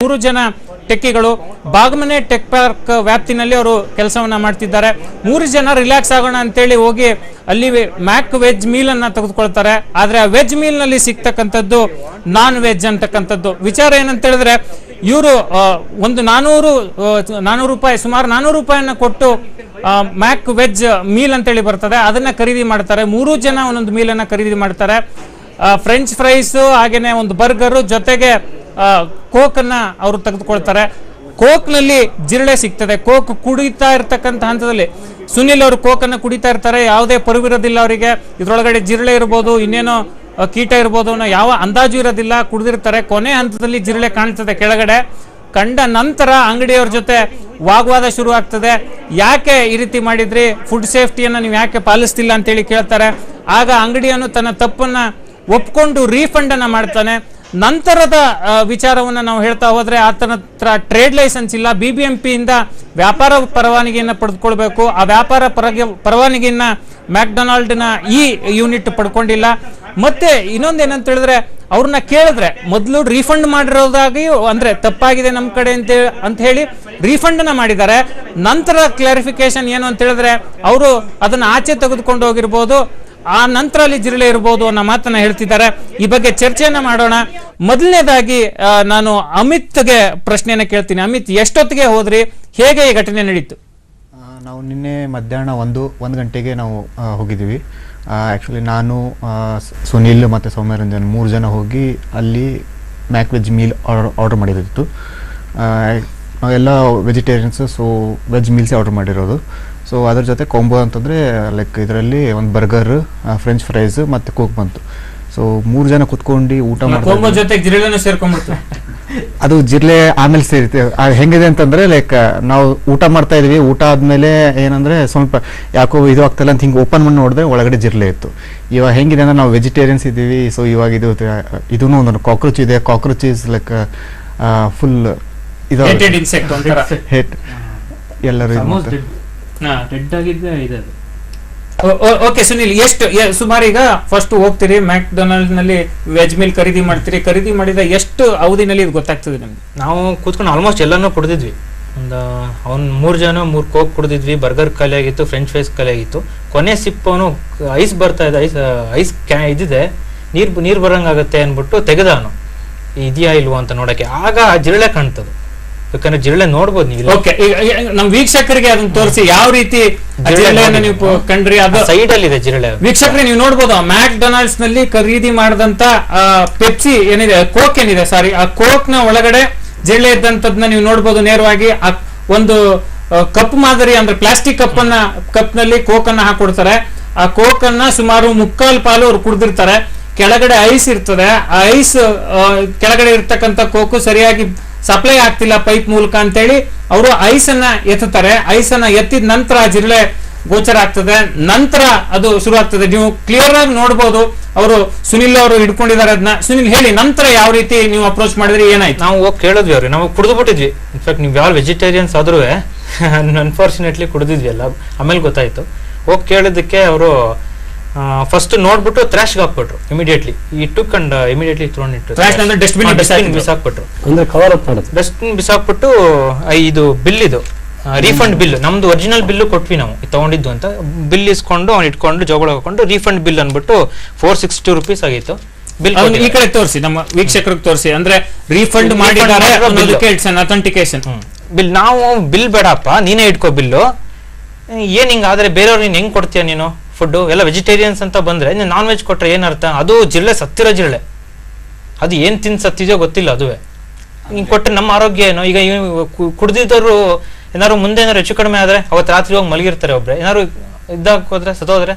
3 ಜನ ಟೆಕ್ಕಿಗಳು ಬಾಗಮನೆ tech park ವ್ಯಾಪ್ತಿನಲ್ಲಿ ಅವರು ಕೆಲಸವನ್ನ ಮಾಡ್ತಿದ್ದಾರೆ. 3 ಜನ ರಿಲ್ಯಾಕ್ಸ್ ಆಗೋಣ ಅಂತೇಳಿ ಹೋಗಿ ಅಲ್ಲಿ ಮ್ಯಾಕ್ ವೆಜ್ ಮೀಲ್ ಅನ್ನ ತೆಗೆದುಕೊಳ್ತಾರೆ. ಆದ್ರೆ ಆ ವೆಜ್ ಮೀಲ್ ನಲ್ಲಿ ಸಿಗ್ತಕ್ಕಂಥದ್ದು ನಾನ್ ವೆಜ್ ಅಂತಕ್ಕಂಥದ್ದು. ವಿಚಾರ ಏನಂತ ಹೇಳಿದ್ರೆ ಇವರು ಒಂದು 400 ರೂಪಾಯಿ, ಸುಮಾರು 400 ರೂಪಾಯಿಯನ್ನ ಕೊಟ್ಟು ಮ್ಯಾಕ್ ವೆಜ್ ಮೀಲ್ ಅಂತೇಳಿ ಬರ್ತದೆ, ಅದನ್ನ ಖರೀದಿ ಮಾಡ್ತಾರೆ. 3 ಜನ ಒಂದೊಂದು ಮೀಲ್ ಅನ್ನ ಖರೀದಿ ಮಾಡ್ತಾರೆ. ಫ್ರೆಂಚ್ ಫ್ರೈಸ್ ಹಾಗೇನೆ ಒಂದು ಬರ್ಗರ್ ಜೊತೆಗೆ ಕೋಕ್ ಅನ್ನ ಅವರು ತೆಗೆದುಕೊಳ್ತಾರೆ. ಕೋಕ್ ನಲ್ಲಿ ಜಿರಳೆ ಸಿಗ್ತದೆ. ಕೋಕ್ ಕುಡಿತಾ ಇರ್ತಕ್ಕಂಥ ಹಂತದಲ್ಲಿ ಸುನಿಲ್ ಅವರು ಕೋಕ್ ಅನ್ನ ಕುಡಿತಾ ಇರ್ತಾರೆ. ಯಾವುದೇ ಪರುವಿರೋದಿಲ್ಲ ಅವರಿಗೆ. ಇದ್ರೊಳಗಡೆ ಜಿರಳೆ ಇರ್ಬೋದು, ಇನ್ನೇನೋ ಕೀಟ ಇರ್ಬೋದು ಅನ್ನೋ ಯಾವ ಅಂದಾಜು ಇರೋದಿಲ್ಲ. ಕುಡಿದಿರ್ತಾರೆ. ಕೊನೆ ಹಂತದಲ್ಲಿ ಜಿರಳೆ ಕಾಣ್ತದೆ ಕೆಳಗಡೆ. ಕಂಡ ನಂತರ ಅಂಗಡಿಯವ್ರ ಜೊತೆ ವಾಗ್ವಾದ ಶುರು ಆಗ್ತದೆ. ಯಾಕೆ ಈ ರೀತಿ ಮಾಡಿದ್ರಿ, ಫುಡ್ ಸೇಫ್ಟಿಯನ್ನ ನೀವು ಯಾಕೆ ಪಾಲಿಸ್ತಿಲ್ಲ ಅಂತೇಳಿ ಕೇಳ್ತಾರೆ. ಆಗ ಅಂಗಡಿಯನ್ನು ತನ್ನ ತಪ್ಪನ್ನ ಒಪ್ಕೊಂಡು ರೀಫಂಡ್ ಅನ್ನ ಮಾಡ್ತಾನೆ. ನಂತರದ ವಿಚಾರವನ್ನ ನಾವು ಹೇಳ್ತಾ ಹೋದ್ರೆ ಆತನ ಹತ್ರ ಟ್ರೇಡ್ ಲೈಸೆನ್ಸ್ ಇಲ್ಲ. BBMP ಇಂದ ವ್ಯಾಪಾರ ಪರವಾನಗಿಯನ್ನ ಪಡೆದುಕೊಳ್ಬೇಕು. ಆ ವ್ಯಾಪಾರ ಪರವಾನಗಿಯನ್ನ ಮ್ಯಾಕ್ಡೊನಾಲ್ಡ್ನ ಈ ಯೂನಿಟ್ ಪಡ್ಕೊಂಡಿಲ್ಲ. ಮತ್ತೆ ಇನ್ನೊಂದೇನಂತ ಹೇಳಿದ್ರೆ ಅವ್ರನ್ನ ಕೇಳಿದ್ರೆ ಮೊದಲು ರೀಫಂಡ್ ಮಾಡಿರೋದಾಗಿಯೂ ಅಂದ್ರೆ ತಪ್ಪಾಗಿದೆ ನಮ್ಮ ಕಡೆ ಅಂತ ಹೇಳಿ ರೀಫಂಡ್ ಅನ್ನ ಮಾಡಿದ್ದಾರೆ. ನಂತರ ಕ್ಲಾರಿಫಿಕೇಶನ್ ಏನು ಅಂತ ಹೇಳಿದ್ರೆ ಅವರು ಅದನ್ನ ಆಚೆ ತೆಗೆದುಕೊಂಡು ಹೋಗಿರ್ಬೋದು, ಆ ನಂತರ ಅಲ್ಲಿ ಜಿರಳೆ ಇರಬಹುದು ಅನ್ನೋ ಮಾತನ್ನ ಹೇಳ್ತಿದ್ದಾರೆ. ಈ ಬಗ್ಗೆ ಚರ್ಚೆಯನ್ನ ಮಾಡೋಣ. ಮೊದಲನೇದಾಗಿ ನಾನು ಅಮಿತ್ಗೆ ಪ್ರಶ್ನೆಯನ್ನ ಕೇಳ್ತೀನಿ. ಅಮಿತ್, ಎಷ್ಟೊತ್ತಿಗೆ ಹೋದ್ರಿ, ಹೇಗೆ ಈ ಘಟನೆ ನಡೀತು? ನಾವು ನಿನ್ನೆ ಮಧ್ಯಾಹ್ನ 1 ಗಂಟೆಗೆ ನಾವು ಹೋಗಿದ್ದೀವಿ. ಆ್ಯಕ್ಚುಲಿ ನಾನು, ಸುನಿಲ್ ಮತ್ತು ಸೌಮ್ಯರಂಜನ್ 3 ಜನ ಹೋಗಿ ಅಲ್ಲಿ ಮ್ಯಾಕ್ ವೆಜ್ ಮೀಲ್ ಆರ್ಡರ್ ಮಾಡಿರೋದಿತ್ತು. ನಾವೆಲ್ಲ ವೆಜಿಟೇರಿಯನ್ಸ್, ಸೊ ವೆಜ್ ಮೀಲ್ಸೇ ಆರ್ಡರ್ ಮಾಡಿರೋದು. ಸೊ ಅದ್ರ ಜೊತೆ ಕಾಂಬೋ ಅಂತಂದರೆ ಲೈಕ್ ಇದರಲ್ಲಿ ಒಂದು ಬರ್ಗರ್, ಫ್ರೆಂಚ್ ಫ್ರೈಸ್ ಮತ್ತು ಕೋಕ್ ಬಂತು. ಸೊ 3 ಜನ ಕುತ್ಕೊಂಡು ಊಟ ಸೇರ್ಕೊಂಡ್ಬಿಡ್ತು. ಅದು ಜಿರ್ಲೆ ಆಮೇಲೆ ಸೇರಿತೆ. ಹೆಂಗಿದೆ ಅಂತಂದ್ರೆ ಲೈಕ್ ನಾವು ಊಟ ಮಾಡ್ತಾ ಇದೀವಿ, ಊಟ ಆದ್ಮೇಲೆ ಏನಂದ್ರೆ ಸ್ವಲ್ಪ ಯಾಕೋ ಇದು ಆಗ್ತಿಲ್ಲ ಅಂತ ಹಿಂಗೆ ಓಪನ್ ಮಾಡಿ ನೋಡಿದ್ರೆ ಒಳಗಡೆ ಜಿರ್ಲೆ ಇತ್ತು. ಇವಾಗ ಹೆಂಗಿದೆ ಅಂದ್ರೆ ನಾವು ವೆಜಿಟೇರಿಯನ್ಸ್ ಇದ್ದೀವಿ. ಸೊ ಇವಾಗ ಇದೂ ಒಂದು ಕಾಕ್ರೋಚ್ ಇದೆ. ಕಾಕ್ರೋಚ್ ಇಸ್ ಲೈಕ್ ಫುಲ್ ಇದು ಎಲ್ಲರೂ ಓಕೆ ಸುನಿಲ್, ಎಷ್ಟು ಸುಮಾರು ಈಗ ಫಸ್ಟ್ ಹೋಗ್ತೀರಿ ಮ್ಯಾಕ್ಡೊನಾಲ್ಡ್ ನಲ್ಲಿ ವೆಜ್ ಮೀಲ್ ಖರೀದಿ ಮಾಡ್ತೀರಿ, ಖರೀದಿ ಮಾಡಿದ ಎಷ್ಟು ಅವಧಿನಲ್ಲಿ ಇದು ಗೊತ್ತಾಗ್ತದೆ ನಮ್ಗೆ? ನಾವು ಕೂತ್ಕೊಂಡು ಆಲ್ಮೋಸ್ಟ್ ಎಲ್ಲಾನು ಕುಡಿದಿದ್ವಿ. ಒಂದು 3 ಜನ 3 ಕೋಕ್ ಕುಡಿದಿದ್ವಿ. ಬರ್ಗರ್ ಖಾಲಿ ಆಗಿತ್ತು, ಫ್ರೆಂಚ್ ಫ್ರೈಸ್ ಖಾಲಿ ಆಗಿತ್ತು. ಕೊನೆ ಸಿಪ್ ಅವನು ಐಸ್ ಬರ್ತಾ ಇದೆ, ಐಸ್ ಇದಿದೆ, ನೀರ್ ಬರಂಗಾಗತ್ತೆ ಅನ್ಬಿಟ್ಟು ತೆಗೆದ ಅವನು, ಇದೆಯಾ ಇಲ್ವೋ ಅಂತ ನೋಡಕ್ಕೆ. ಆಗ ಜಿರಳೆ ಕಾಣ್ತದೆ. ಯಾಕಂದ್ರೆ ಜಿರಳೆ ನೋಡ್ಬೋದು ನೀವು. ನಮ್ ವೀಕ್ಷಕರಿಗೆ ಅದನ್ನ ತೋರಿಸಿ ಯಾವ ರೀತಿ ನೀವು ಕಂಡ್ರಿ. ಅದು ಸೈಡ್ ಅಲ್ಲಿ ಇದೆ ಜಿರಳೆ. ವೀಕ್ಷಕರಿಗೆ ನೀವು ನೋಡ್ಬೋದು ಮ್ಯಾಕ್ಡೊನಾಲ್ಡ್ಸ್ ನಲ್ಲಿ ಖರೀದಿ ಮಾಡಿದಂತ ಪೆಪ್ಸಿ ಏನಿದೆ, ಕೋಕ್ ಏನಿದೆ, ಸಾರಿ, ಆ ಕೋಕ್ ನ ಒಳಗಡೆ ಜಿರಳೆ ಇದ್ದಂತದ್ನ ನೀವು ನೋಡ್ಬೋದು ನೇರವಾಗಿ. ಒಂದು ಕಪ್ ಮಾದರಿ ಅಂದ್ರೆ ಪ್ಲಾಸ್ಟಿಕ್ ಕಪ್ ನಲ್ಲಿ ಕೋಕ್ ಅನ್ನ ಹಾಕೊಡ್ತಾರೆ. ಆ ಕೋಕ್ ಅನ್ನ ಸುಮಾರು 3/4 ಪಾಲು ಅವ್ರು ಕುಡ್ದಿರ್ತಾರೆ. ಕೆಳಗಡೆ ಐಸ್ ಇರ್ತದೆ. ಆ ಐಸ್ ಕೆಳಗಡೆ ಇರ್ತಕ್ಕಂಥ ಕೋಕು ಸರಿಯಾಗಿ ಸಪ್ಲೈ ಆಗ್ತಿಲ್ಲ ಪೈಪ್ ಮೂಲಕ ಅಂತೇಳಿ ಅವರು ಐಸ್ ಅನ್ನ ಎತ್ತುತ್ತಾರೆ. ಐಸ್ ಅನ್ನ ಎತ್ತಿದ ನಂತರ ಜಿರಳೆ ಗೋಚರ ಆಗ್ತದೆ. ನಂತರ ಅದು ಶುರು ಆಗ್ತದೆ. ನೀವು ಕ್ಲಿಯರ್ ಆಗಿ ನೋಡ್ಬೋದು. ಅವರು ಸುನಿಲ್ ಅವರು ಹಿಡ್ಕೊಂಡಿದ್ದಾರೆ ಅದನ್ನ. ಸುನಿಲ್ ಹೇಳಿ, ನಂತರ ಯಾವ ರೀತಿ ನೀವು ಅಪ್ರೋಚ್ ಮಾಡಿದ್ರಿ, ಏನಾಯ್ತು? ನಾವು ಹೋಗಿ ಕೇಳಿದ್ವಿ ಅವ್ರಿಗೆ. ನಾವು ಕುಡಿದು ಬಿಟ್ಟಿದ್ವಿ. ಇನ್ಫ್ಯಾಕ್ಟ್ ನೀವು ಯಾರು ವೆಜಿಟೇರಿಯನ್ಸ್ ಆದ್ರೂ ಅನ್ಫಾರ್ಚುನೇಟ್ಲಿ ಕುಡಿದಿದ್ವಿ ಎಲ್ಲ. ಆಮೇಲೆ ಗೊತ್ತಾಯ್ತು. ಹೋಗಿ ಕೇಳಿದ್ದಕ್ಕೆ ಅವರು ಫಸ್ಟ್ ನೋಡ್ಬಿಟ್ಟು ಟ್ರಾಶ್ಗೆ ಹಾಕ್ಬಿಟ್ರು ಇಮಿಡಿಯೇಟ್ಲಿ. ಈ ಟುಕ್ ಅಂಡ್ ಇಮಿಡಿಯೇಟ್ಲಿ ಡಸ್ಟ್ಬಿನ್ ಬಿಸಾಕ್ಬಿಟ್ರು. ಡಸ್ಟ್ಬಿನ್ ಬಿಸಾಕ್ಬಿಟ್ಟು ಇದು ಬಿಲ್, ಇದು ರೀಫಂಡ್ ಬಿಲ್, ನಮ್ದು ಒರಿಜಿನಲ್ ಬಿಲ್ ಕೊಟ್ವಿ ನಾವು ತಗೊಂಡಿದ್ದು ಅಂತ. ಬಿಲ್ ಇಸ್ಕೊಂಡು ಅವ್ನು ಇಟ್ಕೊಂಡು ಜೋಗಳ ಹಾಕೊಂಡು ರೀಫಂಡ್ ಬಿಲ್ ಅನ್ಬಿಟ್ಟು 460 ರೂಪೀಸ್ ಆಗಿತ್ತು. ಬಿಲ್ ಈ ಕಡೆ ತೋರಿಸಿ, ನಮ್ಮ ವೀಕ್ಷಕರಿಗೆ ತೋರಿಸಿ. ಅಂದ್ರೆ ರೀಫಂಡ್ ಮಾಡಿದ್ದಾರೆ ಅಥೆಂಟಿಕೇಶನ್ ಬಿಲ್. ನಾವು ಬಿಲ್ ಬೇಡಪ್ಪ, ನೀನೇ ಇಟ್ಕೋ ಬಿಲ್ಲು. ಏನ್ ಹಿಂಗಾದ್ರೆ ಬೇರೆಯವ್ರು ನೀನ್ ಹೆಂಗ್ ಕೊಡ್ತೀಯ ನೀನು ಫುಡ್? ಎಲ್ಲ ವೆಜಿಟೇರಿಯನ್ಸ್ ಅಂತ ಬಂದ್ರೆ ನೀನು ನಾನ್ ವೆಜ್ ಕೊಟ್ರೆ ಏನರ್ಥ? ಅದು ಜಿರಳೆ, ಸತ್ತಿರೋ ಜಿರಳೆ. ಅದು ಏನ್ ತಿಂದು ಸತ್ತಿದೆಯೋ ಗೊತ್ತಿಲ್ಲ. ಅದುವೇ ಹಿಂಗೆ ಕೊಟ್ಟರೆ ನಮ್ಮ ಆರೋಗ್ಯ ಏನು? ಈಗ ಕುಡ್ದಿದ್ದವರು ಏನಾದ್ರು ಮುಂದೆ ಏನಾದ್ರು ಹೆಚ್ಚು ಕಡಿಮೆ ಆದ್ರೆ ಅವತ್ತು ರಾತ್ರಿ ಹೋಗಿ ಮಲಗಿರ್ತಾರೆ. ಒಬ್ರೆ ಏನಾದ್ರು ಇದ್ದಾಕೋದ್ರೆ ಸತ್ತೋದ್ರೆ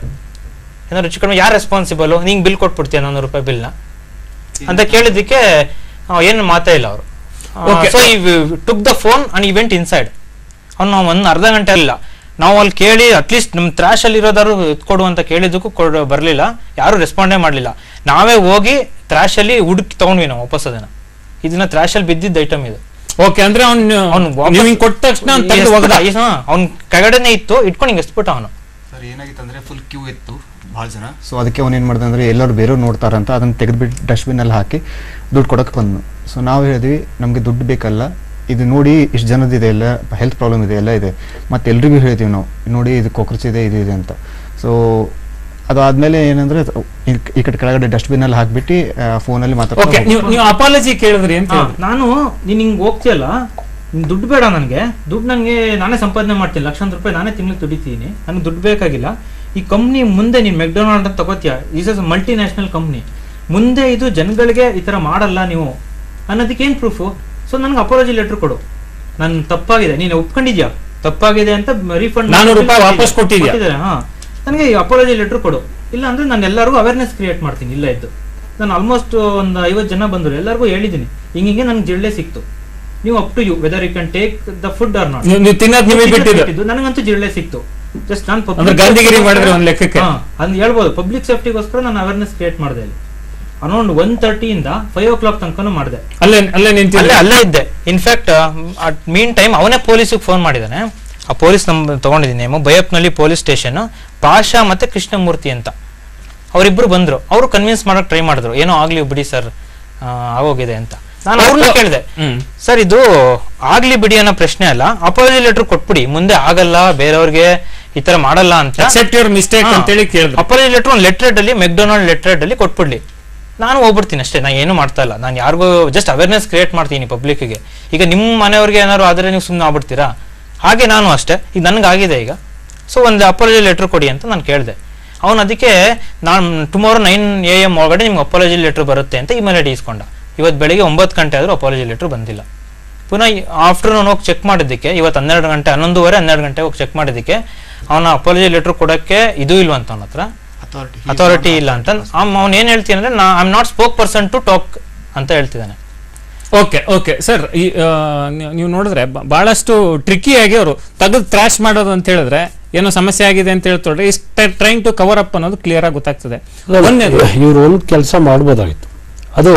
ಏನಾದ್ರು ಹೆಚ್ಚು ಕಡಿಮೆ ಯಾರು ರೆಸ್ಪಾನ್ಸಿಬಲ್? ನಿಂಗೆ ಬಿಲ್ ಕೊಟ್ಬಿಡ್ತೀಯ 400 ರೂಪಾಯಿ ಬಿಲ್ನ ಅಂತ ಕೇಳಿದ್ದಕ್ಕೆ ಏನು ಮಾತೇ ಇಲ್ಲ ಅವರು. ಸೊ ಈ ಟುಕ್ ದ ಫೋನ್ ಅಂಡ್ ಈ ವೆಂಟ್ ಇನ್ಸೈಡ್. ಅವ್ನು ನಾವು ಒಂದು ಅರ್ಧ ಗಂಟೆ ಇಲ್ಲ, ನಾವು ಅಲ್ಲಿ ಕೇಳಿ ಅಟ್ಲೀಸ್ಟ್ ನಮ್ಮ ಟ್ರಾಶ್ ಅಲ್ಲಿ ಇರೋದಾರು ಎತ್ಕೊಡು ಅಂತ ಕೇಳಿದ್ದಕ್ಕೂ ಬರಲಿಲ್ಲ. ಯಾರು ರೆಸ್ಪಾಂಡೇ ಮಾಡಲಿಲ್ಲ. ನಾವೇ ಹೋಗಿ ಟ್ರಾಶ್ ಅಲ್ಲಿ ಹುಡುಕಿ ತಗೊಂಡ್ವಿ ನಾವು ವಾಪಸ್ ಅದನ್ನ. ಇದನ್ನ ಟ್ರಾಶ್ ಅಲ್ಲಿ ಬಿದ್ದಿದ್ದ ಐಟಮ್ ಇದು. ಓಕೆ, ಅಂದ್ರೆ ಅವ್ನು ಕೊಟ್ಟ ತಕ್ಷಣ ಅವ್ನ ಕೆಳಗಡೆನೆ ಇತ್ತು, ಇಟ್ಕೊಂಡು ಹಿಂಗೆ ಎಸ್ಬಿಟ್ಟ ಅವನು. ಸರ್ ಏನಾಗಿತ್ತು ಅಂದ್ರೆ ಫುಲ್ ಕ್ಯೂ ಇತ್ತು ಭಾಳ ಜನ. ಸೊ ಅದಕ್ಕೆ ಅವ್ನು ಏನು ಮಾಡಿದೆ ಅಂದರೆ ಎಲ್ಲರೂ ಬೇರೆಯವ್ರು ನೋಡ್ತಾರಂತ ಅದನ್ನು ತೆಗೆದುಬಿಟ್ಟು ಡಸ್ಟ್ಬಿನ್ನಲ್ಲಿ ಹಾಕಿ ದುಡ್ಡು ಕೊಡೋಕ್ಕೆ ಬಂದು. ಸೊ ನಾವು ಹೇಳಿದ್ವಿ ನಮಗೆ ದುಡ್ಡು ಬೇಕಲ್ಲ, ಇದು ನೋಡಿ ಇಷ್ಟು ಜನದಿದೆ, ಎಲ್ಲ ಹೆಲ್ತ್ ಪ್ರಾಬ್ಲಮ್ ಇದೆ, ಎಲ್ಲ ಇದೆ. ಮತ್ತು ಎಲ್ರಿಗೂ ಹೇಳ್ತೀವಿ ನಾವು, ನೋಡಿ ಇದು ಕಾಕ್ರೋಚ್ ಇದೆ, ಇದು ಇದೆ ಅಂತ. ಸೊ ಅದಾದ್ಮೇಲೆ ಏನಂದ್ರೆ ಈ ಕಡೆ ಕೆಳಗಡೆ ಡಸ್ಟ್ಬಿನ್ನಲ್ಲಿ ಹಾಕ್ಬಿಟ್ಟು ಫೋನಲ್ಲಿ ಮಾತಾಡ್ತಾರೆ. ನೀವು ಅಪಾಲಜಿ ಕೇಳಿದ್ರಿ ಅಂತ. ನಾನು ನೀನು ಹಿಂಗೆ ಹೋಗ್ತೀಯಲ್ಲ, ದುಡ್ಡು ಬೇಡ ನನಗೆ, ದುಡ್ಡು ನನಗೆ ನಾನೇ ಸಂಪಾದನೆ ಮಾಡ್ತೀನಿ, ಲಕ್ಷಾಂತರ ರೂಪಾಯಿ ನಾನೇ ತಿಂಗಳಿಗೆ ದುಡಿತೀನಿ, ನನಗೆ ದುಡ್ಡು ಬೇಕಾಗಿಲ್ಲ. ಈ ಕಂಪ್ನಿ ಮುಂದೆ ನೀನು ಮೆಕ್ಡೊನಾಲ್ಡ್ ಅಂತ ತಗೋತೀಯ, is a multinational company, ಮುಂದೆ ಇದು ಜನಗಳಿಗೆ ಈ ಥರ ಮಾಡಲ್ಲ ನೀವು ಅನ್ನೋದಕ್ಕೆ ಏನು ಪ್ರೂಫು? ಸೊ ನನಗೆ ಅಪಾಲಜಿ ಲೆಟರ್ ಕೊಡು, ನಾನು ತಪ್ಪಾಗಿದೆ, ನೀನು ಒಪ್ಕೊಂಡಿದ್ಯಾ ತಪ್ಪಾಗಿದೆ ಅಂತ, ರೀಫಂಡ್ ₹400 ವಾಪಸ್ ಕೊಟ್ಟಿದ್ದಾರೆ, ನನಗೆ ಅಪಾಲಜಿ ಲೆಟರ್ ಕೊಡು. ಇಲ್ಲ ಅಂದ್ರೆ ನಾನು ಎಲ್ಲರಿಗೂ ಅವೇರ್ನೆಸ್ ಕ್ರಿಯೇಟ್ ಮಾಡ್ತೀನಿ. ಇಲ್ಲ ಇದ್ದು ನಾನು ಆಲ್ಮೋಸ್ಟ್ ಒಂದು 50 ಜನ ಬಂದರು, ಎಲ್ಲರಿಗೂ ಹೇಳಿದ್ದೀನಿ ಹಿಂಗೆ ನನಗೆ ಜಿರಳೆ ಸಿಕ್ತು, ನೀವು up to you whether you can take the food or not. ನನಗಂತೂ ಜಿರಳೆ ಸಿಕ್ತು. ಜಸ್ಟ್ ನಾನು ಗಾಂಧಿಗಿರಿ ಮಾಡಿದ್ರೆ ಒಂದು ಲೆಕ್ಕಕ್ಕೆ ಅದನ್ನ ಹೇಳ್ಬೋದು. ಪಬ್ಲಿಕ್ ಸೇಫ್ಟಿಗೋಸ್ಕರ ನಾನು ಅವೇರ್ನೆಸ್ ಕ್ರಿಯೇಟ್ ಮಾಡಿದೆ. ಅಲ್ಲಿ ಅರೌಂಡ್ 1:30 ಇಂದ 5 o'clock ತನಕನೂ ಮಾಡಿದೆ. ಅಲ್ಲೇ ಇದ್ದೆ. ಇನ್ಫ್ಯಾಕ್ಟ್ ಅಟ್ ಮೀನ್ ಟೈಮ್ ಅವನೇ ಪೊಲೀಸಿಗೆ ಫೋನ್ ಮಾಡಿದ್ದಾನೆ. ಆ ಪೊಲೀಸ್ ನಂಬರ್ ತಗೊಂಡಿದ್ದೀನಿ, ಬೈಯಪ್ನಲ್ಲಿ ಪೊಲೀಸ್ ಸ್ಟೇಷನ್, ಪಾಷಾ ಮತ್ತೆ ಕೃಷ್ಣಮೂರ್ತಿ ಅಂತ ಅವರಿಬ್ರು ಬಂದ್ರು. ಅವರು ಕನ್ವಿನ್ಸ್ ಮಾಡಕ್ ಟ್ರೈ ಮಾಡಿದ್ರು, ಏನೋ ಆಗ್ಲಿ ಬಿಡಿ ಸರ್ ಆಗೋಗಿದೆ ಅಂತ. ನಾನು ಅವ್ರನ್ನ ಕೇಳಿದೆ, ಸರ್ ಇದು ಆಗ್ಲಿ ಬಿಡಿ ಅನ್ನೋ ಪ್ರಶ್ನೆ ಅಲ್ಲ, ಅಪಾಲಜಿ ಲೆಟರ್ ಕೊಟ್ಬಿಡಿ, ಮುಂದೆ ಆಗಲ್ಲ, ಬೇರೆಯವ್ರಿಗೆ ಈ ತರ ಮಾಡಲ್ಲ ಅಂತ, ಅಪಾಲಜಿ ಲೆಟರ್ ಒಂದು ಲೆಟರ್ ಅಲ್ಲಿ ಮೆಕ್ಡೊನಾಲ್ಡ್ ಲೆಟರ್ ಅಲ್ಲಿ ಕೊಟ್ಬಿಡ್ಲಿ, ನಾನು ಹೋಗ್ಬಿಡ್ತೀನಿ ಅಷ್ಟೇ, ನಾನು ಏನು ಮಾಡ್ತಾ ಇಲ್ಲ, ನಾನು ಯಾರಿಗೂ ಜಸ್ಟ್ ಅವೇರ್ನೆಸ್ ಕ್ರಿಯೇಟ್ ಮಾಡ್ತೀನಿ ಪಬ್ಲಿಕ್ಗೆ. ಈಗ ನಿಮ್ಮ ಮನೆಯವ್ರಿಗೆ ಏನಾದ್ರು ಆದರೆ ನೀವು ಸುಮ್ಮನೆ ಆಗ್ಬಿಡ್ತೀರಾ? ಹಾಗೆ ನಾನು ಅಷ್ಟೇ, ಈಗ ನನಗಾಗಿದೆ ಈಗ, ಸೊ ಒಂದು ಅಪಾಲಜಿ ಲೆಟರ್ ಕೊಡಿ ಅಂತ ನಾನು ಕೇಳಿದೆ. ಅವನು ಅದಕ್ಕೆ ನಾನು ಟುಮಾರೋ 9 AM ಒಳಗಡೆ ನಿಮ್ಗೆ ಅಪಾಲಜಿ ಲೆಟರ್ ಬರುತ್ತೆ ಅಂತ ಇಮೇಲ್ ಐಡಿ ಇಸ್ಕೊಂಡ. ಇವತ್ತು ಬೆಳಿಗ್ಗೆ 9 ಗಂಟೆ ಆದರೂ ಅಪಾಲಜಿ ಲೆಟರ್ ಬಂದಿಲ್ಲ. ಪುನಃ ಆಫ್ಟರ್ನೂನ್ ಹೋಗಿ ಚೆಕ್ ಮಾಡಿದ್ದಕ್ಕೆ, ಇವತ್ತು 12 ಗಂಟೆ 11:30 ಗಂಟೆ ಹೋಗಿ ಚೆಕ್ ಮಾಡಿದ್ದಕ್ಕೆ ಅವನ ಅಪಾಲಜಿ ಲೆಟರ್ ಕೊಡೋಕ್ಕೆ ಇದು ಇಲ್ವಂತ, ಅವನ ಹತ್ರ ಅಥಾರಿಟಿ ಇಲ್ಲ ಅಂತ. ಅವ್ನು ಏನು ಹೇಳ್ತೀನಿ ಅಂದ್ರೆ, I am not spoke person to talk ಅಂತ ಹೇಳ್ತಿದ್ದಾನೆ. ಓಕೆ ಸರ್, ನೀವು ನೋಡಿದ್ರೆ ಬಹಳಷ್ಟು ಟ್ರಿಕಿಯಾಗಿ ಅವರು ತೆಗೆದು ಟ್ರಾಶ್ ಮಾಡೋದು ಅಂತ ಹೇಳಿದ್ರೆ ಏನೋ ಸಮಸ್ಯೆ ಆಗಿದೆ ಅಂತ ಹೇಳ್ತೊಳ್ರೆ ಟ್ರೈಂಗ್ ಟು ಕವರ್ ಅಪ್ ಅನ್ನೋದು ಕ್ಲಿಯರ್ ಆಗಿ ಗೊತ್ತಾಗ್ತದೆ. ಇವರು ಒಂದು ಕೆಲಸ ಮಾಡ್ಬೋದಾಗಿತ್ತು, ಅದು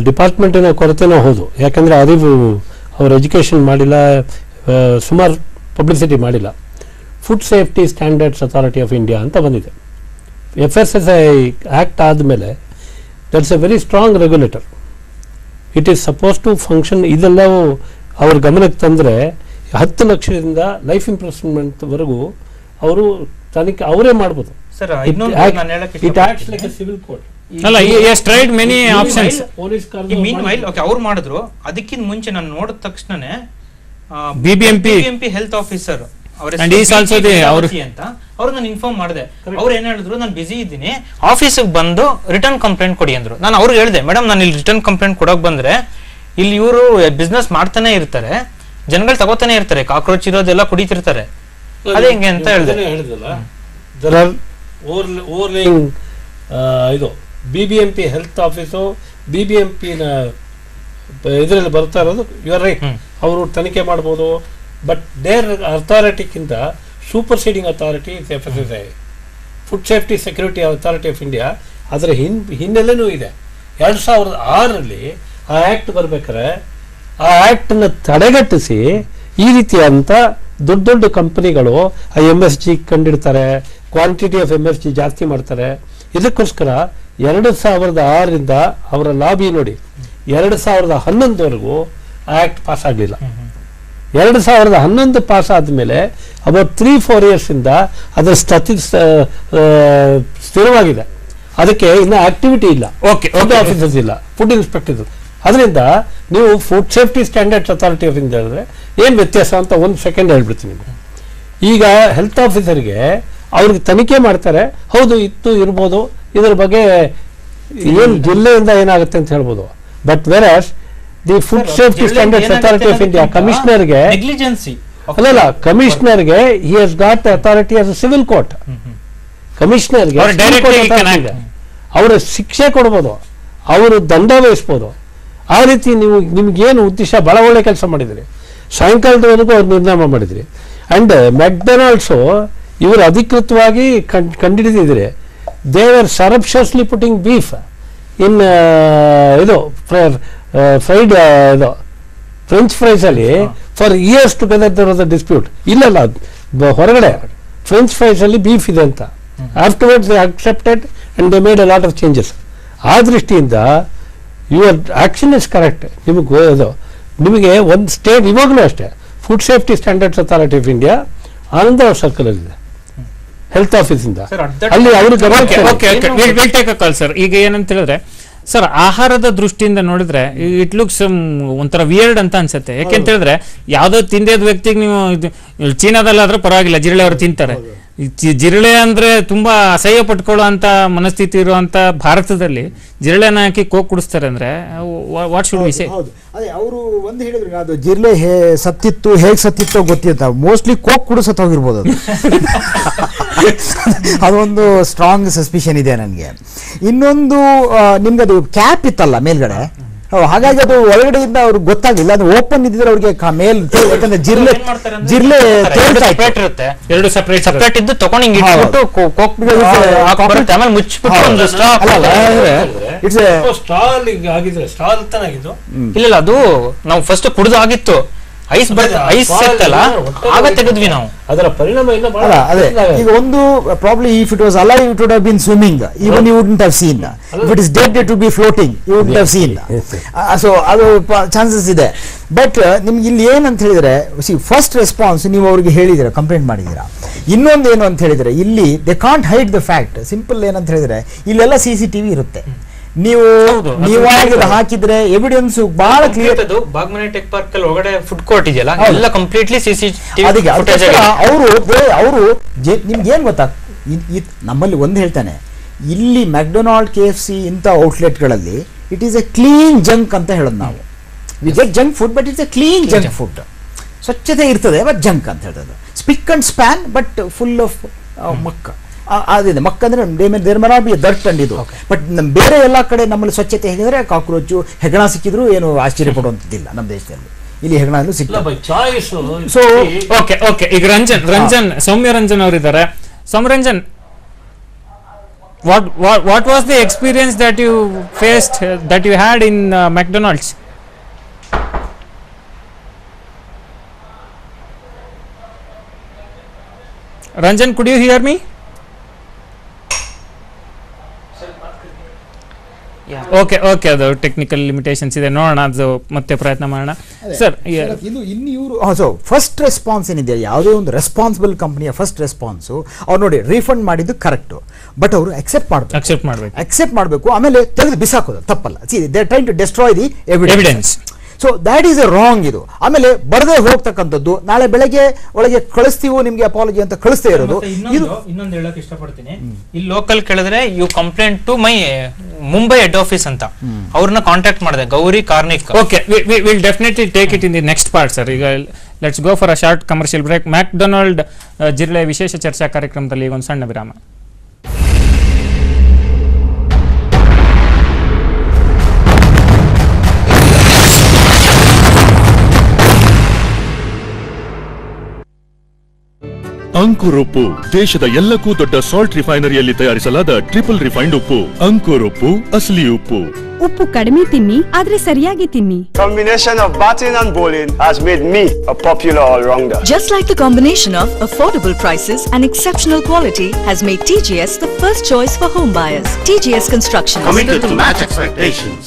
ಡಿಪಾರ್ಟ್ಮೆಂಟಿನ ಕೊರತೆನೂ ಹೌದು. ಯಾಕಂದರೆ ಅರಿವು ಅವ್ರ ಎಜುಕೇಷನ್ ಮಾಡಿಲ್ಲ, ಸುಮಾರು ಪಬ್ಲಿಸಿಟಿ ಮಾಡಿಲ್ಲ. Food safety standards authority of India ಅಂತ ಬಂದಿದೆ. FSSAI ಆ್ಯಕ್ಟ್ ಆದಮೇಲೆ that's a very strong regulator. It is suppose to function. ಇದೆಲ್ಲವೂ ಅವ್ರ ಗಮನಕ್ಕೆ ತಂದರೆ 10 ಲಕ್ಷದಿಂದ ಲೈಫ್ ಇಂಪ್ರೆಸ್ಮೆಂಟ್ವರೆಗೂ ಅವರು ತನಿಖೆ ಅವರೇ ಮಾಡ್ಬೋದು. It acts like A civil court. ಅವ್ರು ಮಾಡಿದ್ರು. ಅದಕ್ಕಿಂತ ಮುಂಚೆ ನಾನು ನೋಡಿದ ತಕ್ಷಣನೇ ಬಿಬಿಎಂಪಿ ಹೆಲ್ತ್ ಆಫೀಸರ್ ಅಂತ ಅವ್ರು ನಾನು ಇನ್ಫಾರ್ಮ್ ಮಾಡಿದೆ. ಅವ್ರು ಏನ್ ಹೇಳಿದ್ರು, ನಾನು ಬಿಸಿ ಇದ್ದೀನಿ, ಆಫೀಸಿಗೆ ಬಂದು ರಿಟರ್ನ್ ಕಂಪ್ಲೇಂಟ್ ಕೊಡಿ ಅಂದ್ರು. ನಾನು ಅವ್ರಿಗೆ ಹೇಳಿದೆ, ಮೇಡಮ್ ನಾನು ಇಲ್ಲಿ ರಿಟರ್ನ್ ಕಂಪ್ಲೇಂಟ್ ಕೊಡೋಕೆ ಬಂದ್ರೆ ಇಲ್ಲಿ ಇವರು ಬಿಸ್ನೆಸ್ ಮಾಡ್ತಾನೆ ಇರ್ತಾರೆ, ಜನಗಳು ತಗೋತಾನೆ ಇರ್ತಾರೆ, ಕಾಕ್ರೋಚ್ ಇರೋದೆಲ್ಲ ಕುಡಿತಿರ್ತಾರೆ, ಅದೇ ಹೆಂಗೆ ಅಂತ ಹೇಳಿದೆ. ಇದು BBMP ಹೆಲ್ತ್ ಆಫೀಸು BBMPನ ಇದರಲ್ಲಿ ಬರ್ತಾ ಇರೋದು, ಯು ಆರ್ ರೈಟ್, ಅವರು ತನಿಖೆ ಮಾಡ್ಬೋದು. ಬಟ್ ದೇರ್ ಅಥಾರಿಟಿಗಿಂತ superseding authority is FSSAI, food safety security authority of India. ಅದರ ಹಿನ್ನೆಲೆನೂ ಇದೆ. 2006ರಲ್ಲಿ ಆ ಆ್ಯಕ್ಟ್ ಬರ್ಬೇಕಾದ್ರೆ ಆ ಆ್ಯಕ್ಟನ್ನು ತಡೆಗಟ್ಟಿಸಿ ಈ ರೀತಿಯಾದಂಥ ದೊಡ್ಡ ದೊಡ್ಡ ಕಂಪನಿಗಳು ಆ MSG ಕಂಡಿಡ್ತಾರೆ, ಕ್ವಾಂಟಿಟಿ ಆಫ್ MSG ಜಾಸ್ತಿ ಮಾಡ್ತಾರೆ. ಇದಕ್ಕೋಸ್ಕರ 2006ರಿಂದ ಅವರ ಲಾಬಿ ನೋಡಿ 2011ವರೆಗೂ ಆ್ಯಕ್ಟ್ ಪಾಸ್ ಆಗಲಿಲ್ಲ. 2011 ಪಾಸ್ ಆದಮೇಲೆ ಅಬೌಟ್ 3-4 ಇಯರ್ಸಿಂದ ಅದರ ಸ್ಥಿರವಾಗಿದೆ. ಅದಕ್ಕೆ ಇನ್ನು ಆಕ್ಟಿವಿಟಿ ಇಲ್ಲ, ಫುಡ್ ಆಫೀಸರ್ಸ್ ಇಲ್ಲ, ಫುಡ್ ಇನ್ಸ್ಪೆಕ್ಟರ್. ಅದರಿಂದ ನೀವು food safety standards authority of India ಅಂದರೆ ಏನು ವ್ಯತ್ಯಾಸ ಅಂತ 1 ಸೆಕೆಂಡ್ ಹೇಳ್ಬಿಡ್ತೀನಿ. ಈಗ ಹೆಲ್ತ್ ಆಫೀಸರ್ಗೆ ಅವ್ರಿಗೆ ತನಿಖೆ ಮಾಡ್ತಾರೆ, ಹೌದು ಇತ್ತು ಇರ್ಬೋದು, ಇದರ ಬಗ್ಗೆ ಏನು ಜಿಲ್ಲೆಯಿಂದ ಏನಾಗುತ್ತೆ ಅಂತ ಹೇಳ್ಬೋದು. But versus the food safety standards authority of India ಕಮಿಷನರ್ಗೆ ಅಲ್ಲಲ್ಲ, ಕಮಿಷನರ್ಗೆ he has got authority as a civil court. ಕಮಿಷನರ್ಗೆ ಅವರ ಶಿಕ್ಷೆ ಕೊಡ್ಬೋದು, ಅವರು ದಂಡ ವಹಿಸ್ಬೋದು. ಆ ರೀತಿ ನೀವು ನಿಮ್ಗೇನು ಉದ್ದೇಶ, ಬಹಳ ಒಳ್ಳೆ ಕೆಲಸ ಮಾಡಿದ್ರಿ. ಸಾಯಂಕಾಲದವರೆಗೂ ಅವ್ರು ನಿರ್ನಾಮ ಮಾಡಿದ್ರಿ. ಅಂಡ್ ಮೆಕ್ಡೊನಾಲ್ಡ್ಸು ಇವರು ಅಧಿಕೃತವಾಗಿ ಕಂಡುಹಿಡಿದಿದ್ರೆ they are surprisingly putting beef in ಇದು ಫ್ರೈಡ್ ಇದು ಫ್ರೆಂಚ್ ಫ್ರೈಸ್ ಅಲ್ಲಿ for years together there was a dispute. ಇಲ್ಲಲ್ಲ, ಹೊರಗಡೆ ಫ್ರೆಂಚ್ ಫ್ರೈಸ್ ಅಲ್ಲಿ ಬೀಫ್ ಇದೆ ಅಂತ afterwards they accepted and they made a lot of changes. ಆ ದೃಷ್ಟಿಯಿಂದ ಯುವರ್ ಆಕ್ಷನ್ ಇಸ್ ಕರೆಕ್ಟ್. ನಿಮಗೆ ಒಂದು ಸ್ಟೇಟ್ ಇವಾಗಲೂ ಅಷ್ಟೇ food safety standards authority of India Anand circle ಅಲ್ಲಿ ಇದೆ, ಹೆಲ್ತ್ ಆಫೀಸಿಂದ ಅಲ್ಲಿ ಅವರು ಸರ್. ಈಗ ಏನಂತ ಹೇಳಿದ್ರೆ ಸರ್, ಆಹಾರದ ದೃಷ್ಟಿಯಿಂದ ನೋಡಿದ್ರೆ ಇಟ್ ಲುಕ್ಸ್ ಒಂಥರ ವಿಯರ್ಡ್ ಅಂತ ಅನ್ಸುತ್ತೆ. ಯಾಕೆಂತ ಹೇಳಿದ್ರೆ ಯಾವ್ದೋ ತಿಂದೇದ ವ್ಯಕ್ತಿಗೆ ನೀವು ಚೀನಾದಲ್ಲಾದ್ರೂ ಪರವಾಗಿಲ್ಲ, ಜಿರಳೆ ಅವರು ತಿಂತಾರೆ. ಜಿರಳೆ ಅಂದ್ರೆ ತುಂಬಾ ಅಸಹ್ಯ ಪಟ್ಕೊಳ್ಳೋ ಅಂತ ಮನಸ್ಥಿತಿ ಇರುವಂತ ಭಾರತದಲ್ಲಿ ಜಿರಳೆನ ಹಾಕಿ ಕೋಕ್ ಕುಡಿಸ್ತಾರೆ ಅಂದ್ರೆ ವಾಟ್ ಶುಡ್ ವಿ ಸೇ? ಅದೇ ಅವರು ಒಂದು ಹೇಳಿದ್ರು, ಅದು ಜಿರಳೆ ಸತ್ತಿತ್ತು, ಹೇಗೆ ಸತ್ತಿತ್ತೋ ಗೊತ್ತಿರ್ತಾವ, ಮೋಸ್ಟ್ಲಿ ಕೋಕ್ ಕುಡಿಸತ್ ಹೋಗಿರ್ಬೋದು ಅದು. ಅದೊಂದು ಸ್ಟ್ರಾಂಗ್ ಸಸ್ಪಿಷನ್ ಇದೆ ನನಗೆ. ಇನ್ನೊಂದು ನಿಮ್ಗೆ ಅದು ಕ್ಯಾಪ್ ಇತ್ತಲ್ಲ ಮೇಲ್ಗಡೆ, ಹಾಗಾಗಿ ಅದು ಒಳಗಡೆಯಿಂದ ಅವ್ರಿಗೆ ಗೊತ್ತಾಗ್ಲಿಲ್ಲ. ಅದು ಓಪನ್ ಇದ್ದಿದ್ರೆ ಅವ್ರಿಗೆ ಮೇಲ್, ಯಾಕಂದ್ರೆ ಜಿರ್ಲೆ ಎರಡು ಸಪರೇಟ್ ಇದ್ದು ತಗೊಂಡು ಹಿಂಗೆ ಇಟ್ಬಿಟ್ಟು ಕೋಕ್ ಬರುತ್ತೆ, ಆಮೇಲೆ ಮುಚ್ಚಿಬಿಟ್ಟು ಒಂದು ಸ್ಟಾಲ್ ಆಗಿದ್ರೆ ಸ್ಟಾಲ್ ತನಾಗಿದ್ದು ಇಲ್ಲ, ಅದು ನಾವು ಫಸ್ಟ್ ಕುಡ್ದು ಆಗಿತ್ತು, ಐಸ್ ಐಸ್ ಇತ್ತಲ್ಲ ಆಗ ತೆಗೆದ್ವಿ ನಾವು. ಅದರ ಪರಿಣಾಮ ಅದೇ ಈಗ ಒಂದು probably if it was alive it would have been swimming, even you wouldn't have seen. If it is dead it would be floating, you wouldn't have seen. So ಅದು ಚಾನ್ಸಸ್ ಇದೆ. ಬಟ್ ನಿಮ್ಗೆ ಇಲ್ಲಿ ಏನಂತ ಹೇಳಿದ್ರೆ, ಫಸ್ಟ್ ರೆಸ್ಪಾನ್ಸ್ ನೀವು ಅವ್ರಿಗೆ ಹೇಳಿದಿರ, complaint ಮಾಡಿದ್ದೀರಾ. ಇನ್ನೊಂದು ಏನು ಅಂತ ಹೇಳಿದ್ರೆ, ಇಲ್ಲಿ they can't hide the fact. Simple ಏನಂತ ಹೇಳಿದ್ರೆ, ಇಲ್ಲೆಲ್ಲ CCTV ಇರುತ್ತೆ. ನೀವು ಹಾಕಿದ್ರೆ ಎವಿಡೆನ್ಸ್ ಬಹಳ ಕ್ಲಿಯರ್. ಬಾಗ್ಮನೆ ಟೆಕ್ ಪಾರ್ಕ್ ಅಲ್ಲಿ ಒಳಗಡೆ ಫುಡ್ ಕೋರ್ಟ್ ಇದೆಯಲ್ಲ, ಎಲ್ಲ ಕಂಪ್ಲೀಟ್ಲಿ ಅವರು ನಿಮ್ಗೆ ಏನ್ ಗೊತ್ತಾ, ನಮ್ಮಲ್ಲಿ ಒಂದು ಹೇಳ್ತಾನೆ, ಇಲ್ಲಿ ಮ್ಯಾಕ್ಡೊನಾಲ್ಡ್, KFC ಇಂಥ ಔಟ್ಲೆಟ್ಗಳಲ್ಲಿ it is a clean junk ಅಂತ ಹೇಳೋದು ನಾವು. We get junk food but it's a clean junk food. ಸ್ವಚ್ಛತೆ ಇರ್ತದೆ ಬಟ್ ಜಂಕ್ ಅಂತ ಹೇಳೋದು. Spick and span but full of muck. ಅದಿದೆ ಮಕ್ಕ ಅಂದ್ರೆ there may not be dirt and ಇದು. ಬಟ್ ಬೇರೆ ಎಲ್ಲ ಕಡೆ ನಮ್ಮಲ್ಲಿ ಸ್ವಚ್ಛತೆ ಹೇಗಿದ್ರೆ ಕಾಕ್ರೋಚು ಹೆಗಣ ಸಿಕ್ಕಿದ್ರು ಏನು ಆಶ್ಚರ್ಯ ಪಡುವಂಥದ್ದಿಲ್ಲ ನಮ್ಮ ದೇಶದಲ್ಲಿ. ಇಲ್ಲಿ ಹೆಗಣಲ್ಲೂ ಸಿಗ್ತದೆ. ಸೊ ಓಕೆ ಈಗ ರಂಜನ್ ಸೌಮ್ಯ ರಂಜನ್ ಅವರಿದ್ದಾರೆ. ಸೌಮ್ಯರಂಜನ್, what was the experience that you faced, that you had in McDonald's? Ranjan, could you hear me? Okay ಅದು ಟೆಕ್ನಿಕಲ್ ಲಿಮಿಟೇಷನ್ಸ್ ಇದೆ, ನೋಡೋಣ, ಅದು ಮತ್ತೆ ಪ್ರಯತ್ನ ಮಾಡೋಣ ಸರ್. ಇನ್ನು ಇವರು ಫಸ್ಟ್ ರೆಸ್ಪಾನ್ಸ್ ಏನಿದೆ, ಯಾವುದೇ ಒಂದು ರೆಸ್ಪಾನ್ಸಿಬಲ್ ಕಂಪನಿಯ ಫಸ್ಟ್ ರೆಸ್ಪಾನ್ಸು ಅವ್ರು ನೋಡಿ ರೀಫಂಡ್ ಮಾಡಿದ್ದು ಕರೆಕ್ಟು, ಬಟ್ ಅವರು ಅಕ್ಸೆಪ್ಟ್ ಮಾಡಬೇಕು, ಆಮೇಲೆ ತೆಗೆದು ಬಿಸಾಕೋದು ತಪ್ಪಲ್ಲ. They train to destroy the evidence. So that is a wrong. ಇದು ಆಮೇಲೆ ಬರದೇ ಹೋಗ್ತಕ್ಕಂಥದ್ದು, ನಾಳೆ ಬೆಳಗ್ಗೆ ಒಳಗೆ ಕಳಿಸ್ತೀವೋ ನಿಮ್ಗೆ ಅಪಾಲಜಿ ಅಂತ ಕಳಿಸ್ತೇ ಇರೋದು. ಇನ್ನೊಂದು ಹೇಳಕ್ ಇಷ್ಟಪಡ್ತೀನಿ, ಇಲ್ಲಿ ಲೋಕಲ್ ಕೇಳಿದ್ರೆ you complaint to my Mumbai head office ಅಂತ, ಅವ್ರನ್ನ ಕಾಂಟ್ಯಾಕ್ಟ್ ಮಾಡಿದೆ, Gauri Karnik. Okay, will definitely take it in the next part sir. ಈಗ let's go for a short commercial break. McDonald ಜಿರಳೆ ವಿಶೇಷ ಚರ್ಚಾ ಕಾರ್ಯಕ್ರಮದಲ್ಲಿ ಈಗ ಒಂದು ಸಣ್ಣ ವಿರಾಮ. ಅಂಕುರ್ ಉಪ್ಪು ದೇಶದ ಎಲ್ಲಕ್ಕೂ ದೊಡ್ಡ ಸಾಲ್ಟ್ ರಿಫೈನರಿಯಲ್ಲಿ ತಯಾರಿಸಲಾದ ಟ್ರಿಪಲ್ ರಿಫೈನ್ಡ್ ಉಪ್ಪು. ಅಂಕುರ್ ಉಪ್ಪು ಅಸಲಿ ಉಪ್ಪು. ಉಪ್ಪು ಕಡಿಮೆ ತಿನ್ನಿ, ಆದ್ರೆ ಸರಿಯಾಗಿ ತಿನ್ನಿ. Combination of batting and bowling has made me a popular all-rounder. Just like the combination of affordable prices and exceptional quality has made TGS the first choice for home buyers. TGS Construction, Committed to match expectations.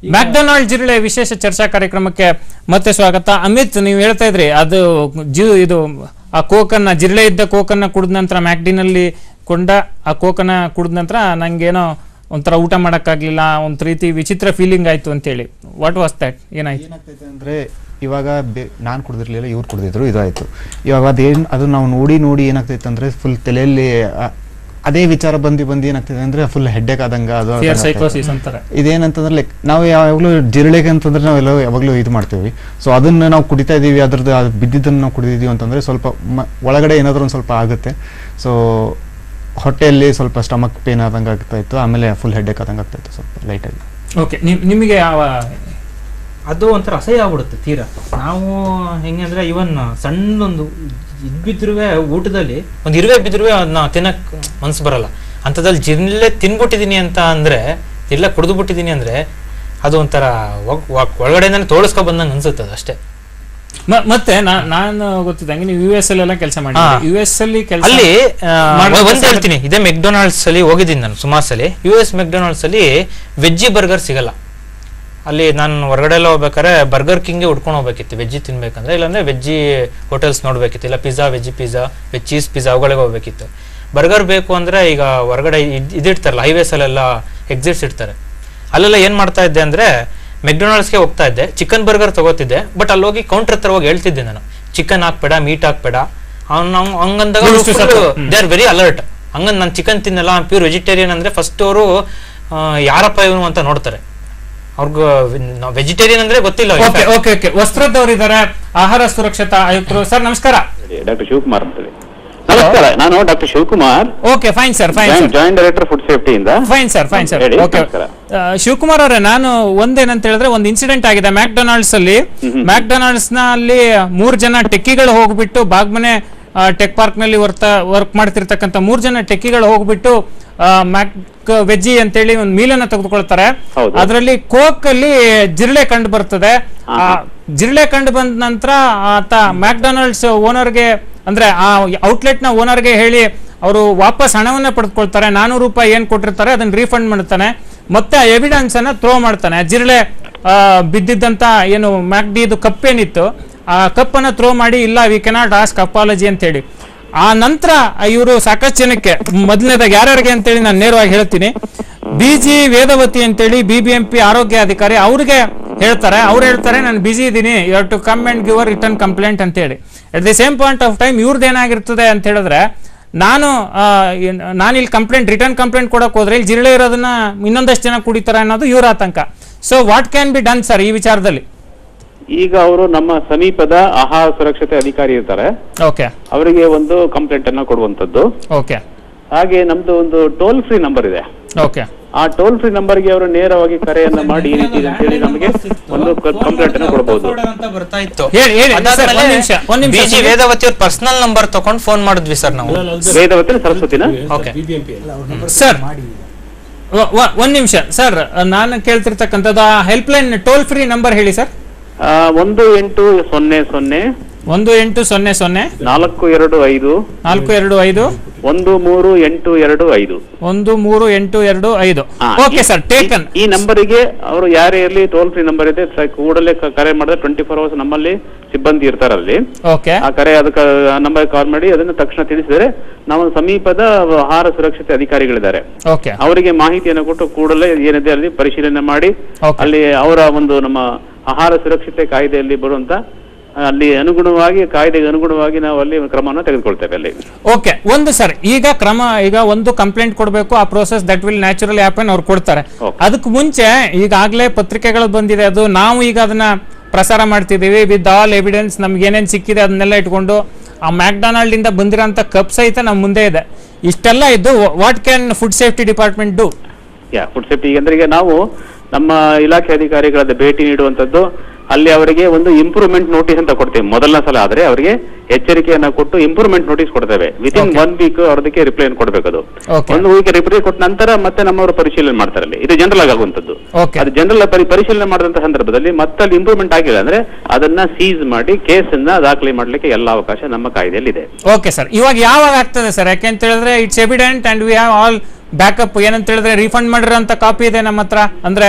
McDonald ಜಿರಳೆ ವಿಶೇಷ ಚರ್ಚಾ ಕಾರ್ಯಕ್ರಮಕ್ಕೆ ಮತ್ತೆ ಸ್ವಾಗತ. ಅಮಿತ್, ನೀವು ಹೇಳ್ತಾ ಇದ್ರಿ ಅದು ಇದು ಆ ಕೋಕನ್ನ, ಜಿರಳೆ ಇದ್ದ ಕೋಕನ್ನ ಕುಡಿದ ನಂತರ ಮ್ಯಾಕ್ಡಿನಲ್ಲಿ ಆ ಕೋಕನ್ನ ಕುಡಿದ ನಂತರ ನಂಗೇನೋ ಒಂಥರ ಊಟ ಮಾಡೋಕ್ಕಾಗಲಿಲ್ಲ, ಒಂದು ರೀತಿ ವಿಚಿತ್ರ ಫೀಲಿಂಗ್ ಆಯಿತು ಅಂತೇಳಿ. What was that? ಏನಾಗ್ತೈತೆ ಅಂದರೆ ಇವಾಗ ನಾನು ಕುಡಿದಿರಲಿಲ್ಲ, ಇವ್ರು ಕುಡಿದಿದ್ರು, ಇದಾಯಿತು. ಇವಾಗ ಅದು ನಾವು ನೋಡಿ ಏನಾಗ್ತೈತೆ ಅಂದರೆ ಫುಲ್ ತಲೆಯಲ್ಲಿ ಅದೇ ವಿಚಾರ ಬಂದು ಏನಾಗ್ತದೆ ಅಂದರೆ ಫುಲ್ ಹೆಡ್ಡೇಕ್ ಆದಂಗೆ ಅದು ಸೈಕೋಸಿಸ್ ಅಂತಾರೆ. ಇದೇನಂತಂದ್ರೆ ಲೈಕ್ ನಾವು ಯಾವಾಗಲೂ ಜಿರಳೆಗೆ ಅಂತಂದ್ರೆ ನಾವೆಲ್ಲ ಯಾವಾಗಲೂ ಇದು ಮಾಡ್ತೀವಿ. ಸೊ ಅದನ್ನು ನಾವು ಕುಡಿತಾ ಇದ್ದೀವಿ, ಅದ್ರದ್ದು ಅದು ಬಿದ್ದಿದ್ದನ್ನು ನಾವು ಕುಡಿದಿದ್ದೀವಿ ಅಂತಂದರೆ ಸ್ವಲ್ಪ ಒಳಗಡೆ ಏನಾದರೂ ಒಂದು ಸ್ವಲ್ಪ ಆಗುತ್ತೆ. ಸೊ ಹೊಟ್ಟೆಯಲ್ಲಿ ಸ್ವಲ್ಪ ಸ್ಟಮಕ್ ಪೇನ್ ಆದಂಗೆ ಆಗ್ತಾ ಇತ್ತು, ಆಮೇಲೆ ಫುಲ್ ಹೆಡ್ಡೇಕ್ ಆದಂಗೆ ಆಗ್ತಾ ಇತ್ತು ಸ್ವಲ್ಪ ಲೈಟಾಗಿ. ಓಕೆ, ನಿಮಗೆ ಯಾವ ಅದು ಒಂಥರ ಅಸಹ್ಯ ಆಗ್ಬಿಡುತ್ತೆ ತೀರಾ. ನಾವು ಹೆಂಗೆ ಅಂದರೆ ಇವನ್ ಸಣ್ಣದೊಂದು ಬಿದ್ದಿರುವೆ ಊಟದಲ್ಲಿ ಒಂದು ಇರುವೆ ಬಿದ್ದಿರುವೆ ಅದನ್ನ ತಿನ್ನಕ್ಕೆ ಮನ್ಸು ಬರಲ್ಲ. ಅಂಥದ್ರಲ್ಲಿ ಜಿರಳೆ ತಿನ್ಬಿಟ್ಟಿದ್ದೀನಿ ಅಂತ ಅಂದರೆ, ಇಲ್ಲ ಕುಡಿದು ಬಿಟ್ಟಿದ್ದೀನಿ ಅಂದರೆ ಅದು ಒಂಥರ ಒಳಗಡೆಯಿಂದನೇ ತೋಳಿಸ್ಕೊ ಬಂದಂಗೆ ಅನ್ಸುತ್ತೆ ಅದು ಅಷ್ಟೇ. ಮತ್ತೆ ನಾನು ಗೊತ್ತಿದ್ದಂಗೆ ನೀವು US ಅಲ್ಲೆಲ್ಲ ಕೆಲಸ ಮಾಡಿ, US ಅಲ್ಲಿ ಅಲ್ಲಿ ಒಂದ್ ಹೇಳ್ತೀನಿ, ಇದೇ ಮೆಕ್ಡೊನಾಲ್ಡ್ಸ್ ಅಲ್ಲಿ ಹೋಗಿದ್ದೀನಿ ನಾನು ಸುಮಾರು ಸಲ. US ಮೆಕ್ಡೊನಾಲ್ಡ್ಸ್ ಅಲ್ಲಿ ವೆಜ್ಜಿ ಬರ್ಗರ್ ಸಿಗಲ್ಲ. ಅಲ್ಲಿ ನಾನು ಹೊರಗಡೆ ಎಲ್ಲ ಹೋಗ್ಬೇಕಾದ್ರೆ ಬರ್ಗರ್ ಕಿಂಗ್ಗೆ ಉಡ್ಕೊಂಡು ಹೋಗ್ಬೇಕಿತ್ತು ವೆಜ್ಜಿ ತಿನ್ಬೇಕಂದ್ರೆ, ಇಲ್ಲಾಂದ್ರೆ ವೆಜ್ಜಿ ಹೋಟೆಲ್ಸ್ ನೋಡ್ಬೇಕಿತ್ತು, ಇಲ್ಲ pizza, veggie pizza, veg cheese pizza ಅವುಗಳಿಗೆ ಹೋಗ್ಬೇಕಿತ್ತು. ಬರ್ಗರ್ ಬೇಕು ಅಂದ್ರೆ ಈಗ ಹೊರಗಡೆ ಇದಿಡ್ತಾರಲ್ಲ, ಹೈವೇಸಲ್ಲೆಲ್ಲ ಎಕ್ಸಿಟ್ಸ್ ಇಡ್ತಾರೆ, ಅಲ್ಲೆಲ್ಲ ಏನ್ ಮಾಡ್ತಾ ಇದ್ದೆ ಅಂದ್ರೆ ಮೆಕ್ಡೊನಾಲ್ಡ್ಸ್ಗೆ ಹೋಗ್ತಾ ಇದ್ದೆ, ಚಿಕನ್ ಬರ್ಗರ್ ತಗೋತಿದ್ದೆ. ಬಟ್ ಅಲ್ಲಿ ಹೋಗಿ ಕೌಂಟರ್ ಹತ್ರ ಹೋಗಿ ಹೇಳ್ತಿದ್ದೆ ನಾನು, ಚಿಕನ್ ಹಾಕ್ಬೇಡ, ಮೀಟ್ ಹಾಕ್ಬೇಡ. ಹಂಗಂದಾಗ ದೇ ಆರ್ ವೆರಿ ಅಲರ್ಟ್. ಹಂಗಂದ್ ನಾನು ಚಿಕನ್ ತಿನ್ನಲ್ಲ, ಪ್ಯೂರ್ ವೆಜಿಟೇರಿಯನ್ ಅಂದ್ರೆ ಫಸ್ಟ್ ಅವರು ಯಾರಪ್ಪ ಇವನು ಅಂತ ನೋಡ್ತಾರೆ. ಅವ್ರಿಗೂ ವೆಜಿಟೇರಿಯನ್ ಅಂದ್ರೆ ಗೊತ್ತಿಲ್ಲ. ವಸ್ತ್ರದವರಿದ್ದಾರೆ, ಆಹಾರ ಸುರಕ್ಷತಾ ಆಯುಕ್ತರು. ಸರ್ ನಮಸ್ಕಾರ. ಡಾಕ್ಟರ್ ಶಿವಕುಮಾರ್ ಅಂತ. ನಮಸ್ಕಾರ, ನಾನು doctor Shivakumar. Okay, fine sir, fine sir, joint director food safety ಇಂದ. Fine sir, fine sir. Okay Shivakumar ಅವರೇ, ನಾನು ಒಂದೇನಂತ ಹೇಳಿದ್ರೆ ಒಂದು ಇನ್ಸಿಡೆಂಟ್ ಆಗಿದೆ ಮ್ಯಾಕ್ಡೊನಾಲ್ಡ್ಸ್ ಅಲ್ಲಿ. ಮ್ಯಾಕ್ಡೊನಾಲ್ಡ್ಸ್ ನಲ್ಲಿ 3 ಜನ ಟೆಕ್ಕಿಗಳು ಹೋಗ್ಬಿಟ್ಟು ಬಾಗ್ಮನೆ ಟೆಕ್ ಪಾರ್ಕ್ ನಲ್ಲಿ ವರ್ಕ್ ಮಾಡ್ತಿರ್ತಕ್ಕಂಥ 3 ಜನ ಟೆಕ್ಕಿಗಳು ಹೋಗ್ಬಿಟ್ಟು ಮ್ಯಾಕ್ ವೆಜ್ಜಿ ಅಂತೇಳಿ ಒಂದು ಮೀಲನ್ನ ತೆಗೆದುಕೊಳ್ತಾರೆ. ಅದರಲ್ಲಿ ಕೋಕ್ ಅಲ್ಲಿ ಜಿರಳೆ ಕಂಡು ಬರ್ತದೆ. ಜಿರಳೆ ಕಂಡು ಬಂದ ನಂತರ ಆತ ಮ್ಯಾಕ್ಡೊನಾಲ್ಡ್ಸ್ ಓನರ್ಗೆ, ಅಂದ್ರೆ ಆ ಔಟ್ಲೆಟ್ ನ ಓನರ್ಗೆ ಹೇಳಿ ಅವರು ವಾಪಸ್ ಹಣವನ್ನ ಪಡೆದುಕೊಳ್ತಾರೆ. 400 ರೂಪಾಯಿ ಏನ್ ಕೊಟ್ಟಿರ್ತಾರೆ ಅದನ್ನ ರೀಫಂಡ್ ಮಾಡ್ತಾನೆ. ಮತ್ತೆ ಎವಿಡೆನ್ಸ್ ಅನ್ನ ಥ್ರೋ ಮಾಡ್ತಾನೆ. ಜಿರಳೆ ಬಿದ್ದಿದ್ದಂತ ಏನು ಮ್ಯಾಕ್ಡಿದು ಕಪ್ ಏನಿತ್ತು ಆ ಕಪ್ ಅನ್ನ ಥ್ರೋ ಮಾಡಿ, ಇಲ್ಲ ವಿ ಕೆನಾಟ್ ಆಸ್ಕ್ ಅಪಾಲಜಿ ಅಂತ ಹೇಳಿ. ಆ ನಂತರ ಇವರು ಸಾಕಷ್ಟು ಜನಕ್ಕೆ, ಮೊದಲನೇದಾಗಿ ಯಾರ್ಯಾರಿಗೆ ಅಂತೇಳಿ ನಾನು ನೇರವಾಗಿ ಹೇಳ್ತೀನಿ, BG ವೇದವತಿ ಅಂತೇಳಿ BBMP ಆರೋಗ್ಯ ಅಧಿಕಾರಿ, ಅವ್ರಿಗೆ ಹೇಳ್ತಾರೆ. ಅವ್ರು ಹೇಳ್ತಾರೆ ನಾನು ಬಿಸಿ ಇದ್ದೀನಿ, you have to come and give a return complaint ಅಂತ ಹೇಳಿ. At the same point of time ಇವ್ರದ್ದು ಏನಾಗಿರ್ತದೆ ಅಂತ ಹೇಳಿದ್ರೆ, ನಾನು ಇಲ್ಲಿ ರಿಟರ್ನ್ ಕಂಪ್ಲೇಂಟ್ ಕೊಡಕ್ ಹೋದ್ರೆ ಇಲ್ಲಿ ಜಿರಳೆ ಇರೋದನ್ನ ಇನ್ನೊಂದಷ್ಟು ಜನ ಕುಡಿತಾರೆ ಅನ್ನೋದು ಇವ್ರ ಆತಂಕ. So what can be done sir ಈ ವಿಚಾರದಲ್ಲಿ? ಈಗ ಅವರು ನಮ್ಮ ಸಮೀಪದ ಆಹಾರ ಸುರಕ್ಷತೆ ಅಧಿಕಾರಿ ಇರ್ತಾರೆ, ಓಕೆ, ಅವರಿಗೆ ಒಂದು ಕಂಪ್ಲೇಂಟ್ ಅನ್ನ ಕೊಡುವಂತದ್ದು. ಓಕೆ, ಹಾಗೆ ನಮ್ದು ಒಂದು ಟೋಲ್ ಫ್ರೀ ನಂಬರ್ ಇದೆ. ಓಕೆ, ಆ ಟೋಲ್ ಫ್ರೀ ನಂಬರ್ಗೆ ಅವರು ನೇರವಾಗಿ ಕರೆಯನ್ನ ಮಾಡಿ ಈ ರೀತಿ ಅಂತ ಹೇಳಿ ನಮಗೆ ಒಂದು ಕಂಪ್ಲೇಂಟ್ ಅನ್ನು ಕೊಡಬಹುದು. ಬರ್ತಾ ಇತ್ತು. BG ವೇದವತಿ ಅವ್ರ ಪರ್ಸನಲ್ ನಂಬರ್ ತಗೊಂಡು ಫೋನ್ ಮಾಡಿದ್ವಿ ಸರ್ ನಾವು. ವೇದವತಿ ಸರಸ್ವತಿನ. ಓಕೆ ಸರ್, ಒಂದ್ ನಿಮಿಷ ಸರ್, ನಾನು ಕೇಳ್ತಿರ್ತಕ್ಕಂಥದ್ದು help line toll free number ಹೇಳಿ ಸರ್. 1800 1800 425 13825 13825. Okay sir, taken. ಈ ನಂಬರಿಗೆ ಅವರು ಯಾರೇ ಇರಲಿ ಟೋಲ್ ಫ್ರೀ ನಂಬರ್ ಇದೆ, ಕೂಡಲೇ ಕರೆ ಮಾಡಿದ್ರೆ 24 ಅವರ್ಸ್ ನಮ್ಮಲ್ಲಿ ಸಿಬ್ಬಂದಿ ಇರ್ತಾರಲ್ಲಿ. ಓಕೆ, ಆ ಕರೆ ಅದಕ್ಕೆ ನಂಬರ್ ಕಾಲ್ ಮಾಡಿ ಅದನ್ನ ತಕ್ಷಣ ತಿಳಿಸಿದರೆ ನಾವು ಸಮೀಪದ ಆಹಾರ ಸುರಕ್ಷತೆ ಅಧಿಕಾರಿಗಳಿದ್ದಾರೆ, ಓಕೆ, ಅವರಿಗೆ ಮಾಹಿತಿಯನ್ನು ಕೊಟ್ಟು ಕೂಡಲೇ ಏನಿದೆ ಅಲ್ಲಿ ಪರಿಶೀಲನೆ ಮಾಡಿ ಅಲ್ಲಿ ಅವರ ಒಂದು ನಮ್ಮ ಆಹಾರ ಸುರಕ್ಷತೆ ಕಾಯ್ದೆಯಲ್ಲಿ ಬರುವಂತ ಅಲ್ಲಿ ಅನುಗುಣವಾಗಿ ಕಾಯ್ದೆಗೆ ಅನುಗುಣವಾಗಿ ನಾವು ಅಲ್ಲಿ ಕ್ರಮವನ್ನು ತೆಗೆದುಕೊಳ್ತೇವೆ ಅಲ್ಲಿ. ಓಕೆ, ಒಂದು ಸರ್, ಈಗ ಒಂದು ಕಂಪ್ಲೇಂಟ್ ಕೊಡಬೇಕು, ಆ process that will naturally happen, ಅವ್ರು ಕೊಡ್ತಾರೆ. ಅದಕ್ಕೆ ಮುಂಚೆ ಈಗಾಗಲೇ ಪತ್ರಿಕೆಗಳು ಬಂದಿದೆ, ಅದು ನಾವು ಈಗ ಅದನ್ನ ಪ್ರಸಾರ ಮಾಡ್ತಿದ್ದೀವಿ ವಿತ್ ಆಲ್ ಎವಿಡೆನ್ಸ್. ನಮ್ಗೆ ಏನೇನು ಸಿಕ್ಕಿದೆ ಅದನ್ನೆಲ್ಲ ಇಟ್ಕೊಂಡು ಆ ಮ್ಯಾಕ್ಡೊನಾಲ್ಡ್ ಇಂದ ಬಂದಿರೋಂಥ ಕಪ್ ಸಹಿತ ನಮ್ಮ ಮುಂದೆ ಇದೆ. ಇಷ್ಟೆಲ್ಲ ಇದ್ದು what can food safety department do? Food safety ಅಂದ್ರೆ ಈಗ ನಾವು ನಮ್ಮ ಇಲಾಖೆ ಅಧಿಕಾರಿಗಳ ಭೇಟಿ ನೀಡುವಂತದ್ದು, ಅಲ್ಲಿ ಅವರಿಗೆ ಒಂದು ಇಂಪ್ರೂವ್ಮೆಂಟ್ ನೋಟಿಸ್ ಅಂತ ಕೊಡ್ತೇವೆ. ಮೊದಲನೇ ಸಲ ಆದ್ರೆ ಅವರಿಗೆ ಎಚ್ಚರಿಕೆಯನ್ನ ಕೊಟ್ಟು ಇಂಪ್ರೂವ್ಮೆಂಟ್ ನೋಟಿಸ್ ಕೊಡ್ತೇವೆ. ವಿತಿನ್ 1 ವೀಕ್ ಅವ್ರದಕ್ಕೆ ರಿಪ್ಲೈ ಕೊಡ್ಬೇಕು. ಅದು 1 ವೀಕ್ ರಿಪ್ಲೈ ಕೊಟ್ಟ ನಂತರ ಮತ್ತೆ ನಮ್ಮವರು ಪರಿಶೀಲನೆ ಮಾಡ್ತಾರೆ. ಅಲ್ಲಿ ಇದು ಜನರಲ್ ಆಗುವಂತದ್ದು. ಅದು ಜನರಲ್ ಪರಿಶೀಲನೆ ಮಾಡಿದಂತ ಸಂದರ್ಭದಲ್ಲಿ ಮತ್ತೆ ಅಲ್ಲಿ ಇಂಪ್ರೂವ್ಮೆಂಟ್ ಆಗಿಲ್ಲ ಅಂದ್ರೆ ಅದನ್ನ ಸೀಸ್ ಮಾಡಿ ಕೇಸನ್ನ ದಾಖಲೆ ಮಾಡ್ಲಿಕ್ಕೆ ಎಲ್ಲ ಅವಕಾಶ ನಮ್ಮ ಕಾಯ್ದೆಯಲ್ಲಿ ಇದೆ. ಓಕೆ ಸರ್, ಇವಾಗ ಯಾವಾಗ ಆಗ್ತದೆ ಸರ್? ಯಾಕೆಂತ ಹೇಳಿದ್ರೆ it's evident and we have all backup ಏನಂತ ಹೇಳಿದ್ರೆ ರೀಫಂಡ್ ಮಾಡಿರೋಂಥ ಕಾಪಿ ಇದೆ ನಮ್ಮ ಹತ್ರ, ಅಂದ್ರೆ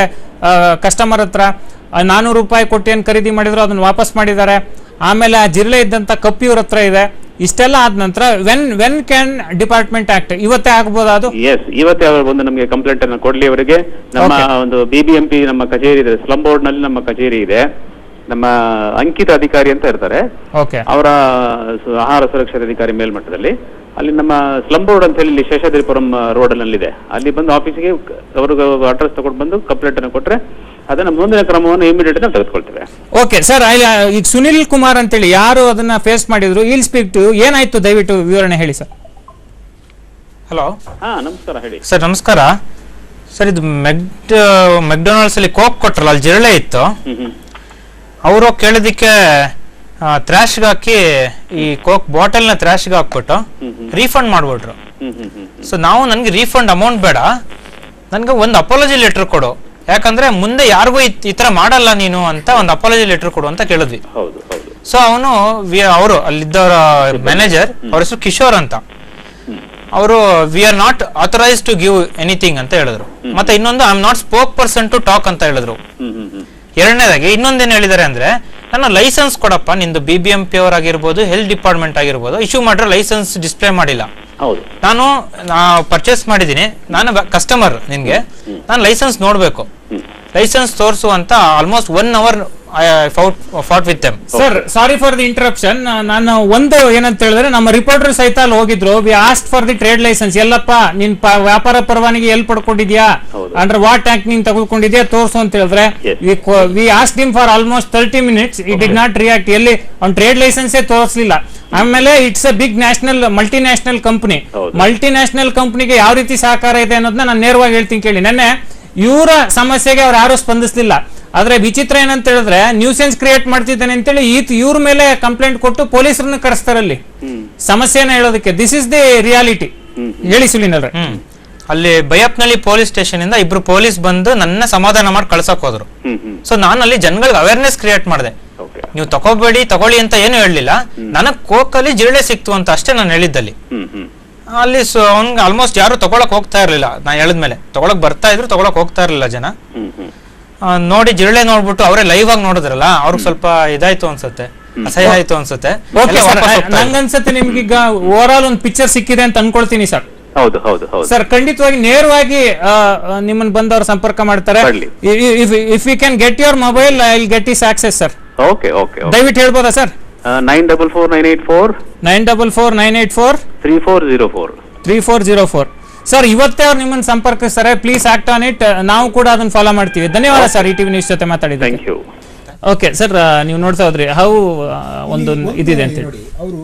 ಕಸ್ಟಮರ್ ಹತ್ರ 400 ರೂಪಾಯಿ ಕೊಟ್ಟು ಏನು ಖರೀದಿ ಮಾಡಿದ್ರು ಅದನ್ನ ವಾಪಸ್ ಮಾಡಿದ್ದಾರೆ. ಆಮೇಲೆ ಆ ಜಿರಳೆ ಇದ್ದಂಥ ಕಪ್ ಇವ್ರ ಹತ್ರ ಇದೆ. ಇಷ್ಟೆಲ್ಲ ಆದ ನಂತರ ವೆನ್ ಕ್ಯಾನ್ ಡಿಪಾರ್ಟ್ಮೆಂಟ್ ಆಕ್ಟ್? ಇವತ್ತೇ ಆಗ್ಬೋದಾ ಅದು? ಎಸ್, ಇವತ್ತೇ ಅವರು ಬಂದು ನಮಗೆ ಕಂಪ್ಲೇಂಟ್ ಅನ್ನು ಕೊಡ್ಲಿ. ಅವರಿಗೆ ನಮ್ಮ ಒಂದು BBMP ನಮ್ಮ ಕಚೇರಿ ಇದೆ, ಸ್ಲಮ್ ಬೋರ್ಡ್ ನಲ್ಲಿ ನಮ್ಮ ಕಚೇರಿ ಇದೆ. ನಮ್ಮ ಅಂಕಿತ ಅಧಿಕಾರಿ ಅಂತ ಇರ್ತಾರೆ, ಅವರ ಆಹಾರ ಸುರಕ್ಷತಾ ಅಧಿಕಾರಿ ಮೇಲ್ಮಟ್ಟದಲ್ಲಿ. ಅಲ್ಲಿ ನಮ್ಮ ಸ್ಲಮ್ ಬೋರ್ಡ್ ಅಂತ ಹೇಳಿ ಶೇಷಾದ್ರಿಪುರಂ ರೋಡ್ ಅಲ್ಲಿ ಇದೆ. ಅಲ್ಲಿ ಬಂದು ಆಫೀಸಿಗೆ ಅವ್ರಿಗೆ ಅಡ್ರೆಸ್ ತಗೊಂಡು ಬಂದು ಕಂಪ್ಲೇಂಟ್ ಅನ್ನು ಕೊಟ್ರೆ ಅದನ್ನ ಮುಂದಿನ ಕ್ರಮವನ್ನು ಇಮಿಡಿಯೇಟ್ ನಾವು ತೆಗೆದುಕೊಳ್ತೇವೆ. ಓಕೆ ಸರ್, ಈಗ ಸುನಿಲ್ ಕುಮಾರ್ ಅಂತೇಳಿ ಯಾರು ಅದನ್ನ ಫೇಸ್ ಮಾಡಿದ್ರು, ಇಲ್ ಸ್ಪೀಕ್ ಟು, ಏನಾಯ್ತು ದಯವಿಟ್ಟು ವಿವರಣೆ ಹೇಳಿ ಸರ್. ಹಲೋ, ನಮಸ್ಕಾರ, ಹೇಳಿ ಸರ್. ನಮಸ್ಕಾರ ಸರ್, ಇದು ಮೆಕ್ಡೊನಾಲ್ಡ್ಸ್ ಅಲ್ಲಿ ಕೋಕ್ ಕೊಟ್ರಲ್ಲ, ಅಲ್ಲಿ ಜಿರಳೆ ಇತ್ತು. ಅವರು ಕೇಳಿದಕ್ಕೆ ಥ್ರಾಶ್ಗೆ ಹಾಕಿ ಈ ಕೋಕ್ ಬಾಟಲ್ನ ಥ್ರಾಶ್ಗೆ ಹಾಕ್ಬಿಟ್ಟು ರೀಫಂಡ್ ಮಾಡ್ಬಿಟ್ರು. ಸೊ ನಾವು ನನಗೆ ರೀಫಂಡ್ ಅಮೌಂಟ್ ಬೇಡ, ನನಗೆ ಒಂದು ಅಪಾಲಜಿ ಲೆಟರ್ ಕೊಡು, ಯಾಕಂದ್ರೆ ಮುಂದೆ ಯಾರಿಗೂ ಈ ತರ ಮಾಡಲ್ಲ ನೀನು ಅಂತ ಒಂದು ಅಪಾಲಜಿ ಲೆಟರ್ ಕೊಡು ಅಂತ ಕೇಳಿದ್ವಿ. ಸೊ ಅವರು ಅಲ್ಲಿದ್ದವರ ಮ್ಯಾನೇಜರ್, ಅವ್ರ ಹೆಸರು ಕಿಶೋರ್ ಅಂತ, ಅವರು we are not authorise to give anything ಅಂತ ಹೇಳಿದ್ರು. ಮತ್ತೆ ಇನ್ನೊಂದು I am not spoke person to talk ಅಂತ ಹೇಳಿದ್ರು. ಎರಡನೇದಾಗಿ ಇನ್ನೊಂದೇನು ಹೇಳಿದ್ದಾರೆ ಅಂದ್ರೆ, ನನ್ನ ಲೈಸೆನ್ಸ್ ಕೊಡಪ್ಪ, ನಿಂದು BBMP ಅವರಾಗಿರ್ಬೋದು, ಹೆಲ್ತ್ ಡಿಪಾರ್ಟ್ಮೆಂಟ್ ಆಗಿರ್ಬೋದು, ಇಶ್ಯೂ ಮಾಡಿರೋ ಲೈಸೆನ್ಸ್ ಡಿಸ್ಪ್ಲೇ ಮಾಡಿಲ್ಲ. ನಾನು ಪರ್ಚೇಸ್ ಮಾಡಿದ್ದೀನಿ, ನಾನು ಕಸ್ಟಮರ್, ನಿನ್ಗೆ ನಾನು ಲೈಸೆನ್ಸ್ ನೋಡ್ಬೇಕು, ಲೈಸೆನ್ಸ್ ತೋರಿಸು ಅಂತ almost 1 hour fought with them. Sir, sorry for the interruption. ನಾನು ಒಂದು ಏನಂತ ಹೇಳಿದ್ರೆ, ನಮ್ಮ ರಿಪೋರ್ಟರ್ ಸಹಿತ ಅಲ್ಲಿ ಹೋಗಿದ್ರು. We ask for the trade licence. ಎಲ್ಲಪ್ಪ ನಿನ್ ವ್ಯಾಪಾರ ಪರವಾನಗಿ ಎಲ್ಲಿ ಪಡ್ಕೊಂಡಿದ್ಯಾ, ಅಂಡರ್ ವಾಟ್ ಆಕ್ಟ್ ನೀನ್ ತೆಗೆದುಕೊಂಡಿದ್ಯಾ ತೋರ್ಸು ಅಂತ ಹೇಳಿದ್ರೆ, we ask him for almost 30 minutes. It did not react. ಎಲ್ಲಿ ಅವ್ನ ಟ್ರೇಡ್ ಲೈಸೆನ್ಸೇ ತೋರಿಸಲಿಲ್ಲ. ಆಮೇಲೆ it's a big multinational company. Multinational ಕಂಪನಿಗೆ ಯಾವ ರೀತಿ ಸಹಕಾರ ಇದೆ ಅನ್ನೋದನ್ನ ನಾನು ನೇರವಾಗಿ ಹೇಳ್ತೀನಿ ಕೇಳಿ. ನೆನ್ನೆ ಇವರ ಸಮಸ್ಯೆಗೆ ಅವ್ರು ಯಾರು ಸ್ಪಂದಿಸಲಿಲ್ಲ. ಆದ್ರೆ ವಿಚಿತ್ರ ಏನಂತ ಹೇಳಿದ್ರೆ, ನ್ಯೂಸೆನ್ಸ್ ಕ್ರಿಯೇಟ್ ಮಾಡ್ತಿದ್ದಾನೆ ಅಂತೇಳಿ ಇವ್ರ ಮೇಲೆ ಕಂಪ್ಲೇಂಟ್ ಕೊಟ್ಟು ಪೊಲೀಸರನ್ನ ಕರೆಸ್ತಾರಲ್ಲಿ ಸಮಸ್ಯೆನ ಹೇಳೋದಕ್ಕೆ. This is the reality. ಹೇಳಿ ಸುಲಿನಲ್ರೆ. ಅಲ್ಲಿ ಬೈಯಪ್ನಲ್ಲಿ ಪೊಲೀಸ್ ಸ್ಟೇಷನ್ ಇಂದ 2 ಪೊಲೀಸ್ ಬಂದು ನನ್ನ ಸಮಾಧಾನ ಮಾಡಿ ಕಳ್ಸಕ್ ಹೋದ್ರು. ಸೊ ನಾನು ಅಲ್ಲಿ ಜನಗಳಿಗೆ ಅವೇರ್ನೆಸ್ ಕ್ರಿಯೇಟ್ ಮಾಡಿದೆ, ನೀವು ತಗೊಳ್ಳಿ ಅಂತ ಏನು ಹೇಳಲಿಲ್ಲ. ನನಗ್ ಕೋಕಲ್ಲಿ ಜಿರಳೆ ಸಿಕ್ತು ಅಂತ ಅಷ್ಟೇ ನಾನು ಹೇಳಿದ್ದಲ್ಲಿ. ಅಲ್ಲಿ ಅವ್ನ್ಗೆ ಆಲ್ಮೋಸ್ಟ್ ಯಾರು ತಗೊಳಕ್ ಹೋಗ್ತಾ ಇರ್ಲಿಲ್ಲ. ನಾ ಹೇಳಿದ್ಮೇಲೆ ತಗೊಳಕ್ ಬರ್ತಾ ಇದ್ರು, ತಗೊಳಕ್ ಹೋಗ್ತಾ ಇರ್ಲಿಲ್ಲ ಜನ. ನೋಡಿ ಜಿರಳೆ ನೋಡ್ಬಿಟ್ಟು ಅವರೇ ಲೈವ್ ಆಗಿ ನೋಡಿದ್ರಲ್ಲ, ಅವ್ರಿಗೆ ಸ್ವಲ್ಪ ಇದಾಯ್ತು ಅನ್ಸುತ್ತೆ, ಅಸಹ್ಯ ಆಯ್ತು ಅನ್ಸುತ್ತೆ. ನಂಗನ್ಸುತ್ತೆ ನಿಮ್ಗೀಗ ಓವರ್ ಆಲ್ ಒಂದು ಪಿಕ್ಚರ್ ಸಿಕ್ಕಿದೆ ಅಂತ ಅನ್ಕೊಳ್ತೀನಿ ಸರ್. ಹೌದು ಹೌದು ಹೌದು ಸರ್, ಖಂಡಿತವಾಗಿ ನೇರವಾಗಿ ನಿಮ್ಮನ್ನ ಬಂದವರು ಸಂಪರ್ಕ ಮಾಡ್ತಾರೆ. If you can get your mobile, I will get his access sir. Okay okay, ದಯವಿಟ್ಟು ಹೇಳ್ಬೋದಾ ಸರ್? 944984 3404 ಸರ್, ಇವತ್ತೇ ಅವ್ರು ನಿಮ್ಮನ್ನ ಸಂಪರ್ಕಿಸ್ತಾರೆ. Please act on it. ನಾವು ಕೂಡ ಅದನ್ನ ಫಾಲೋ ಮಾಡ್ತೀವಿ. ಧನ್ಯವಾದ ಸರ್, ETV ನ್ಯೂಸ್ ಜೊತೆ ಮಾತಾಡಿದ್ದೆ. Thank you. ಓಕೆ ಸರ್, ನೀವು ನೋಡ್ತಾ ಹೋದ್ರಿ ಹೌ ಒಂದು ಇದಿದೆ ಅಂತ ಹೇಳಿ. ಅವರು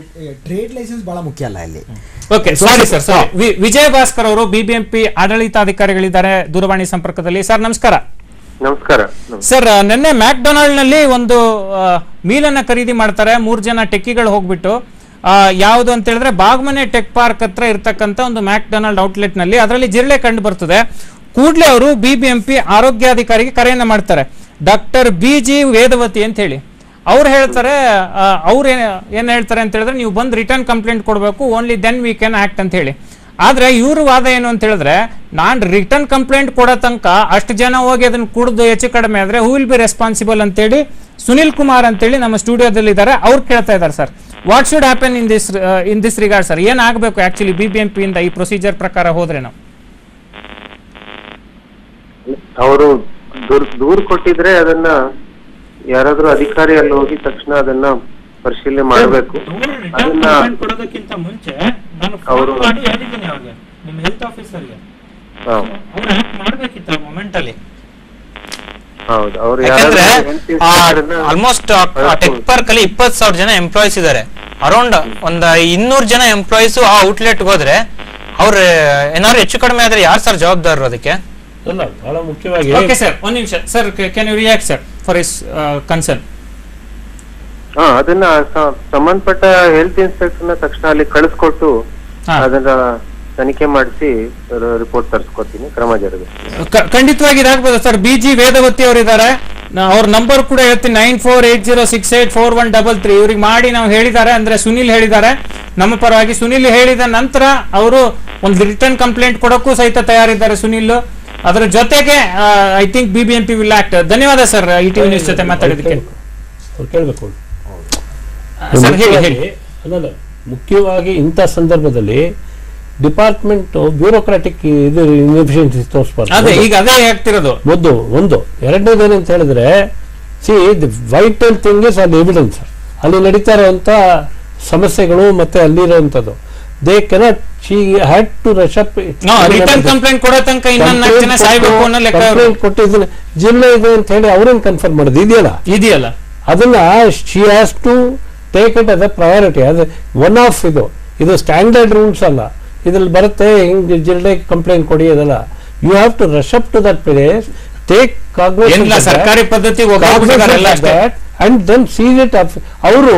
ಟ್ರೇಡ್ ಲೈಸೆನ್ಸ್ ಬಹಳ ಮುಖ್ಯ ಅಲ್ಲ ಇಲ್ಲಿ. Okay, sorry sir. Vijaya Bhaskar ಅವರು BBMP ಆಡಳಿತಾಧಿಕಾರಿಗಳಿದ್ದಾರೆ ದೂರವಾಣಿ ಸಂಪರ್ಕದಲ್ಲಿ. ಸರ್ ನಮಸ್ಕಾರ. ನಮಸ್ಕಾರ ಸರ್. ನಿನ್ನೆ ಮ್ಯಾಕ್ಡೊನಾಲ್ಡ್ ನಲ್ಲಿ ಒಂದು ಮೀಲನ್ನ ಖರೀದಿ ಮಾಡ್ತಾರೆ 3 ಜನ ಟೆಕ್ಕಿಗಳು ಹೋಗ್ಬಿಟ್ಟು. ಯಾವುದು ಅಂತ ಹೇಳಿದ್ರೆ, ಬಾಗ್ಮನೆ ಟೆಕ್ ಪಾರ್ಕ್ ಹತ್ರ ಇರ್ತಕ್ಕಂಥ ಒಂದು ಮ್ಯಾಕ್ಡೊನಾಲ್ಡ್ ಔಟ್ಲೆಟ್ ನಲ್ಲಿ ಅದರಲ್ಲಿ ಜಿರಳೆ ಕಂಡು ಬರ್ತದೆ. ಕೂಡಲೇ ಅವರು BBMP ಆರೋಗ್ಯಾಧಿಕಾರಿಗೆ ಕರೆಯನ್ನ ಮಾಡ್ತಾರೆ, ಡಾಕ್ಟರ್ BG ವೇದವತಿ ಅಂತ ಹೇಳಿ. ಅವ್ರು ಹೇಳ್ತಾರೆ, ಅವ್ರು ಏನ್ ಹೇಳ್ತಾರೆ ಅಂತ ಹೇಳಿದ್ರೆ, ನೀವು ಬಂದು ರಿಟರ್ನ್ ಕಂಪ್ಲೇಂಟ್ ಕೊಡಬೇಕು, only then we can act ಅಂತ ಹೇಳಿ. ಆದ್ರೆ ಇವ್ರ ವಾದ ಏನು ಅಂತ ಹೇಳಿದ್ರೆ, ನಾನ್ ರಿಟರ್ನ್ ಕಂಪ್ಲೇಂಟ್ ಕೊಡೋ ತನಕ ಅಷ್ಟು ಜನ ಹೋಗಿ ಅದನ್ನ ಕುಡಿದು ಹೆಚ್ಚು ಕಡಿಮೆ ಆದ್ರೆ ಹೂ ವಿಲ್ ಬಿ ರೆಸ್ಪಾನ್ಸಿಬಲ್ ಅಂತೇಳಿ ಸುನಿಲ್ ಕುಮಾರ್ ಅಂತೇಳಿ ನಮ್ಮ ಸ್ಟುಡಿಯೋದಲ್ಲಿ ಇದ್ದಾರೆ. ಅವ್ರು ಕೇಳ್ತಾ ಇದ್ದಾರೆ, sir what should happen in this regard sir? ಏನಾಗಬೇಕು ಆಕ್ಚುಲಿ BBMP ಇಂದ ಈ ಪ್ರೊಸೀಜರ್ ಪ್ರಕಾರ ಹೋದ್ರೆ? ನಾವು ಅವರು ದೂರು ಕೊಟ್ಟಿದ್ರೆ ಅದನ್ನ ಯಾರಾದ್ರೂ ಅಧಿಕಾರಿ ಅಲ್ಲಿ ಹೋಗಿ ತಕ್ಷಣ ಅದನ್ನ ಪರಿಶೀಲನೆ ಮಾಡಬೇಕು. ಅದನ್ನ ಕೊಡೋದಕ್ಕಿಂತ ಮುಂಚೆ ಅವರು ನಿಮ್ಮ ಹೆಲ್ತ್ ಆಫೀಸರ್ಗೆ ಮಾಡ್ಬೇಕಿತ್ತು ಮೊಮೆಂಟ್ ಅಲ್ಲಿ. ಹೌದು, ಅವರು ಆಲ್ಮೋಸ್ಟ್ ಟೆಕ್ ಪಾರ್ಕ್ ಅಲ್ಲಿ 20,000 ಜನ ಎಂಪ್ಲಾಯೀಸ್ ಇದಾರೆ. ಅರೌಂಡ್ ಒಂದು 200 ಜನ ಎಂಪ್ಲಾಯೀಸ್ ಆ ಔಟ್ಲೆಟ್ ಹೋದ್ರೆ ಅವ್ರ ಏನಾದ್ರು ಹೆಚ್ಚು ಕಡಿಮೆ ಆದ್ರೆ ಯಾರು ಸರ್ ಜವಾಬ್ದಾರರು ಅದಕ್ಕೆ? ಬಹಳ ಮುಖ್ಯವಾಗಿ. ಓಕೆ ಸರ್, ಒಂದ್ ನಿಮಿಷ sir, can you react sir for his concern? ಅದನ್ನ ಸಂಬಂಧಪಟ್ಟ ಹೆಲ್ತ್ ಇನ್ಸ್ಪೆಕ್ಟರ್ ತಕ್ಷಣ ಅಲ್ಲಿ ಕಳಿಸ್ಕೊಟ್ಟು ಅದನ್ನ ತನಿಖೆ ಮಾಡಿಸಿ ರಿಪೋರ್ಟ್ ತರಿಸ್ಕೊತೀನಿ, ಕ್ರಮ ಜರುಗಿಸ್ತೀನಿ. ಖಂಡಿತವಾಗಿ ಇದಾಗಬಹುದು ಸರ್. BG ವೇದವತಿ ಅವರಿದ್ದಾರೆ, ಅವ್ರ ನಂಬರ್ ಕೂಡ ಹೇಳ್ತೀನಿ, 9480684133. ಇವ್ರಿಗೆ ಮಾಡಿ ನಾವು ಹೇಳಿದ್ದಾರೆ, ಅಂದ್ರೆ ಸುನಿಲ್ ಹೇಳಿದ್ದಾರೆ ನಮ್ಮ ಪರವಾಗಿ. ಸುನಿಲ್ ಹೇಳಿದ ನಂತರ ಅವರು ಒಂದು ರಿಟರ್ನ್ ಕಂಪ್ಲೇಂಟ್ ಕೊಡಕ್ಕೂ ಸಹಿತ ತಯಾರಿದ್ದಾರೆ ಸುನಿಲ್. ಅದರ ಜೊತೆಗೆ I think BBMP will act. ಧನ್ಯವಾದ ಸರ್ ETV ನ್ಯೂಸ್ ಜೊತೆ ಮಾತಾಡೋದಕ್ಕೆ. ಕೇಳಬೇಕು ಸರ್ ಹೇಳಿ. ಅಲ್ಲ, ಮುಖ್ಯವಾಗಿ ಇಂಥ ಸಂದರ್ಭದಲ್ಲಿ ಡಿಪಾರ್ಟ್ಮೆಂಟ್ ಬ್ಯೂರೋಕ್ರಾಟಿಕ್ ಇದು ಇನ್ಎಫಿಷಿಯನ್ಸಿ ತೋರಿಸಬಾರ್ದು. ಅದೇ ಈಗ ಅದೇ ಆಗ್ತಿರೋದು ಒಂದು. ಎರಡನೇದೇನು ಅಂತ ಹೇಳಿದ್ರೆ, see the vital thing is ಅಲ್ಲಿ ಎವಿಡೆನ್ಸ್, ಅಲ್ಲಿ ನಡೀತಾ ಇರುವಂತ ಸಮಸ್ಯೆಗಳು ಮತ್ತೆ ಅಲ್ಲಿರುವಂತದ್ದು. They cannot, she had to rush up. Return complaint ಕೊಡೋ ತನಕ ಇನ್ನೊಂದು 4 ಜನ ಸಾಯ್ಬೇಕು ಅನ್ನೋ ಲೆಕ್ಕ. ಕಂಪ್ಲೇಂಟ್ ಕೊಟ್ಟಿದ್ದೀನಿ ಜಿಲ್ಲೆ ಇದೆ ಅಂತ ಹೇಳಿ ಅವ್ರೇನ್ ಕನ್ಫರ್ಮ್ ಮಾಡೋದು ಇದೆಯಲ್ಲ, ಅದನ್ನ she has to take it as a priority, ಅದು ಒನ್ ಆಫ್. ಇದು ಸ್ಟ್ಯಾಂಡರ್ಡ್ ರೂಲ್ಸ್ ಅಲ್ಲ, ಇದ್ರಲ್ಲಿ ಬರುತ್ತೆ ಹಿಂಗ್ ಜಿಲ್ಲೆ ಕಂಪ್ಲೇಂಟ್ ಕೊಡಿ ಅದಲ್ಲ. You have to rush up to that place, take cognition ಸರ್ಕಾರಿ ಪದ್ಧತಿ and then seize it up. ಅವರು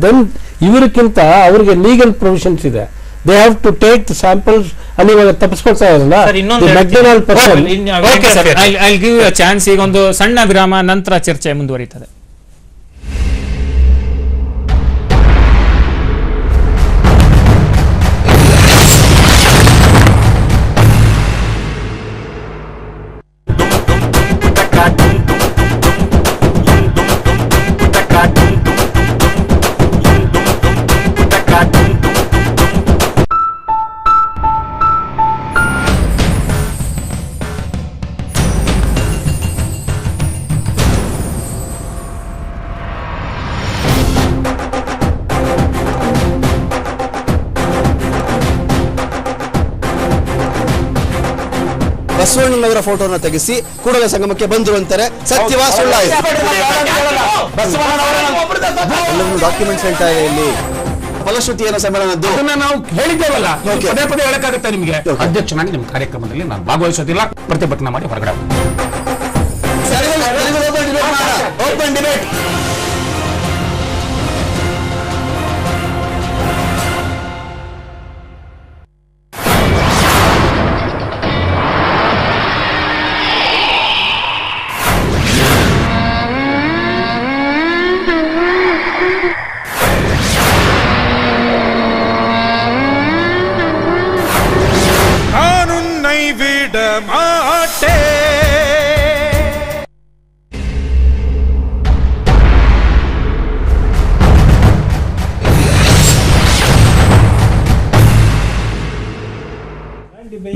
ದೆನ್ ಇವರಿಗಿಂತ ಅವ್ರಿಗೆ ಲೀಗಲ್ ಪ್ರೊವಿಷನ್ಸ್ ಇದೆ. They have to take the samples. ಅಲ್ಲಿ ಇವಾಗ ತಪ್ಪಿಸ್ಕೊಳ್ತಾ ಇರಲ್ಲ McDonald person. I will give you a chance. ಈಗ ಒಂದು ಸಣ್ಣ ವಿರಾಮ, ನಂತರ ಚರ್ಚೆ ಮುಂದುವರಿಯುತ್ತದೆ. ಬಸವಣ್ಣನವರ ಫೋಟೋನ ತೆಗೆಸಿ ಕೂಡಲೇ ಸಂಗಮಕ್ಕೆ ಬಂದ್ರು ಅಂತಾರೆ. ಸತ್ಯವಾ ಸುಳ್ಳಾಯಿತು? ಡಾಕ್ಯುಮೆಂಟ್ಸ್ ಹೇಳ್ತಾ ಇದೆ ಇಲ್ಲಿ. ಫಲಶ್ರುತಿ ಏನೋ ಸಮ್ಮೇಳನದ್ದು ನಾವು ಹೇಳಿದ್ದೇವಲ್ಲ, ಪದೇ ಪದೇ ಹೇಳಕ್ಕಾಗುತ್ತೆ ನಿಮಗೆ. ಅಧ್ಯಕ್ಷನಾಗಿ ನಿಮ್ಮ ಕಾರ್ಯಕ್ರಮದಲ್ಲಿ ನಾನು ಭಾಗವಹಿಸೋದಿಲ್ಲ, ಪ್ರತಿಭಟನೆ ಮಾಡಿ ಹೊರಗಡೆ. Open debate.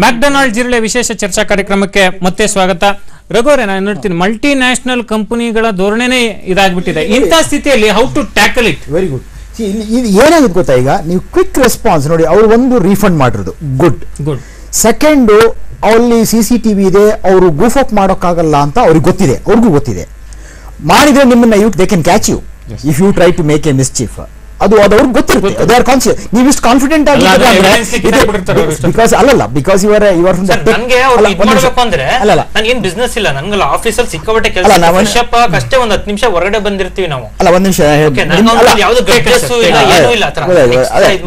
ಮ್ಯಾಕ್ಡೊನಾಲ್ಡ್ ಜಿಲ್ಲೆ ವಿಶೇಷ ಚರ್ಚಾ ಕಾರ್ಯಕ್ರಮಕ್ಕೆ ಮತ್ತೆ ಸ್ವಾಗತ. ರಘುವರೇ, ನಾನು ನೋಡ್ತೀನಿ ಮಲ್ಟಿ ನ್ಯಾಷನಲ್ ಕಂಪನಿಗಳ ಧೋರಣೆನೇ ಇದಾಗ್ಬಿಟ್ಟಿದೆ. ಇಂಥ ಸ್ಥಿತಿಯಲ್ಲಿ how to tackle it? Very good. ಏನಾಗುತ್ತೆ ಗೊತ್ತಾ, ಈಗ ನೀವು ಕ್ವಿಕ್ ರೆಸ್ಪಾನ್ಸ್ ನೋಡಿ, ಅವ್ರು ಒಂದು ರೀಫಂಡ್ ಮಾಡಿರೋದು ಗುಡ್. ಸೆಕೆಂಡು, ಅಲ್ಲಿ CCTV ಇದೆ, ಅವರು ಗೂಫ್ ಅಪ್ ಮಾಡೋಕ್ಕಾಗಲ್ಲ ಅಂತ ಅವ್ರಿಗೆ ಗೊತ್ತಿದೆ, ಅವ್ರಿಗೂ ಗೊತ್ತಿದೆ. ಮಾಡಿದ್ರೆ ನಿಮ್ಮನ್ನ they can catch you if you try to make a mischief. ಅದು ಅವ್ರಿಗೆ ಗೊತ್ತಿರುತ್ತೆ. They are conscious. ನೀವು ಇಷ್ಟು ಕಾನ್ಫಿಡೆಂಟ್ ಆಗಿ ಬಿಕಾಸ್ ಅಲ್ಲಲ್ಲ, ಬಿಕಾಸ್ ಇವರ್ ಫ್ರಮ್ ನನಗೆ ಅವ್ರು ಇದು ಮಾಡಬೇಕು ಅಂದ್ರೆ ನನಗೇನು ಬಿಸ್ನೆಸ್ ಇಲ್ಲ, ನನಗೆಲ್ಲ ಆಫೀಸಲ್ಲಿ ಸಿಕ್ಕಾಪಟ್ಟೆ ಕೆಲಸ. ಅಷ್ಟೇ ಒಂದು 10 ನಿಮಿಷ ಹೊರಗಡೆ ಬಂದಿರ್ತೀವಿ ನಾವು. ಅಲ್ಲ, ಒಂದು ನಿಮಿಷ.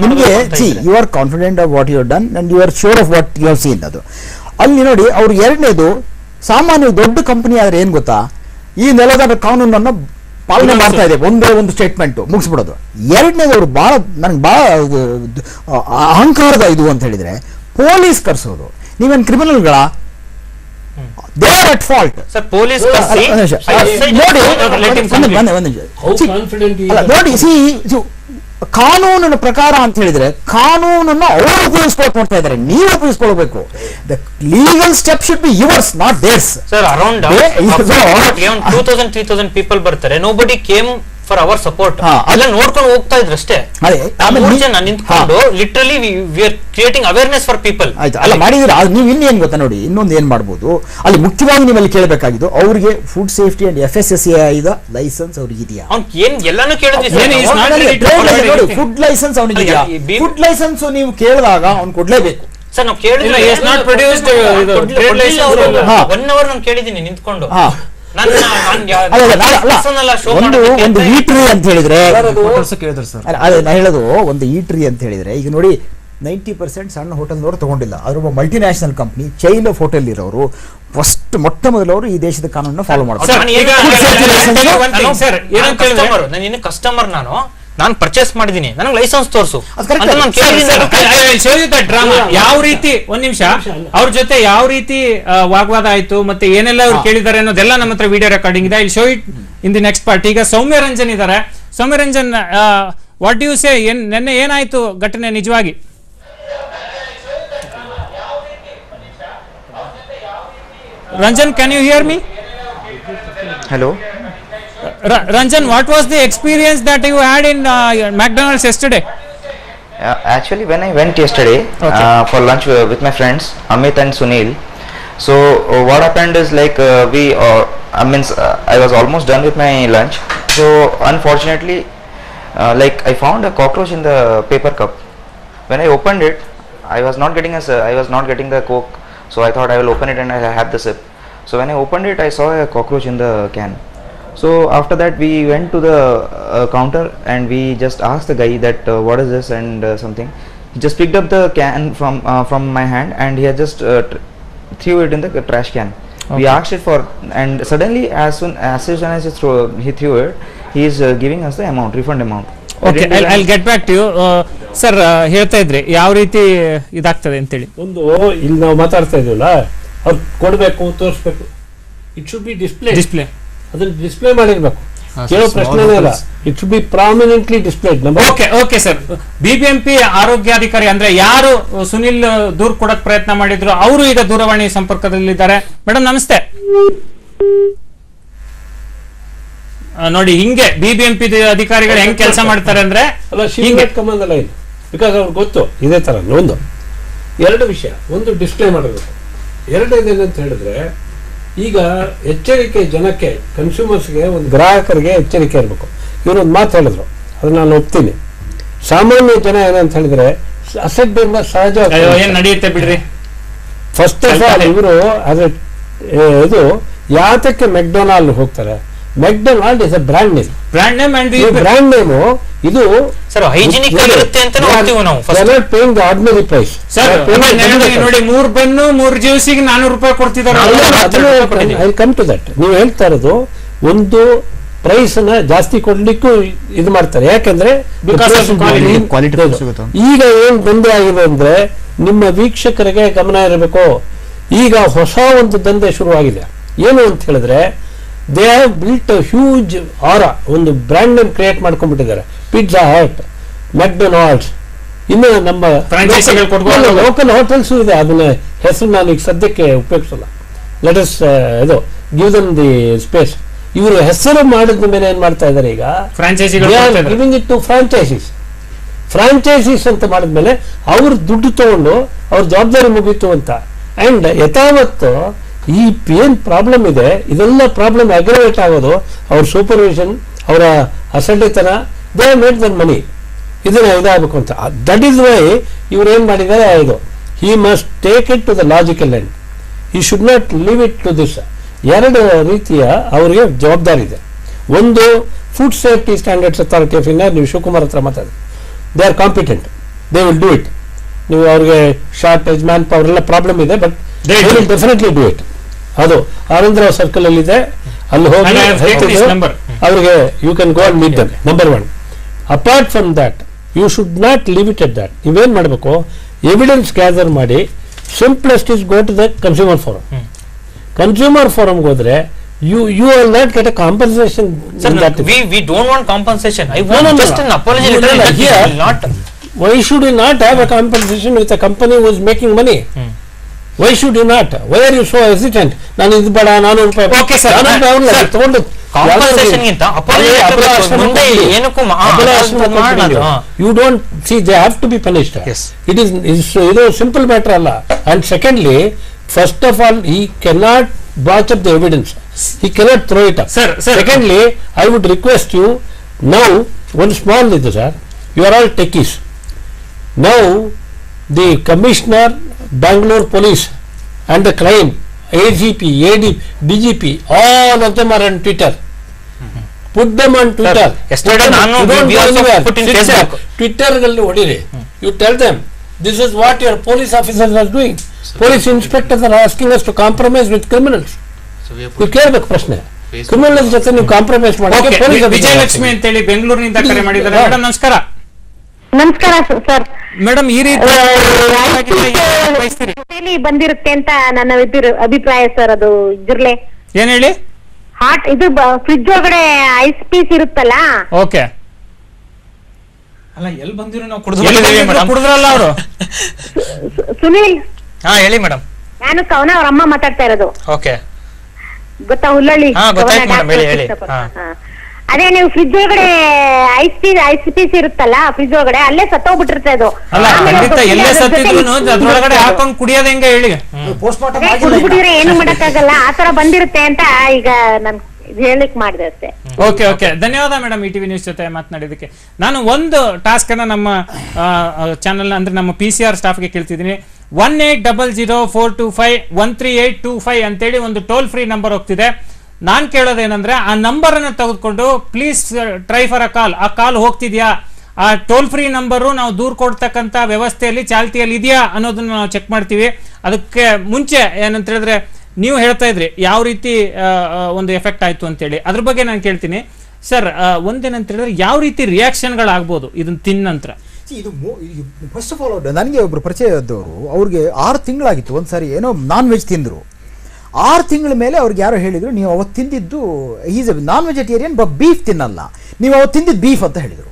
ನಿಮಗೆ you are confident of what you have done and you are sure of what you have seen. ಅದು ಅಲ್ಲಿ ನೋಡಿ. ಅವ್ರು ಎರಡನೇದು, ಸಾಮಾನ್ಯ ದೊಡ್ಡ ಕಂಪನಿ ಆದ್ರೆ ಏನ್ ಗೊತ್ತಾ, ಈ ನೆಲದ ಕಾನೂನನ್ನು ಪಾಲನೆ ಮಾಡ್ತಾ ಇದೆ, ಒಂದೇ ಒಂದು ಸ್ಟೇಟ್ಮೆಂಟ್ ಮುಗಿಸ್ಬಿಡೋದು. ಎರಡನೇದು, ಅವರು ನನಗೆ ಬಹಳ ಅಹಂಕಾರದ ಇದು ಅಂತ ಹೇಳಿದ್ರೆ ಪೊಲೀಸ್ ಕರ್ಸೋದು. ನೀವೇನು ಕ್ರಿಮಿನಲ್ಗಳ? They are at fault. ನೋಡಿ, ಕಾನೂನಿನ ಪ್ರಕಾರ ಅಂತ ಹೇಳಿದ್ರೆ ಕಾನೂನನ್ನು ಅವರು ಉಪಯೋಗಿಸ್ಕೊಳಕ್ ಮಾಡ್ತಾ ಇದ್ದಾರೆ, ನೀವು ಉಪಯೋಗಿಸ್ಕೊಳ್ಬೇಕು. The legal step should be yours, not theirs. Sir, around 2000-3000 people ಬರ್ತಾರೆ. Nobody came for our support. ಎಲ್ಲ ನೋಡ್ಕೊಂಡು ಹೋಗ್ತಾ ಇದ್ರು ಅಷ್ಟೇ. ಜನ ನಿಂತ್ಕೊಂಡು literally we are creating awareness for people. ಆಯ್ತು, ಅಲ್ಲ ಮಾಡಿದ್ರೆ ನೀವು ಇನ್ನೇನ್ ಗೊತ್ತಾ ನೋಡಿ, ಇನ್ನೊಂದು ಏನ್ ಮಾಡ್ಬೋದು ಅಲ್ಲಿ ಮುಖ್ಯವಾಗಿ ನೀವಲ್ಲಿ ಕೇಳಬೇಕಾಗಿದ್ದು, ಅವ್ರಿಗೆ food safety and FSSAI licence ಅವ್ರಿಗೆ ಇದೆಯಾ? ಏನ್ ಎಲ್ಲಾನು ಕೇಳಿದ್ವಿ. ಫುಡ್ ಲೈಸೆನ್ಸ್ ಅವನಿಗೆ ಇದೆಯಾ? ಫುಡ್ ಲೈಸೆನ್ಸ್ ನೀವು ಕೇಳಿದಾಗ ಅವ್ನು ಕೊಡ್ಲೇಬೇಕು. ಸರ್, ನಾವು ಕೇಳಿದ್ರೆ 1 ಅವರ್ ನಾನು ಕೇಳಿದ್ದೀನಿ ನಿಂತ್ಕೊಂಡು. ಒಂದು ಈಟ್ರಿ ಅಂತ ಹೇಳಿದ್ರೆ, ಹೇಳೋದು ಒಂದು ಈಟ್ರಿ ಅಂತ ಹೇಳಿದ್ರೆ, ಈಗ ನೋಡಿ 90% ಸಣ್ಣ ಹೋಟೆಲ್ನವರು ತಗೊಂಡಿಲ್ಲ. ಅದ್ರ multi national company chain of hotel ಇರೋರು ಮೊಟ್ಟ ಮೊದಲವರು ಈ ದೇಶದ ಕಾನೂನನ್ನ ಫಾಲೋ ಮಾಡ್ತಾರೆ. ಕಸ್ಟಮರ್ ನಾನು ನಾನು ಪರ್ಚೇಸ್ ಮಾಡಿದೀನಿ, ನನಗೆ ಲೈಸೆನ್ಸ್ ತೋರಿಸು ಡ್ರಾಮಾ. ಯಾವ ರೀತಿ ಒಂದ್ ನಿಮಿಷ ಅವ್ರ ಜೊತೆ ಯಾವ ರೀತಿ ವಾಗ್ವಾದ ಆಯ್ತು ಮತ್ತೆ ಏನೆಲ್ಲ ಅವ್ರು ಕೇಳಿದ್ದಾರೆ ಅನ್ನೋದೆಲ್ಲ ನಮ್ಮ ಹತ್ರ ವಿಡಿಯೋ ರೆಕಾರ್ಡಿಂಗ್ ಇದೆ. Show it in the next part. ಈಗ ಸೌಮ್ಯ ರಂಜನ್ ಇದ್ದಾರೆ. Soumya Ranjan, what do you say? ನಿನ್ನೆ ಏನಾಯ್ತು ಘಟನೆ ನಿಜವಾಗಿ? Ranjan, can you hear me? Hello. Ranjan, what was the experience that you had in McDonald's yesterday? Actually, when I went yesterday for lunch with my friends Amit and Sunil, so what happened is like I was almost done with my lunch. So unfortunately, like I found a cockroach in the paper cup. When I opened it, I was not getting the Coke. So I thought I will open it and I'll have the sip. So when I opened it, I saw a cockroach in the can. So after that, we went to the counter and we just asked the guy that what is this and something. He just picked up the can from my hand and he had just threw it in the trash can. Okay. We asked it for, and suddenly as soon as he threw it, he is giving us the refund amount. Okay, I'll get back to you. Sir ಹೇಳ್ತಾ ಇದ್ರಿ ಯಾವ ರೀತಿ ಇದಾಗ್ತದೆ ಅಂತೇಳಿ. ಒಂದು ಇಲ್ಲಿ ನಾವು ಮಾತಾಡ್ತಾ ಇದೀವಲ್ಲ, ಅವ್ರು ಕೊಡಬೇಕು, ತೋರಿಸ್ಬೇಕು. It should be display. ಅದನ್ನ ಡಿಸ್ಪ್ಲೇ ಮಾಡಿರ್ಬೇಕು. ಕೇಳೋ ಪ್ರಶ್ನೆನೇ ಇಲ್ಲ. It should be prominently displayed. Okay sir. BBMP ಆರೋಗ್ಯಾಧಿಕಾರಿ ಅಂದ್ರೆ ಯಾರು ಸುನಿಲ್ ದೂರ್ ಕೊಡಕ್ ಪ್ರಯತ್ನ ಮಾಡಿದ್ರು, ಅವರು ಈಗ ದೂರವಾಣಿ ಸಂಪರ್ಕದಲ್ಲಿದ್ದಾರೆ. ಮೇಡಮ್ ನಮಸ್ತೆ. ನೋಡಿ, ಹಿಂಗೆ ಬಿಬಿಎಂಪಿ ಅಧಿಕಾರಿಗಳು ಹೆಂಗ್ ಕೆಲಸ ಮಾಡ್ತಾರೆ ಅಂದ್ರೆ ಬಿಕಾಸ್ ಅವ್ರಿಗೆ ಗೊತ್ತು ಇದೇ ತರ. ಎರಡು ವಿಷಯ, ಒಂದು ಡಿಸ್ಪ್ಲೇ ಮಾಡಬೇಕು, ಎರಡನೇದೇನು ಅಂತ ಹೇಳಿದ್ರೆ ಈಗ ಎಚ್ಚರಿಕೆ ಜನಕ್ಕೆ, ಕನ್ಸ್ಯೂಮರ್ಸ್ಗೆ, ಒಂದು ಗ್ರಾಹಕರಿಗೆ ಎಚ್ಚರಿಕೆ ಇರಬೇಕು. ಇವರೊಂದು ಮಾತು ಹೇಳಿದ್ರು, ಅದನ್ನ ನಾನು ಒಪ್ತೀನಿ. ಸಾಮಾನ್ಯ ಜನ ಏನಂತ ಹೇಳಿದ್ರೆ ಅಸಡ್ಡೆಂಬ ಸಹಜ ನಡೆಯುತ್ತೆ ಬಿಡ್ರಿ. ಫಸ್ಟ್ ಆಫ್ ಆಲ್ ಇವರು ಅದ್ರ ಇದು ಯಾತಕ್ಕೆ ಮೆಕ್ಡೊನಾಲ್ಡ್ ಹೋಗ್ತಾರೆ? McDonald is a brand name. Brand name ಇದು ಸರ್ ಹೈಜಿನಿಕ್ ಆಗಿರುತ್ತೆ ಅಂತ ನೋಡ್ತೀವಿ ನಾವು. Not paying the ordinary price. ನೋಡಿ, 3 ಬನ್ನು 3 ಜ್ಯೂಸಿಗೆ 400 ರೂಪಾಯಿ ಕೊಡ್ತಿದ್ದಾರೆ. I come to that. ನೀವು ಹೇಳ್ತಾ ಇರೋದು ಒಂದು ಪ್ರೈಸ್ ನ ಜಾಸ್ತಿ ಕೊಡ್ಲಿಕ್ಕೂ ಇದು ಮಾಡ್ತಾರೆ. ಯಾಕಂದ್ರೆ ಈಗ ಏನ್ ದಂಧೆ ಆಗಿದೆ ಅಂದ್ರೆ ನಿಮ್ಮ ವೀಕ್ಷಕರಿಗೆ ಗಮನ ಇರಬೇಕು. ಈಗ ಹೊಸ ಒಂದು ದಂಧೆ ಶುರುವಾಗಿದೆ. ಏನು ಅಂತ ಹೇಳಿದ್ರೆ they have built a huge aura, ಒಂದು ಬ್ರ್ಯಾಂಡ್ ನೇಮ್ ಕ್ರಿಯೇಟ್ ಮಾಡ್ಕೊಂಡ್ಬಿಟ್ಟಿದ್ದಾರೆ. ಪಿಜ್ಜಾ ಹಟ್, ಮೆಕ್ಡೊನಾಲ್ಡ್ಸ್, ಇನ್ನು ನಮ್ಮ ಲೋಕಲ್ ಹೋಟೆಲ್ಸು ಇದೆ. ಅದನ್ನ ಹೆಸರು ನಾನು ಈಗ ಸದ್ಯಕ್ಕೆ ಉಪಯೋಗಿಸಲ್ಲ. ಲೆಟ್ ಅಸ್ ಇದು ಗಿವ್ ದಮ್ ದಿ ಸ್ಪೇಸ್. ಇವರು ಹೆಸರು ಮಾಡಿದ ಮೇಲೆ ಏನ್ ಮಾಡ್ತಾ ಇದ್ದಾರೆ ಈಗ? ಗಿವಿಂಗ್ ಇಟ್ ಟು ಫ್ರಾಂಚೈಸೀಸ್ ಅಂತ ಮಾಡಿದ್ಮೇಲೆ ಅವ್ರ ದುಡ್ಡು ತಗೊಂಡು ಅವ್ರ ಜವಾಬ್ದಾರಿ ಮುಗೀತು ಅಂತ. ಅಂಡ್ ಯಥಾವತ್ತು ಈ ಏನ್ ಪ್ರಾಬ್ಲಮ್ ಇದೆ, ಇದೆಲ್ಲ ಪ್ರಾಬ್ಲಮ್ ಅಗ್ರವೇಟ್ ಆಗೋದು ಅವ್ರ ಸೂಪರ್ವಿಷನ್, ಅವರ ಅಸಡ್ಡೆತನ. ದೇ ಮೇಡ್ ದನ್ ಮನಿ. ಇದನ್ನ ಇದಾಗಬೇಕು ಅಂತ. ದಟ್ ಈಸ್ ವೈ ಇವ್ರು ಏನ್ ಮಾಡಿದ್ದಾರೆ, ಇದು he must take it to the logical end. He should not leave it to this. ಎರಡು ರೀತಿಯ ಅವರಿಗೆ ಜವಾಬ್ದಾರಿ ಇದೆ. ಒಂದು food safety standards authority of India. ನೀವು ಶಿವಕುಮಾರ್ ಹತ್ರ ಮಾತಾಡಿ. They are competent, they will do it. ನೀವು ಅವ್ರಿಗೆ ಶಾರ್ಟೇಜ್, ಮ್ಯಾನ್ ಪವರ್ ಎಲ್ಲ ಪ್ರಾಬ್ಲಮ್ ಇದೆ, but they will definitely do it. ಅದು ಆನಂದರಾವ್ ಸರ್ಕಲ್ ಅಲ್ಲಿ ಇದೆ, ಅಲ್ಲಿ ಹೋಗಿ ಅವ್ರಿಗೆ you can go and meet dum. Number 1. Apart from that you should not leave it at that. ನೀವೇನ್ ಮಾಡಬೇಕು, ಎವಿಡೆನ್ಸ್ ಗ್ಯಾದರ್ ಮಾಡಿ. Simplest is go to the consumer forum. Consumer ಫೋರಮ್ಗೆ ಹೋದ್ರೆ you will not get a compensation. Sir, we don't want compensation. I want just an apology letter. Why should you not have a compensation with a company who is making money? Why should you not? Why are you so hesitant? ನಾನು ಇದು ಬೇಡ, 400 ರೂಪಾಯಿ. Okay sir, ತಗೊಂಡು compensation ಗಿಂತ apology ಮುಂದೆ ಏನಕ್ಕೂ you don't see, they have to be punished. Yes, it is ಇದು simple matter ಅಲ್ಲ. And secondly, first of all, he cannot batch up the evidence. He cannot throw it up. Sir. Secondly, I would request you now, one small little, sir. You are all techies. Now, the Commissioner, Bangalore Police, and the crime, AGP, AD, DGP, all of them are on Twitter. Put them on Twitter. Yesterday, Twitter galli hodire. You tell them, this is what your police officers are doing. Police inspectors are asking us to compromise with criminals. You ಕೇಳಬೇಕು ಪ್ರಶ್ನೆ. Criminal ಜೊತೆ ನೀವು compromise ಮಾಡಿ. ವಿಜಯಲಕ್ಷ್ಮಿ ಅಂತೇಳಿ ಬೆಂಗಳೂರಿನಿಂದ ಕರೆ ಮಾಡಿದ್ದಾರೆ. Madam ನಮಸ್ಕಾರ. ನಮಸ್ಕಾರ ಸರ್. ಮೇಡಮ್ ಈ ರೀತಿ ಬಂದಿರುತ್ತೆ ಅಂತ ನನ್ನ ಅಭಿಪ್ರಾಯ ಸರ್. ಅದು ಜಿರ್ಲೆ ಏನ್ ಹೇಳಿ, ಹಾಟ್ ಇದು ಫ್ರಿಡ್ಜ್ ಒಳಗಡೆ ಐಸ್ ಪೀಸ್ ಇರುತ್ತಲ್ಲ. ಓಕೆ. ಅಲ್ಲ ಎಲ್ಲಿ ಬಂದಿರೋ ನಾವು ಕುಡಿದ್ರಲ್ಲ ಅವರು. ಸುನೀಲ್. ಹಾ ಹೇಳಿ ಮೇಡಮ್. ನಾನು ಕವನ ಅವ್ರ ಅಮ್ಮ ಮಾತಾಡ್ತಾ ಇರೋದು. ಓಕೆ. ಗೊತ್ತಾ ಹುಲ್ಲಳ್ಳಿ? ಅದೇ ನೀವು ಫ್ರಿಡ್ಜ್ ಒಳಗಡೆ ಐಸ್ ಪೀಸ್ ಇರುತ್ತಲ್ಲ, ಫ್ರಿಡ್ಜ್ ಒಳಗಡೆ ಅಲ್ಲೇ ಸತ್ತೋಗ್ಬಿಟ್ಟಿರುತ್ತೆ ಅದು. ಎಲ್ಲೇ ಸತ್ತಿದ್ರು ಅದ್ರೊಳಗಡೆ ಹಾಕೊಂಡು ಕುಡಿಯೋದು ಹೆಂಗೆ ಹೇಳಿ? ಕುಡಿದ್ರೆ ಏನು ಮಾಡಕ್ಕಾಗಲ್ಲ, ಆತರ ಬಂದಿರುತ್ತೆ ಅಂತ ಈಗ ನನ್ ಹೇಳಿಕ್ ಮಾಡಿದೆ ಅಷ್ಟೇ. ಓಕೆ ಓಕೆ, ಧನ್ಯವಾದ ಮೇಡಮ್ ಈ ಟಿವಿ ನ್ಯೂಸ್ ಜೊತೆ ಮಾತನಾಡಿದಕ್ಕೆ. ನಾನು ಒಂದು ಟಾಸ್ಕ್ ಅನ್ನ ನಮ್ಮ ಚಾನಲ್ ಅಂದ್ರೆ ನಮ್ಮ PCR ಸ್ಟಾಫ್ಗೆ ಕೇಳ್ತಿದ್ದೀನಿ. 180042513825 ಅಂತೇಳಿ ಒಂದು ಟೋಲ್ ಫ್ರೀ ನಂಬರ್ ಹೋಗ್ತಿದೆ. ನಾನು ಕೇಳೋದೇನಂದ್ರೆ ಆ ನಂಬರ್ ಅನ್ನು ತೆಗೆದುಕೊಂಡು ಪ್ಲೀಸ್ ಟ್ರೈ ಫಾರ್ ಅ ಕಾಲ್, ಆ ಕಾಲ್ ಹೋಗ್ತಿದ್ಯಾ, ಆ ಟೋಲ್ ಫ್ರೀ ನಂಬರು ನಾವು ದೂರ ಕೊಡ್ತಕ್ಕಂಥ ವ್ಯವಸ್ಥೆಯಲ್ಲಿ ಚಾಲ್ತಿಯಲ್ಲಿ ಇದೆಯಾ ಅನ್ನೋದನ್ನ ನಾವು ಚೆಕ್ ಮಾಡ್ತೀವಿ. ಅದಕ್ಕೆ ಮುಂಚೆ ಏನಂತ ಹೇಳಿದ್ರೆ ನೀವು ಹೇಳ್ತಾ ಇದ್ರಿ ಯಾವ ರೀತಿ ಒಂದು ಎಫೆಕ್ಟ್ ಆಯ್ತು ಅಂತೇಳಿ, ಅದ್ರ ಬಗ್ಗೆ ನಾನು ಕೇಳ್ತೀನಿ ಸರ್. ಒಂದೇನಂತ ಹೇಳಿದ್ರೆ ಯಾವ ರೀತಿ ರಿಯಾಕ್ಷನ್ಗಳಾಗ್ಬೋದು ಇದನ್ನ ತಿನ್ನ ನಂತರ? ಇದು ಫಸ್ಟ್ ಆಫ್ ಆಲ್ ನನಗೆ ಒಬ್ರು ಪರಿಚಯದವರು, ಅವ್ರಿಗೆ 6 ತಿಂಗಳಾಗಿತ್ತು ಒಂದ್ಸಾರಿ ಏನೋ ನಾನ್ ವೆಜ್ ತಿಂದರು. 6 ತಿಂಗಳ ಮೇಲೆ ಅವ್ರಿಗೆ ಯಾರೋ ಹೇಳಿದ್ರು, ನೀವು ಅವತ್ತು ತಿಂದಿದ್ದು is A non vegetarian but beef ತಿನ್ನಲ್ಲ, ನೀವು ಅವತ್ತು ತಿಂದಿದ್ದು ಬೀಫ್ ಅಂತ ಹೇಳಿದರು.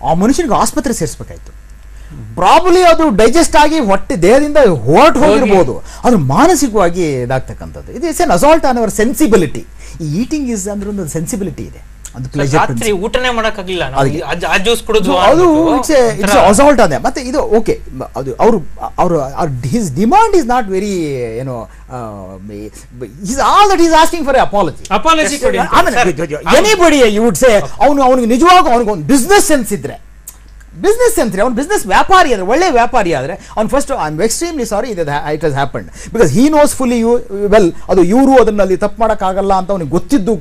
ಆ ಮನುಷ್ಯನಿಗೆ ಆಸ್ಪತ್ರೆ ಸೇರಿಸ್ಬೇಕಾಯ್ತು. ಪ್ರಾಬ್ಲಿ ಅದು ಡೈಜೆಸ್ಟ್ ಆಗಿ ಹೊಟ್ಟೆ ದೇಹದಿಂದ ಹೊರಟು ಹೋಗಿರ್ಬೋದು, ಅದು ಮಾನಸಿಕವಾಗಿ ಇದಾಗ್ತಕ್ಕಂಥದ್ದು. ಇದು it's an assault on our sensibility. ಈ ಈಟಿಂಗ್ ಇಸ್ ಅಂದ್ರೆ ಒಂದು ಸೆನ್ಸಿಬಿಲಿಟಿ ಇದೆ, ಅದು ಪ್ಲೆಜರ್. ಊಟನೇ ಮಾಡಕ್ಕಾಗಿಲ್ಲ, ಜ್ಯೂಸ್ ಕುಡಿದು ಅದು ಇಟ್ಸ್ ಅಸಾಲ್ಟ್ ಅದೇ. ಮತ್ತೆ ಇದು ಓಕೆ, ಅದು ಅವರು his demand is not very ಏನೋ all that is asking for apology. Anybody you would say ಅವನಿಗೆ ನಿಜವಾಗೂ ಅವನಿಗೊಂದು ಬಿಸ್ನೆಸ್ ಸೆನ್ಸ್ ಇದ್ರೆ, ಬಿಸ್ನೆಸ್ ಅಂದ್ರೆ ಅವ್ನು ಬಿಸ್ನೆಸ್ ವ್ಯಾಪಾರಿ ಆದರೆ, ಒಳ್ಳೆ ವ್ಯಾಪಾರಿ ಆದರೆ ಅವ್ನು first I am extremely sorry it has happened because he knows fully well ಅದು ಇವರು ಅದನ್ನಲ್ಲಿ ತಪ್ಪು ಮಾಡೋಕ್ಕಾಗಲ್ಲ ಅಂತ ಅವ್ನಿಗೆ ಗೊತ್ತಿದ್ದು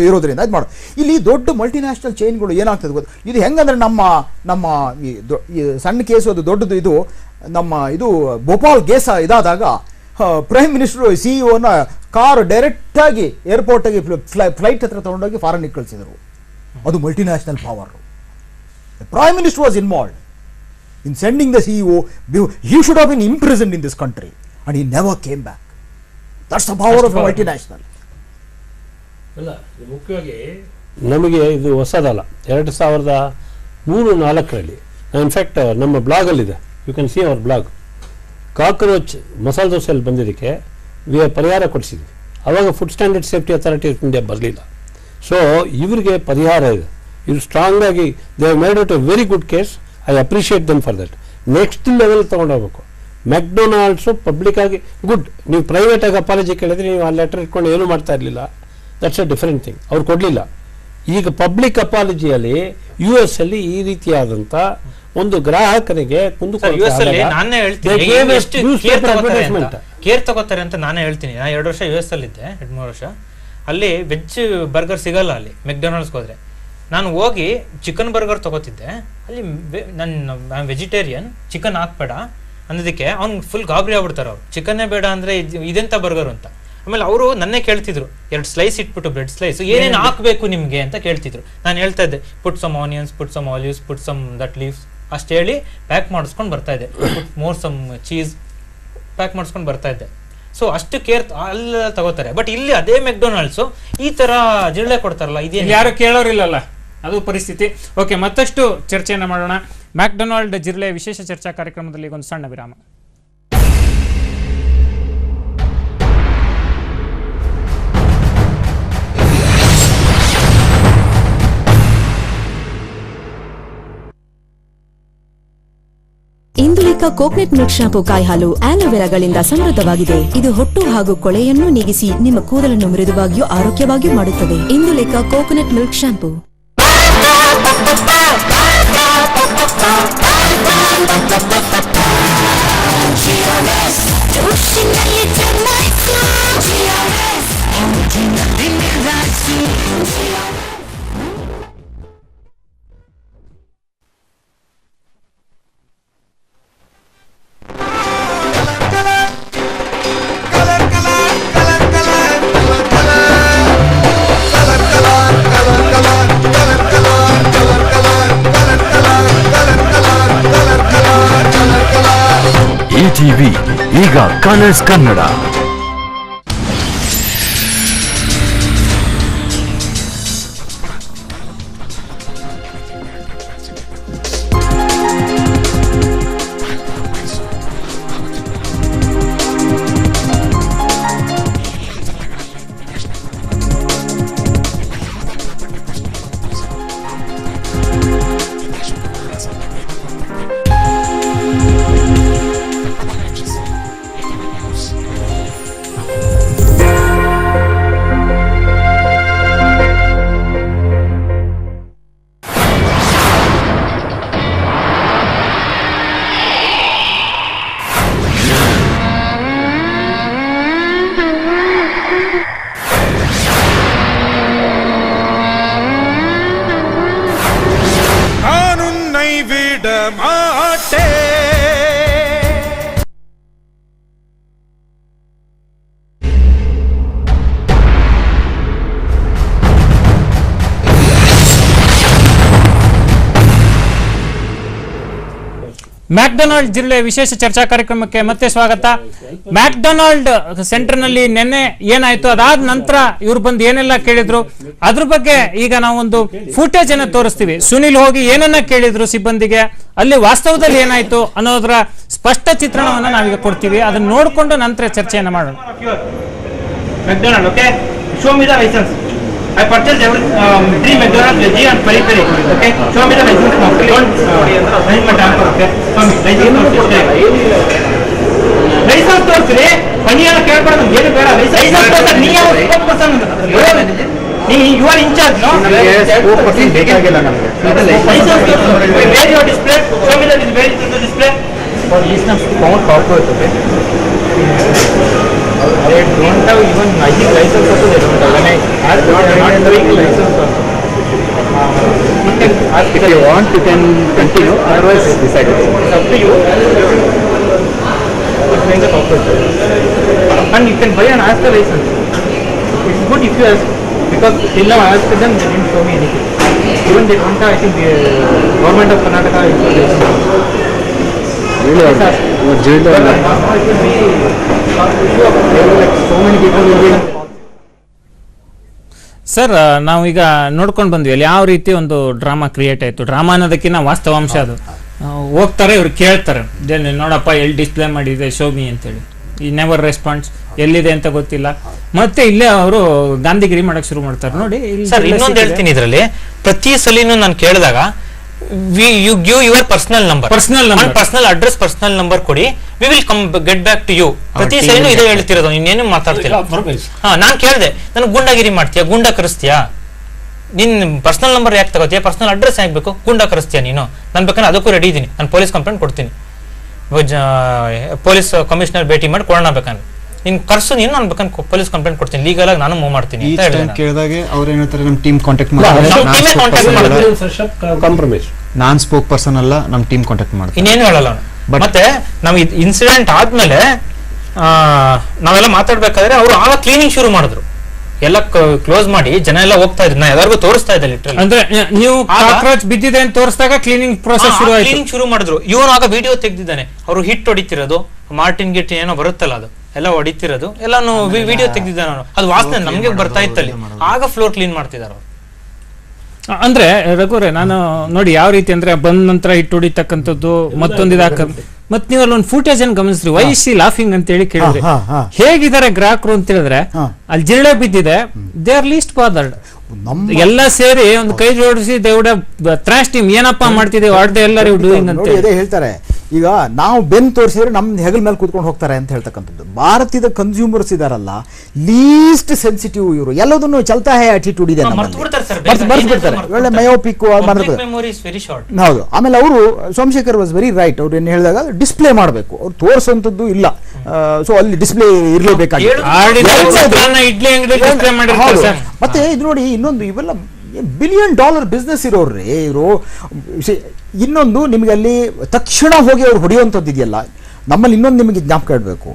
ಇರೋದ್ರಿಂದ ಅದು ಮಾಡು. ಇಲ್ಲಿ ದೊಡ್ಡ ಮಲ್ಟಿನ್ಯಾಷನಲ್ ಚೈನ್ಗಳು ಏನಾಗ್ತದೆ ಗೊತ್ತು, ಇದು ಹೆಂಗಂದ್ರೆ ನಮ್ಮ ಈ ಸಣ್ಣ ಕೇಸು ಅದು ದೊಡ್ಡದು. ಇದು ನಮ್ಮ ಇದು ಭೋಪಾಲ್ ಕೇಸ ಇದಾದಾಗ ಪ್ರೈಮ್ ಮಿನಿಸ್ಟರು CEO ಕಾರ್ ಡೈರೆಕ್ಟಾಗಿ ಏರ್ಪೋರ್ಟಾಗಿ ಫ್ಲೈಟ್ ಹತ್ರ ತೊಗೊಂಡೋಗಿ ಫಾರಿನ್ಗೆ ಕಳಿಸಿದರು. ಅದು multinational power. The Prime Minister was involved in sending the CEO. He should have been imprisoned in this country and he never came back. That's the power of a multinational. ಅಲ್ಲ, ಮುಖ್ಯವಾಗಿ ನಮಗೆ ಇದು ಹೊಸದಲ್ಲ. 2003-04 in fact ನಮ್ಮ ಬ್ಲಾಗಲ್ಲಿದೆ, you can see our blog. Cockroach ಮಸಾಲೆ ದೋಸೆಯಲ್ಲಿ ಬಂದಿದ್ದಕ್ಕೆ ಪರಿಹಾರ ಕೊಡಿಸಿದ್ವಿ. ಆವಾಗ food standard safety authority of India ಬರಲಿಲ್ಲ. ಸೊ ಇವರಿಗೆ ಪರಿಹಾರ ಇದೆ. ಇವರು ಸ್ಟ್ರಾಂಗ್ ಆಗಿ they have made out a very good case. I appreciate them for that. Next level ತೊಗೊಂಡೋಗ್ಬೇಕು. ಮೆಕ್ಡೊನಾಲ್ಡ್ಸು ಪಬ್ಲಿಕ್ ಆಗಿ ಗುಡ್, ನೀವು ಪ್ರೈವೇಟ್ ಆಗಿ ಅಪಾಲಜಿ ಕೇಳಿದ್ರೆ ನೀವು ಆ ಲೆಟರ್ ಇಟ್ಕೊಂಡು ಏನೂ ಮಾಡ್ತಾ ಇರಲಿಲ್ಲ, ದಟ್ಸ್ ಎ ಡಿಫರೆಂಟ್ ಥಿಂಗ್. ಅವ್ರು ಕೊಡಲಿಲ್ಲ. ಈಗ ಪಬ್ಲಿಕ್ ಅಪಾಲಜಿ US ಅಲ್ಲಿ ಈ ರೀತಿಯಾದಂಥ ಒಂದು ಗ್ರಾಹಕನಿಗೆ ಕೇರ್ ತಗೋತಾರೆ ಅಂತ ನಾನೇ ಹೇಳ್ತೀನಿ. ನಾನು 2 ವರ್ಷ US ಅಲ್ಲಿದ್ದೆ, 2-3 ವರ್ಷ. ಅಲ್ಲಿ ವೆಜ್ ಬರ್ಗರ್ ಸಿಗಲ್ಲ ಅಲ್ಲಿ ಮೆಕ್ಡೊನಾಲ್ಡ್ಸ್ಗೆ ಹೋದ್ರೆ. ನಾನು ಹೋಗಿ ಚಿಕನ್ ಬರ್ಗರ್ ತಗೋತಿದ್ದೆ. ಅಲ್ಲಿ ನಾನು ವೆಜಿಟೇರಿಯನ್, ಚಿಕನ್ ಹಾಕ್ಬೇಡ ಅನ್ನೋದಕ್ಕೆ ಅವ್ನು ಫುಲ್ ಗಾಬರಿ ಆಗ್ಬಿಡ್ತಾರೆ. ಅವ್ರು ಚಿಕನ್ನೇ ಬೇಡ ಅಂದರೆ ಇದೆಂತ ಬರ್ಗರ್ ಅಂತ. ಆಮೇಲೆ ಅವರು ನನ್ನೇ ಕೇಳ್ತಿದ್ರು, 2 ಸ್ಲೈಸ್ ಇಟ್ಬಿಟ್ಟು ಬ್ರೆಡ್ ಸ್ಲೈಸ್ ಏನೇನು ಹಾಕಬೇಕು ನಿಮಗೆ ಅಂತ ಕೇಳ್ತಿದ್ರು. ನಾನು ಹೇಳ್ತಾ ಇದ್ದೆ put some onions, put some olives, put some that leaves ಅಷ್ಟು ಹೇಳಿ ಪ್ಯಾಕ್ ಮಾಡಿಸ್ಕೊಂಡು ಬರ್ತಾ ಇದ್ದೆ. Put more some cheese pack ಮಾಡಿಸ್ಕೊಂಡು ಬರ್ತಾ ಇದ್ದೆ. ಸೊ ಅಷ್ಟು ಕೇರ್ ಅಲ್ಲ ತಗೋತಾರೆ. ಬಟ್ ಇಲ್ಲಿ ಅದೇ ಮೆಕ್ಡೊನಾಲ್ಡ್ಸು ಈ ತರ ಜಿರಳೆ ಕೊಡ್ತಾರಲ್ಲ, ಇದೇನು ಯಾರು ಕೇಳೋರಿಲ್ಲಲ್ಲ, ಅದು ಪರಿಸ್ಥಿತಿ. ಓಕೆ, ಮತ್ತಷ್ಟು ಚರ್ಚೆಯನ್ನು ಮಾಡೋಣ. ಮ್ಯಾಕ್ಡೊನಾಲ್ಡ್ ಜಿರಳೆ ವಿಶೇಷ ಚರ್ಚಾ ಕಾರ್ಯಕ್ರಮದಲ್ಲಿ ಒಂದು ಸಣ್ಣ ವಿರಾಮ. ಇಂದುಲೇಖ ಕೋಕೋನಟ್ ಮಿಲ್ಕ್ ಶಾಂಪೂ ಕಾಯಿ ಹಾಲು ಆಲೋವೆರಾಗಳಿಂದ ಸಮೃದ್ಧವಾಗಿದೆ. ಇದು ಹೊಟ್ಟು ಹಾಗೂ ಕೊಳೆಯನ್ನು ನೀಗಿಸಿ ನಿಮ್ಮ ಕೂದಲನ್ನು ಮೃದುವಾಗಿಯೂ ಆರೋಗ್ಯವಾಗಿಯೂ ಮಾಡುತ್ತದೆ. Indulekha coconut milk shampoo. ಈಗ ಕಲರ್ಸ್ ಕನ್ನಡ. ಮ್ಯಾಕ್ಡೊನಾಲ್ಡ್ ಜಿಲ್ಲೆ ವಿಶೇಷ ಚರ್ಚಾ ಕಾರ್ಯಕ್ರಮಕ್ಕೆ ಮತ್ತೆ ಸ್ವಾಗತ. ಮ್ಯಾಕ್ಡೊನಾಲ್ಡ್ ಸೆಂಟರ್ ನಲ್ಲಿ ನಿನ್ನೆ ಏನಾಯ್ತು, ಅದಾದ ನಂತರ ಇವ್ರು ಬಂದು ಏನೆಲ್ಲ ಕೇಳಿದ್ರು ಅದ್ರ ಬಗ್ಗೆ ಈಗ ನಾವೊಂದು ಫುಟೇಜ್ ಅನ್ನ ತೋರಿಸ್ತೀವಿ. ಸುನಿಲ್ ಹೋಗಿ ಏನನ್ನ ಕೇಳಿದ್ರು ಸಿಬ್ಬಂದಿಗೆ, ಅಲ್ಲಿ ವಾಸ್ತವದಲ್ಲಿ ಏನಾಯ್ತು ಅನ್ನೋದ್ರ ಸ್ಪಷ್ಟ ಚಿತ್ರಣವನ್ನ ನಾವೀಗ ಕೊಡ್ತೀವಿ. ಅದನ್ನ ನೋಡ್ಕೊಂಡು ನಂತರ ಚರ್ಚೆಯನ್ನ ಮಾಡೋಣ. McDonald, okay? Show me the license. I purchased every 3 McDonald's veggie and peri peri. Okay? Show me the license now. Don't raise my tamper. Okay? Show me license. License ತೋರಿಸ್ರಿ. ಪನಿಯನ್ನ ಕೇಳ್ಬಾರ್ದು, ಏನು ಬೇಡ. ಲೈಸೆನ್ಸ್ ತೋರಿಸ್ರಿ. ನೀ ಯಾವ ಸ್ಪೋಕ್ಸ್ಪರ್ಸನ್? You are in charge, no? ಸ್ಪೋಕ್ಸ್ಪರ್ಸನ್ ಬೇಕಾಗಿಲ್ಲ ನಮಗೆ. License ತೋರಿಸ್ರಿ. Where your display? Show me the display. For listeners to count corporate, okay? They don't have even license also, they don't have. When I ask, they are not doing license also. You can ask if you want, you can continue, otherwise decide. It's up to you. It's the corporate. And you can buy and ask the license. It's good if you ask, because till now I asked them, they didn't show me anything. Even they don't have, I think, the government of Karnataka is license. Sir, ನಾವೀಗ ನೋಡ್ಕೊಂಡು ಬಂದ್ವಿ ಅಲ್ಲಿ ಯಾವ ರೀತಿ ಒಂದು drama create ಆಯ್ತು. Drama ಅನ್ನೋದಕ್ಕಿಂತ ವಾಸ್ತವಾಂಶ ಅದು. ಹೋಗ್ತಾರೆ, ಇವ್ರು ಕೇಳ್ತಾರೆ, ನೋಡಪ್ಪ ಎಲ್ಲಿ ಡಿಸ್ಪ್ಲೇ ಮಾಡಿದೆ ಶೋಮಿ ಅಂತೇಳಿ. ಈ ನೆವರ್ ರೆಸ್ಪಾನ್ಸ್, ಎಲ್ಲಿದೆ ಅಂತ ಗೊತ್ತಿಲ್ಲ. ಮತ್ತೆ ಇಲ್ಲೇ ಅವರು ಗಾಂಧಿಗಿರಿ ಮಾಡಕ್ ಶುರು ಮಾಡ್ತಾರೆ. ನೋಡಿ ಸರ್, ಇನ್ನೊಂದು ಹೇಳ್ತೀನಿ, ಇದರಲ್ಲಿ ಪ್ರತಿ ಸಲಿನೂ ನಾನು ಕೇಳಿದಾಗ you give your personal number and personal address, personal number ಕೊಡಿ, we will come get back to you. ಪ್ರತಿ ಸಲಿನೂ ಇದೇ ಹೇಳ್ತಿರೋದು, ಇನ್ನೇನು ಮಾತಾಡ್ತಿಲ್ಲ. ನಾನ್ ಕೇಳಿದೆ, ನನಗೆ ಗುಂಡಾಗಿರಿ ಮಾಡ್ತೀಯಾ, ಗುಂಡಾ ಕರೆಸ್ತೀಯಾ, ನಿನ್ ಪರ್ಸನಲ್ ನಂಬರ್ ಯಾಕೆ ತಗೋತೀಯ, ಪರ್ಸನಲ್ ಅಡ್ರೆಸ್ ಯಾಕೆ ಬೇಕು, ಗುಂಡಾ ಕರೆಸ್ತೀಯಾ ನೀನು, ನಾನು ಬೇಕಾದ್ರೆ ಅದಕ್ಕೂ ರೆಡಿ ಇದ್ದೀನಿ, ನಾನು ಪೊಲೀಸ್ ಕಂಪ್ಲೇಂಟ್ ಕೊಡ್ತೀನಿ, ಪೊಲೀಸ್ ಕಮಿಷನರ್ ಭೇಟಿ ಮಾಡಿ ಕೊಡೋಣ ಬೇಕಂದ್ರೆ, ನೀನ್ ಕರ್ಸು, ನೀನು ನಾನು ಬೇಕಂದ್ರೆ ಪೊಲೀಸ್ ಕಂಪ್ಲೇಂಟ್ ಕೊಡ್ತೀನಿ, ಲೀಗಲ್ ಆಗಿ ನಾನು ಮೂವ್ ಮಾಡ್ತೀನಿ ಅಂತ ಹೇಳಿದೆ. ಕೇಳಿದಾಗೆ ಅವ್ರು ಏನಂತಾರೆ, ನಮ್ಮ ಟೀಮ್ ಕಾಂಟ್ಯಾಕ್ಟ್ ಕಾಂಪ್ರಮೈಸ್, ನಾನ್ ಸ್ಪೋಕ್ ಪರ್ಸನ್ ಅಲ್ಲ, ನಮ್ಮ ಟೀಮ್ ಕಾಂಟ್ಯಾಕ್ಟ್ ಮಾಡ್ತಾರೆ, ಇನ್ನೇನು ಹೇಳಲ್ಲ. ಮತ್ತೆ ನಾವು ಇನ್ಸಿಡೆಂಟ್ ಆದ್ಮೇಲೆ ನಾವೆಲ್ಲ ಮಾತಾಡ್ಬೇಕಾದ್ರೆ ಅವರು ಆಗ ಕ್ಲೀನಿಂಗ್ ಶುರು ಮಾಡಿದ್ರು, ಎಲ್ಲ ಕ್ಲೋಸ್ ಮಾಡಿ ಜನ ಎಲ್ಲ ಹೋಗ್ತಾ ಇದ್ರು, ನಾ ಎಲ್ಲರಿಗೂ ತೋರಿಸ್ತಾ ಇದ್ದೆ ಲಿಟರಲಿ. ಅಂದ್ರೆ ನೀವು ಕಾಕ್ರೋಚ್ ಬಿದ್ದಿದೆ ಅಂತ ತೋರಿಸಿದಾಗ ಕ್ಲೀನಿಂಗ್ ಪ್ರೋಸೆಸ್ ಶುರು ಮಾಡಿದ್ರು. ಇವನು ಆಗ ವಿಡಿಯೋ ತೆಗ್ದಿದ್ದಾನೆ, ಅವರು ಹಿಟ್ ಹೊಡಿತಿರೋದು, ಮಾರ್ಟಿನ್ ಗಿಟ್ ಏನೋ ಬರುತ್ತಲ್ಲ ಅದು ಎಲ್ಲ ಹೊಡಿತಿರೋದು ಎಲ್ಲಾನು ವಿಡಿಯೋ ತೆಗ್ದಿದ್ದಾನೆ ಅವನು. ಅದು ವಾಸನೆ ನಮ್ಗೆ ಬರ್ತಾ ಇತ್ತಲ್ಲಿ, ಆಗ ಫ್ಲೋರ್ ಕ್ಲೀನ್ ಮಾಡ್ತಿದ್ದಾರೆ ಅವರು. ಅಂದ್ರೆ ರಘುರೇ, ನಾನು ನೋಡಿ ಯಾವ ರೀತಿ ಅಂದ್ರೆ ಬಂದ ನಂತರ ಹಿಟ್ಟು ಹೊಡಿತಕ್ಕಂಥದ್ದು, ಮತ್ತೊಂದಿದಾಕ, ಮತ್ ನೀವು ಅಲ್ಲೊಂದು ಫುಟೇಜ್ ಅನ್ನು ಗಮನಿಸ್ರಿ, ವೈ ಇಸ್ ಶಿ ಲಾಫಿಂಗ್ ಅಂತ ಹೇಳಿ ಕೇಳಿದ್ರಿ. ಹೇಗಿದ್ದಾರೆ ಗ್ರಾಹಕರು ಅಂತ ಹೇಳಿದ್ರೆ, ಅಲ್ಲಿ ಜಿರಳೆ ಬಿದ್ದಿದೆ, ದೇ ಆರ್ ಲೀಸ್ಟ್ ಬಾದರ್ಡ್. ಎಲ್ಲ ಸೇರಿ ಒಂದು ಕೈ ಜೋಡಿಸಿ ದೇವ್ಡ ಥ್ರಾಶ್ ಟೀಮ್ ಏನಪ್ಪ ಮಾಡ್ತಿದ್ದೇವೆ, ವಾಟ್ ದೇ ಎಲ್ಲರೂ ಡೂಯಿಂಗ್ ಅಂತ ಹೇಳ್ತಾರೆ. ಈಗ ನಾವು ಬೆನ್ ತೋರಿಸಿದ್ರೆ ನಮ್ ಹೆಗಲ್ ಮೇಲೆ ಕೂತ್ಕೊಂಡು ಹೋಗ್ತಾರೆ ಅಂತ ಹೇಳ್ತಕ್ಕಂಥದ್ದು. ಭಾರತದ ಕನ್ಸ್ಯೂಮರ್ಸ್ ಇದಾರಲ್ಲ, ಲೀಸ್ಟ್ ಸೆನ್ಸಿಟಿವ್ ಇವರು, ಎಲ್ಲದನ್ನು ಚಲ್ತಾ ಹೇ ಅಟಿಟ್ಯೂಡ್ ಇದೆ, ಬರ್ಸ್ಬಿಡ್ತಾರೆ, ಒಳ್ಳೆ ಮಯೋಪಿಕ್. ಹೌದು. ಆಮೇಲೆ ಅವರು ಸೋಮಶೇಖರ್ ವಾಸ್ ವೆರಿ ರೈಟ್, ಅವ್ರು ಏನು ಹೇಳಿದಾಗ ಡಿಸ್ಪ್ಲೇ ಮಾಡಬೇಕು, ಅವ್ರು ತೋರಿಸುವಂಥದ್ದು ಇಲ್ಲ, ಸೊ ಅಲ್ಲಿ ಡಿಸ್ಪ್ಲೇ ಇರಲೇಬೇಕಾಗಿತ್ತು. ಮತ್ತೆ ಇದು ನೋಡಿ, ಇನ್ನೊಂದು ಇವೆಲ್ಲ $1 billion ಬಿಸ್ನೆಸ್ ಇರೋರ್ರಿ ಇವರು. ಇನ್ನೊಂದು ನಿಮಗೆ ಅಲ್ಲಿ ತಕ್ಷಣ ಹೋಗಿ ಅವ್ರು ಹೊಡೆಯುವಂಥದ್ದು ಇದೆಯಲ್ಲ, ನಮ್ಮಲ್ಲಿ ಇನ್ನೊಂದು ನಿಮಗೆ ಜ್ಞಾಪಕ ಇಡಬೇಕು,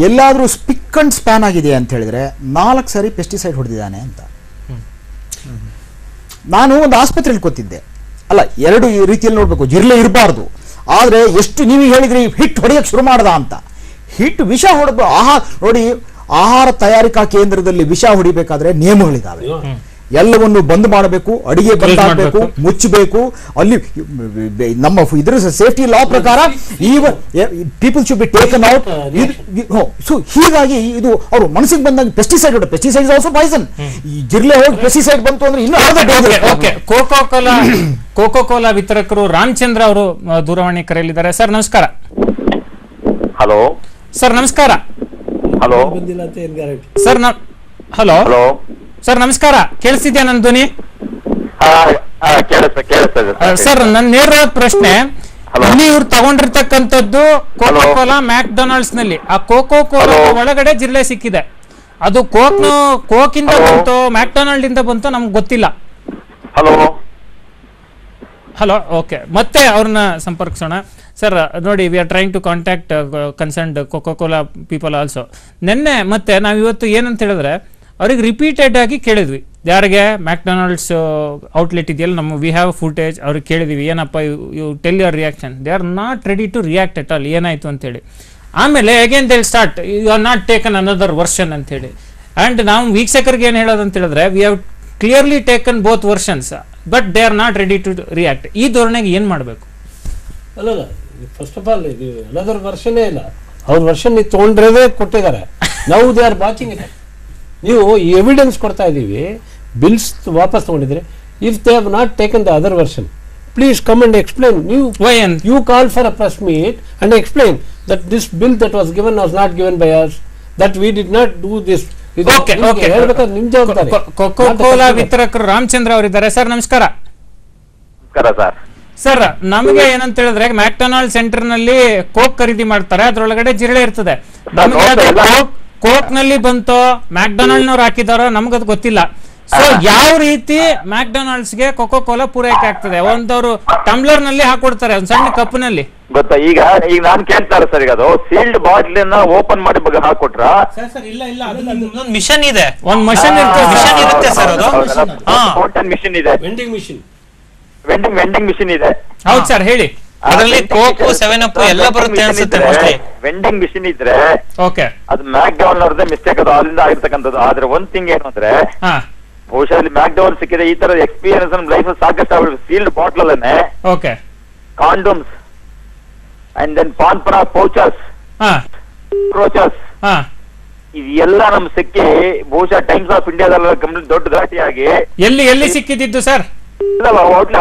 ಎಲ್ಲಾದರೂ ಸ್ಪಿಕ್ ಅಂಡ್ ಸ್ಪ್ಯಾನ್ ಆಗಿದೆ ಅಂತ ಹೇಳಿದ್ರೆ 4 ಸಾರಿ ಪೆಸ್ಟಿಸೈಡ್ ಹೊಡೆದಿದ್ದಾನೆ ಅಂತ. ನಾನು ಒಂದು ಆಸ್ಪತ್ರೆಯಲ್ಲಿ ಕೂತಿದ್ದೆ, ಅಲ್ಲ ಎರಡು ರೀತಿಯಲ್ಲಿ ನೋಡ್ಬೇಕು, ಜಿರ್ಲೆ ಇರಬಾರ್ದು, ಆದರೆ ಎಷ್ಟು ನೀವು ಹೇಳಿದ್ರಿ ಹಿಟ್ ಹೊಡೆಯಕ್ಕೆ ಶುರು ಮಾಡ್ದ ಅಂತ, ಹಿಟ್ ವಿಷ ಹೊಡೆದು ನೋಡಿ, ಆಹಾರ ತಯಾರಿಕಾ ಕೇಂದ್ರದಲ್ಲಿ ವಿಷ ಹೊಡಿಬೇಕಾದ್ರೆ ನಿಯಮಗಳಿದ್ದಾವೆ. ಎಲ್ಲವನ್ನು ಬಂದ್ ಮಾಡಬೇಕು, ಅಡಿಗೆ ಬಂದ್ ಮಾಡಬೇಕು, ಮುಚ್ಚಬೇಕು. ಅಲ್ಲಿ ನಮ್ಮ ಇದ್ರ ಸೇಫ್ಟಿ ಲಾ ಪ್ರಕಾರ people should be taken out. So ಹೀಗಾಗಿ ಇದು ಅವರು ಮನಸ್ಸಿಗೆ ಬಂದಾಗ ಪೆಸ್ಟಿಸೈಡ್ ಪೆಸ್ಟಿಸೈಡ್ ಆಲ್ಸೋ ಪಾಯ್ಸನ್. ಈ ಜಿರ್ಲೆ ಹೋಗಿ ಪೆಸ್ಟಿಸೈಡ್ ಬಂತು ಅಂದ್ರೆ ಇನ್ನೂ ಕೋಕೋ ಕೋಲಾ ವಿತರಕರು ರಾಮಚಂದ್ರ ಅವರು ದೂರವಾಣಿ ಕರೆಯಲಿದ್ದಾರೆ. ಸರ್ ನಮಸ್ಕಾರ. ಹಲೋ ಸರ್ ನಮಸ್ಕಾರ. ಹಲೋ ಸರ್ ಹಲೋ ಸರ್ ನಮಸ್ಕಾರ. ಕೇಳಿಸ್ತಿದ್ಯಾ ನನ್ನ ಧ್ವನಿ? ಸರ್ ನನ್ನ ನೇರವಾದ ಪ್ರಶ್ನೆ, ಇಲ್ಲಿ ಇವ್ರು ತಗೊಂಡಿರ್ತಕ್ಕಂಥದ್ದು ಕೋಕೋ ಕೋಲಾ ಮ್ಯಾಕ್ಡೊನಾಲ್ಡ್ಸ್ ನಲ್ಲಿ. ಆ ಕೋಕೋ ಕೋಲಾ ಒಳಗಡೆ ಜಿರಳೆ ಸಿಕ್ಕಿದೆ. ಅದು ಕೋಕಿಂದ ಬಂತೋ ಮ್ಯಾಕ್ಡೊನಾಲ್ಡ್ ಇಂದ ಬಂತೋ ನಮ್ಗೆ ಗೊತ್ತಿಲ್ಲ. ಹಲೋ ಓಕೆ, ಮತ್ತೆ ಅವ್ರನ್ನ ಸಂಪರ್ಕಿಸೋಣ. ಸರ್ ನೋಡಿ, we are trying to contact concerned Coca Cola people also. ನಿನ್ನೆ ಮತ್ತೆ ನಾವು ಇವತ್ತು ಏನಂತ ಹೇಳಿದ್ರೆ ಅವ್ರಿಗೆ ರಿಪೀಟೆಡ್ ಆಗಿ ಕೇಳಿದ್ವಿ, ಯಾರಿಗೆ ಮ್ಯಾಕ್ಡೊನಾಲ್ಡ್ಸ್ ಔಟ್ಲೆಟ್ ಇದೆಯಲ್ಲ ನಮ್ಮ ವಿ ಹ್ಯಾವ್ ಫುಟೇಜ್, ಅವ್ರಿಗೆ ಕೇಳಿದ್ವಿ ಏನಪ್ಪ you tell your reaction. They are not ready to react at all, ಏನಾಯ್ತು ಅಂತೇಳಿ. ಆಮೇಲೆ again they start you are not taken another version ಅಂತೇಳಿ. ಆ್ಯಂಡ್ ನಾವು ವೀಕ್ಷಕರಿಗೆ ಏನು ಹೇಳೋದು ಅಂತ ಹೇಳಿದ್ರೆ, we have clearly taken both versions but they are not ready to react. ಈ ಧೋರಣೆಗೆ ಏನು ಮಾಡಬೇಕು? ಅಲ್ಲ, ಫಸ್ಟ್ ಆಫ್ ಆಲ್ ಇದು ಅನದರ್ ವರ್ಷನೇ ಇಲ್ಲ, ಅವ್ರ ವರ್ಷನ್ ನೀವು ತೊಗೊಂಡ್ರೇ ಕೊಟ್ಟಿದ್ದಾರೆ. ನಾವು ದೇ ಆರ್ ವಾಚಿಂಗ್ ಇಟ್. ನೀವು ಎವಿಡೆನ್ಸ್ ಕೊಡ್ತಾ ಇದ್ದೀವಿ, ಬಿಲ್ಸ್ ವಾಪಸ್ ತಗೊಂಡಿದ್ರೆ. If they have not taken the other version, please come and explain. You call for a press meet and explain that this bill that was given was not given by us, that we did not do this. ಹೇಳ್ಬೇಕಾದ್ರೆ ನಿಮ್ ಜವಾಬ್ದಾರಿ. Cocoa Cola ವಿತರಕರು ರಾಮಚಂದ್ರ ಅವರಿದ್ದಾರೆ. Sir ನಮಸ್ಕಾರ. Sir ನಮಗೆ ಏನಂತ ಹೇಳಿದ್ರೆ, McDonald centre ನಲ್ಲಿ ಕೋಕ್ ಖರೀದಿ ಮಾಡ್ತಾರೆ, ಅದ್ರೊಳಗಡೆ ಜಿರಳೆ ಇರ್ತದೆ. ನಮಗೆ ಕೋಕ್ ನಲ್ಲಿ ಬಂತೋ ಮ್ಯಾಕ್ಡೊನಾಲ್ಡ್ ನವ್ರು ಹಾಕಿದಾರೋ ನಮ್ಗದು ಗೊತ್ತಿಲ್ಲ. ಸೊ ಯಾವ ರೀತಿ ಮ್ಯಾಕ್ಡೊನಾಲ್ಡ್ಸ್ ಗೆ ಕೋಕೋ ಕೋಲಾ ಪೂರೈಕೆ ಆಗ್ತದೆ? ಒಂದವರು ಟಂಬ್ಲರ್ ನಲ್ಲಿ ಹಾಕೊಡ್ತಾರೆ, ಒಂದ್ ಸಣ್ಣ ಕಪ್ನಲ್ಲಿ. ಗೊತ್ತಾ, ಈಗ ನಾನ್ ಕೇಳ್ತಾರೆ ಸರ್, ಈಗ ಅದು ಸೀಲ್ಡ್ ಬಾಟ್ಲ್ ಓಪನ್ ಮಾಡಿ ಹಾಕೊಟ್ರ? ಒಂದು ಮಿಷನ್ ಇದೆ, ಒಂದ್ ಮಷನ್ ಇರುತ್ತೆ ಸರ್. ಅದು ಮಿಷನ್ ಇದೆ, ವೆಂಡಿಂಗ್ ಮಿಷನ್ ಇದೆ. ಹೌದು ಸರ್, ಹೇಳಿ. ಅದರಲ್ಲಿ ಕೋಕು 7up ಎಲ್ಲ ಬರುತ್ತೆ ಅನ್ಸುತ್ತೆ ಮೋಸ್ಟ್ಲಿ. ವೆಂಡಿಂಗ್ ಮಿಷನ್ ಇದ್ರೆ ಓಕೆ, ಅದು ಮ್ಯಾಕ್ಡೊನಾಲ್ಡ್ ಅವ್ರದ್ದೇ ಮಿಸ್ಟೇಕ್, ಅದು ಅಲ್ಲಿಂದ ಆಗಿರ್ತಕ್ಕಂಥದ್ದು. ಆದ್ರೆ ಒಂದ್ ಥಿಂಗ್ ಏನು ಅಂದ್ರೆ, ಬಹುಶಃ ಅಲ್ಲಿ ಮ್ಯಾಕ್ಡೊನಾಲ್ಡ್ ಸಿಕ್ಕಿದೆ. ಈ ತರ ಎಕ್ಸ್ಪೀರಿಯನ್ಸ್ ನಮ್ಮ ಲೈಫ್ ಸಾಕಷ್ಟು ಸೀಲ್ಡ್ ಬಾಟ್ಲ್ ಅಲ್ಲೇ ಓಕೆ, ಕಾಂಡೋಮ್ಸ್ ಅಂಡ್ ದೆನ್ ಪಾನ್ಪರಾ ಪೌಚಸ್, ಕ್ರೋಚಸ್, ಇದೆಲ್ಲ ನಮ್ ಸಿಕ್ಕಿ ಬಹುಶಃ ಟೈಮ್ಸ್ ಆಫ್ ಇಂಡಿಯಾದಲ್ಲ ಕಂಪ್ಲೀಟ್ ದೊಡ್ಡ ಘಾಟಿಯಾಗಿ. ಎಲ್ಲಿ ಸಿಕ್ಕಿದ್ದು ಸರ್?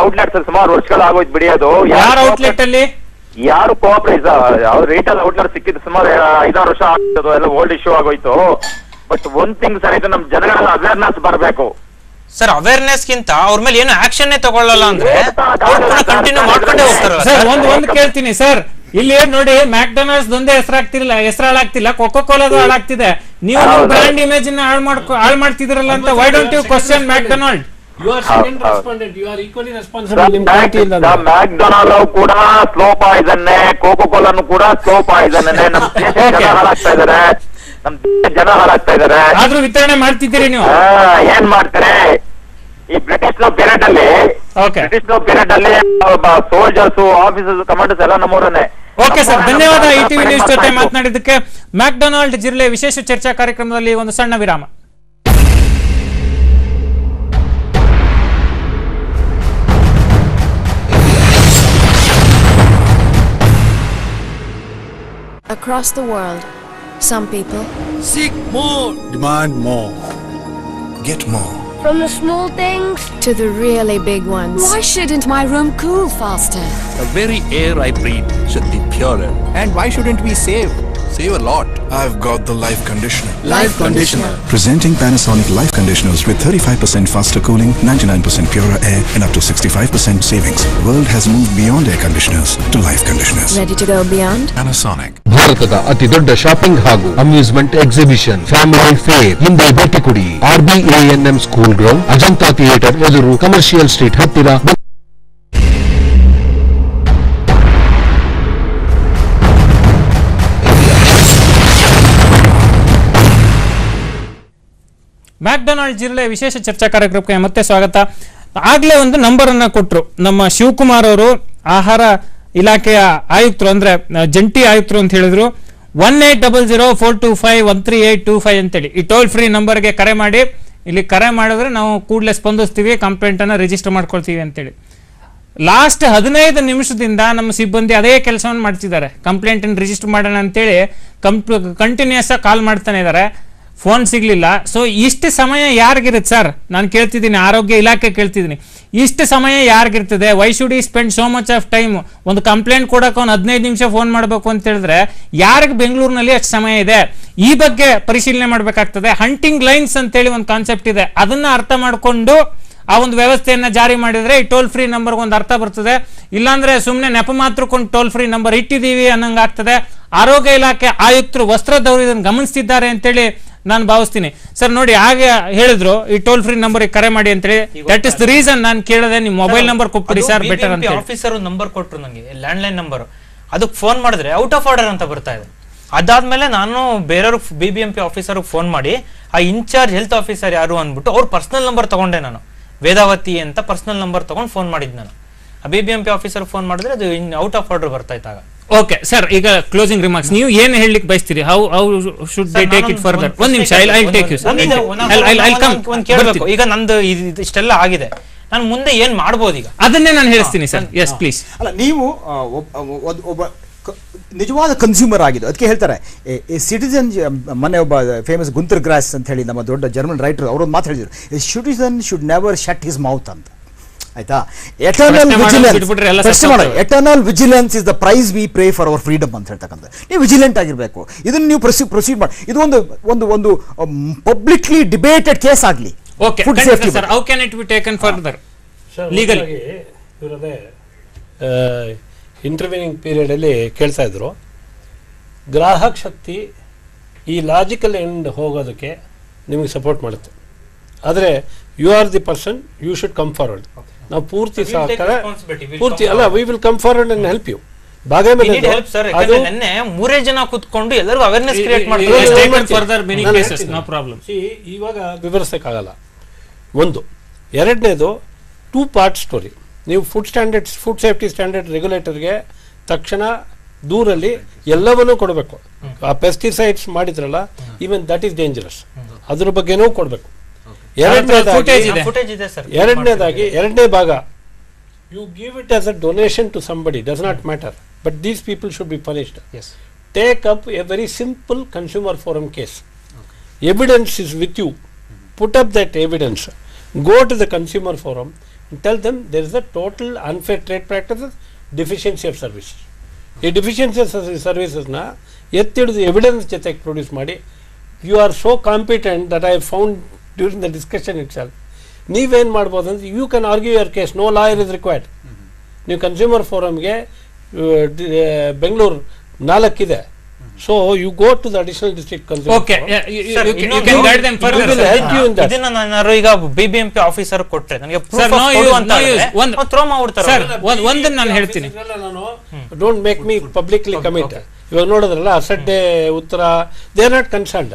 ಔಟ್ಲೆಟ್ ಸರ್, ಸುಮಾರು ವರ್ಷಗಳು ಆಗೋಯ್ತು ಬಿಡಿ. ಅದು ಯಾರ ಔಟ್ಲೆಟ್ ಅಲ್ಲಿ? ಯಾರು ಕೋಆಪರೇಟ್ ರಿಟೇಲ್ ಔಟ್ಲೆಟ್ ಸಿಕ್ಕಿದ್ದು ಸುಮಾರು 5-6 ವರ್ಷ ಆಗ್ತದೆ, ಎಲ್ಲ ಓಲ್ಡ್ ಇಶ್ಯೂ ಆಗೋಯ್ತು. ಬಟ್ ಒಂದ್ ಥಿಂಗ್ ಸರ್, ಇದು ನಮ್ ಜನಗಳ ಅವೇರ್ನೆಸ್ ಬರಬೇಕು ಸರ್. ಅವೇರ್ನೆಸ್ ಗಿಂತ ಅವ್ರ ಮೇಲೆ ಏನು ಆಕ್ಷನ್ ತಗೊಳ್ಳಲ್ಲ ಅಂದ್ರೆ ಕಂಟಿನ್ಯೂ ಮಾಡ್ಕೊಂಡೇ ಹೋಗ್ತಾರಲ್ಲ ಸರ್. ಒಂದು ಕೇಳ್ತೀನಿ ಸರ್, ಇಲ್ಲಿ ನೋಡಿ ಮ್ಯಾಕ್ಡೊನಾಲ್ಡ್ಸ್ ಒಂದೇ ಹೆಸರು ಹಾಳಾಗ್ತಿಲ್ಲ, ಕೋಕೋ ಕೋಲಾದು ಹಾಳಾಗ್ತಿದೆ. ನೀವು ಬ್ರ್ಯಾಂಡ್ ಇಮೇಜ್ ಹಾಳು ಮಾಡ್ತಿದ್ರಲ್ಲ ಅಂತ. Why don't you question McDonald? You are second respondent. You are equally responsible. McDonald ಕೂಡ ಸ್ಲೋ ಪಾಯ್ಸನ್, ಕೋಕೋ ಕೋಲಾನು ಕೂಡ ಸ್ಲೋ ಪಾಯ್ಸನ್. ನಮ್ ಜನ ಹಾಳಾಗ್ತಾ ಇದಾರೆ. ಆದ್ರೂ ವಿತರಣೆ ಮಾಡ್ತಿದ್ದೀರಿ ನೀವು. ಏನ್ ಮಾಡ್ತಾರೆ? ಈ ಬ್ರಿಟಿಷ್ ಪೀರಿಯಡ್ ಅಲ್ಲಿ ಸೋಲ್ಜರ್ಸ್, ಆಫೀಸರ್ಸ್, ಕಮಾಂಡರ್ಸ್ ಎಲ್ಲ ನಮ್ಮೂರನ್ನೇ. ಓಕೆ ಸರ್, ಧನ್ಯವಾದ ಇಟಿವಿ ನ್ಯೂಸ್ ಜೊತೆ ಮಾತನಾಡಿದ್ದಕ್ಕೆ. ಮ್ಯಾಕ್ಡೊನಾಲ್ಡ್ ಜಿರಳೆ ವಿಶೇಷ ಚರ್ಚಾ ಕಾರ್ಯಕ್ರಮದಲ್ಲಿ ಒಂದು ಸಣ್ಣ ವಿರಾಮ. Across the world, some people seek more, demand more, get more. From the small things to the really big ones. Why shouldn't my room cool faster? The very air I breathe should be purer. And why shouldn't we save a lot? I've got the Life Conditioner. Life Conditioner. Presenting Panasonic Life Conditioners with 35% faster cooling, 99% purer air, and up to 65% savings. World has moved beyond air conditioners to life conditioners. Ready to go beyond? Panasonic. ಭಾರತದ ಅತಿ ದೊಡ್ಡ shopping ಹಾಗೂ amusement exhibition family fair ಹಿಂದೆ ಭೇಟಿ ಕೊಡಿ. RBANM school ground, Ajanta theatre ಎದುರು, commercial street ಹತ್ತಿರ. McDonald ಜಿರಳೆ ವಿಶೇಷ ಚರ್ಚಾ ಕಾರ್ಯಕ್ರಮಕ್ಕೆ ಮತ್ತೆ ಸ್ವಾಗತ. ಆಗ್ಲೇ ಒಂದು ನಂಬರ್ ಅನ್ನ ಕೊಟ್ರು ನಮ್ಮ ಶಿವಕುಮಾರ್ ಅವರು, ಆಹಾರ ಇಲಾಖೆಯ ಆಯುಕ್ತರು, ಅಂದ್ರೆ ಜಂಟಿ ಆಯುಕ್ತರು ಅಂತ ಹೇಳಿದ್ರು. 1800-425-13825 ಅಂತೇಳಿ ಈ ಟೋಲ್ ಫ್ರೀ ನಂಬರ್ಗೆ ಕರೆ ಮಾಡಿ. ಇಲ್ಲಿ ಕರೆ ಮಾಡಿದ್ರೆ ನಾವು ಕೂಡಲೇ ಸ್ಪಂದಿಸ್ತೀವಿ, ಕಂಪ್ಲೇಂಟನ್ನು ರಿಜಿಸ್ಟರ್ ಮಾಡ್ಕೊಳ್ತೀವಿ ಅಂತೇಳಿ. ಲಾಸ್ಟ್ 15 ನಿಮಿಷದಿಂದ ನಮ್ಮ ಸಿಬ್ಬಂದಿ ಅದೇ ಕೆಲಸವನ್ನು ಮಾಡ್ತಿದ್ದಾರೆ. ಕಂಪ್ಲೇಂಟನ್ನು ರಿಜಿಸ್ಟರ್ ಮಾಡೋಣ ಅಂತೇಳಿ ಕಂಟಿನ್ಯೂಸ್ ಆಗಿ ಕಾಲ್ ಮಾಡ್ತಾನೆ ಇದ್ದಾರೆ, ಫೋನ್ ಸಿಗ್ಲಿಲ್ಲ. ಸೊ ಇಷ್ಟು ಸಮಯ ಯಾರಿಗಿರುತ್ತೆ ಸರ್? ನಾನು ಕೇಳ್ತಿದ್ದೀನಿ, ಆರೋಗ್ಯ ಇಲಾಖೆ ಕೇಳ್ತಿದ್ದೀನಿ, ಇಷ್ಟು ಸಮಯ ಯಾರಿಗಿರ್ತದೆ? ವೈ ಶುಡ್ ಈ spend so much of time? ಒಂದು ಕಂಪ್ಲೇಂಟ್ ಕೊಡೋಕೆ ಒಂದು 15 ನಿಮಿಷ ಫೋನ್ ಮಾಡಬೇಕು ಅಂತ ಹೇಳಿದ್ರೆ ಯಾರಿಗೆ ಬೆಂಗಳೂರಿನಲ್ಲಿ ಅಷ್ಟು ಸಮಯ ಇದೆ? ಈ ಬಗ್ಗೆ ಪರಿಶೀಲನೆ ಮಾಡಬೇಕಾಗ್ತದೆ. ಹಂಟಿಂಗ್ ಲೈನ್ಸ್ ಅಂತೇಳಿ ಒಂದು ಕಾನ್ಸೆಪ್ಟ್ ಇದೆ, ಅದನ್ನ ಅರ್ಥ ಮಾಡಿಕೊಂಡು ಆ ಒಂದು ವ್ಯವಸ್ಥೆಯನ್ನ ಜಾರಿ ಮಾಡಿದ್ರೆ ಈ ಟೋಲ್ ಫ್ರೀ ನಂಬರ್ಗೆ ಒಂದು ಅರ್ಥ ಬರ್ತದೆ. ಇಲ್ಲಾಂದ್ರೆ ಸುಮ್ಮನೆ ನೆಪ ಮಾತ್ರಕೊಂಡು ಟೋಲ್ ಫ್ರೀ ನಂಬರ್ ಇಟ್ಟಿದ್ದೀವಿ ಅನ್ನಂಗೆ ಆಗ್ತದೆ. ಆರೋಗ್ಯ ಇಲಾಖೆ ಆಯುಕ್ತರು ವಸ್ತ್ರದವರು ಇದನ್ನು ಗಮನಿಸ್ತಿದ್ದಾರೆ ಅಂತೇಳಿ ನಾನು ಭಾವಿಸ್ತೀನಿ. ಸರ್ ನೋಡಿ, ಹಾಗೆ ಹೇಳಿದ್ರು ಈ ಟೋಲ್ ಫ್ರೀ ನಂಬರ್ ಕರೆ ಮಾಡಿ ಅಂತೇಳಿ. ದಟ್ ಇಸ್ ದ ರೀಸನ್ ನಾನು ಕೇಳಿದೆ, ನಿಮ್ಮ ಮೊಬೈಲ್ ನಂಬರ್ ಕೊಟ್ಬಿಡಿ ಸರ್ ಬೆಟರ್ ಅಂತ. ಆಫೀಸರ್ ನಂಬರ್ ಕೊಟ್ಟರು ನನಗೆ, ಲ್ಯಾಂಡ್ ಲೈನ್ ನಂಬರ್. ಅದಕ್ಕೆ ಫೋನ್ ಮಾಡಿದ್ರೆ ಔಟ್ ಆಫ್ ಆರ್ಡರ್ ಅಂತ ಬರ್ತಾ ಇದೆ. ಅದಾದ್ಮೇಲೆ ನಾನು ಬೇರೆಯವ್ರಿಗೆ BBMP ಆಫೀಸರ್ಗೆ ಫೋನ್ ಮಾಡಿ ಆ ಇನ್ಚಾರ್ಜ್ ಹೆಲ್ತ್ ಆಫೀಸರ್ ಯಾರು ಅಂದ್ಬಿಟ್ಟು ಅವ್ರ ಪರ್ಸನಲ್ ನಂಬರ್ ತಗೊಂಡೆ. ನಾನು ವೇದಾವತಿ ಅಂತ ಪರ್ಸನಲ್ ನಂಬರ್ ತಗೊಂಡು ಫೋನ್ ಮಾಡಿದ್. ನಾನು ಆ BBMP ಆಫೀಸರ್ ಫೋನ್ ಮಾಡಿದ್ರೆ ಅದು ಔಟ್ ಆಫ್ ಆರ್ಡರ್ ಬರ್ತಾ ಇದ್ದಾಗ. ಓಕೆ ಸರ್, ಈಗ ಕ್ಲೋಸಿಂಗ್ ರಿಮಾರ್ಕ್ಸ್ ನೀವು ಏನು ಹೇಳಲಿಕ್ಕೆ ಬಯಸ್ತೀರಿ? How should they take it further? ಒಂದು ನಿಮಿಷ, ಐ ಟೇಕ್ ಯು ಸರ್. ಕೇಳಬೇಕು. ಈಗ ನಂದು ಇಷ್ಟೆಲ್ಲ ಆಗಿದೆ, ನಾನು ಮುಂದೆ ಏನ್ ಮಾಡ್ಬೋದು ಈಗ ಅದನ್ನೇ ನಾನು ಹೇಳಿಸ್ತೀನಿ ಸರ್. Yes please. ಅಲ್ಲ, ನೀವು ಒಬ್ಬ ನಿಜವಾದ ಕನ್ಸ್ಯೂಮರ್ ಆಗಿದೆ, ಅದಕ್ಕೆ ಹೇಳ್ತಾರೆ ಸಿಟಿಸನ್. ಮೊನ್ನೆ ಒಬ್ಬ ಫೇಮಸ್ ಗುಂತರ್ ಗ್ರಾಸ್ ಅಂತ ಹೇಳಿ ನಮ್ಮ ದೊಡ್ಡ ಜರ್ಮನ್ ರೈಟರ್ ಅವರೊಂದು ಮಾತು ಹೇಳಿದ್ರು, citizen should never shut his mouth ಅಂತ. ಆಯ್ತಾ? Eternal vigilance is the price we pray for our freedom ಅಂತ ಹೇಳ್ತಕ್ಕಂಥ. ನೀವು ವಿಜಿಲೆಂಟ್ ಆಗಿರಬೇಕು. ಇದನ್ನು ನೀವು ಪ್ರೊಸೀಡ್ ಮಾಡಿ. ಇದು ಒಂದು ಪಬ್ಲಿಕ್ಲಿ ಡಿಬೇಟೆಡ್ ಕೇಸ್ ಆಗಲಿ. How can it be taken further legally? Intervening period ಅಲ್ಲಿ ಕೇಳ್ತಾ ಇದ್ರು, ಗ್ರಾಹಕ ಶಕ್ತಿ ಈ ಲಾಜಿಕಲ್ ಎಂಡ್ ಹೋಗೋದಕ್ಕೆ ನಿಮಗೆ ಸಪೋರ್ಟ್ ಮಾಡುತ್ತೆ, ಆದರೆ you are the person, you should come forward. ನಾವು ಪೂರ್ತಿ ಸಹಕಾರ ಪೂರ್ತಿ ಅಲ್ಲ, we will come forward and help you. ಮೂರೇ ಜನ ಕೂತ್ಕೊಂಡು ಎಲ್ಲರಿಗೂ ಅವೇರ್ನೆಸ್ ಕ್ರಿಯೇಟ್ ಇವಾಗ ವಿವರಿಸಕ್ಕಾಗಲ್ಲ. ಒಂದು. ಎರಡನೇದು, 2 ಪಾರ್ಟ್ ಸ್ಟೋರಿ. ನೀವು ಫುಡ್ ಸೇಫ್ಟಿ ಸ್ಟ್ಯಾಂಡರ್ಡ್ ರೆಗ್ಯುಲೇಟರ್ಗೆ ತಕ್ಷಣ ದೂರಲ್ಲಿ ಎಲ್ಲವನ್ನೂ ಕೊಡಬೇಕು. ಆ ಪೆಸ್ಟಿಸೈಡ್ಸ್ ಮಾಡಿದ್ರಲ್ಲ, ಈವನ್ ದಟ್ ಈಸ್ ಡೇಂಜರಸ್, ಅದ್ರ ಬಗ್ಗೆನೂ ಕೊಡಬೇಕು. ಎರಡನೇ ಭಾಗ, you give it as a donation to somebody, does not matter, but these people should be punished. Take up a very simple consumer forum case. Evidence is with you. Put up that evidence. Go to the consumer forum and tell them there is a total unfair trade practices, deficiency of services. ಈ deficiency of services na ಎತ್ತಿಡಿದು evidence ಜೊತೆಗೆ produce ಮಾಡಿ. You are so competent that I found during the discussion itself. ನೀವೇನು ಮಾಡ್ಬೋದು ಅಂದ್ರೆ, you can argue your case, no lawyer is required. ನೀವು consumer ಫೋರಮ್ಗೆ ಬೆಂಗಳೂರು 4 ಇದೆ. So you go to the additional district consumer. Okay, you can guide them further. We will help you in that. ಇದನ್ನ ನಾನು ಈಗ BBMP officer ಕೊಟ್ರೆ ನನಗೆ proof of ಕೊಡು ಅಂತ ಒಂದು ಥ್ರೋ ಮಾಡ್ತಾರೆ ಸರ್. ಒಂದನ್ನ ನಾನು ಹೇಳ್ತೀನಿ, don't make me publicly commit. ಇವಾಗ ನೋಡಿದ್ರಲ್ಲ ಅಸಡ್ಡೆ ಉತ್ತರ, they are not concerned.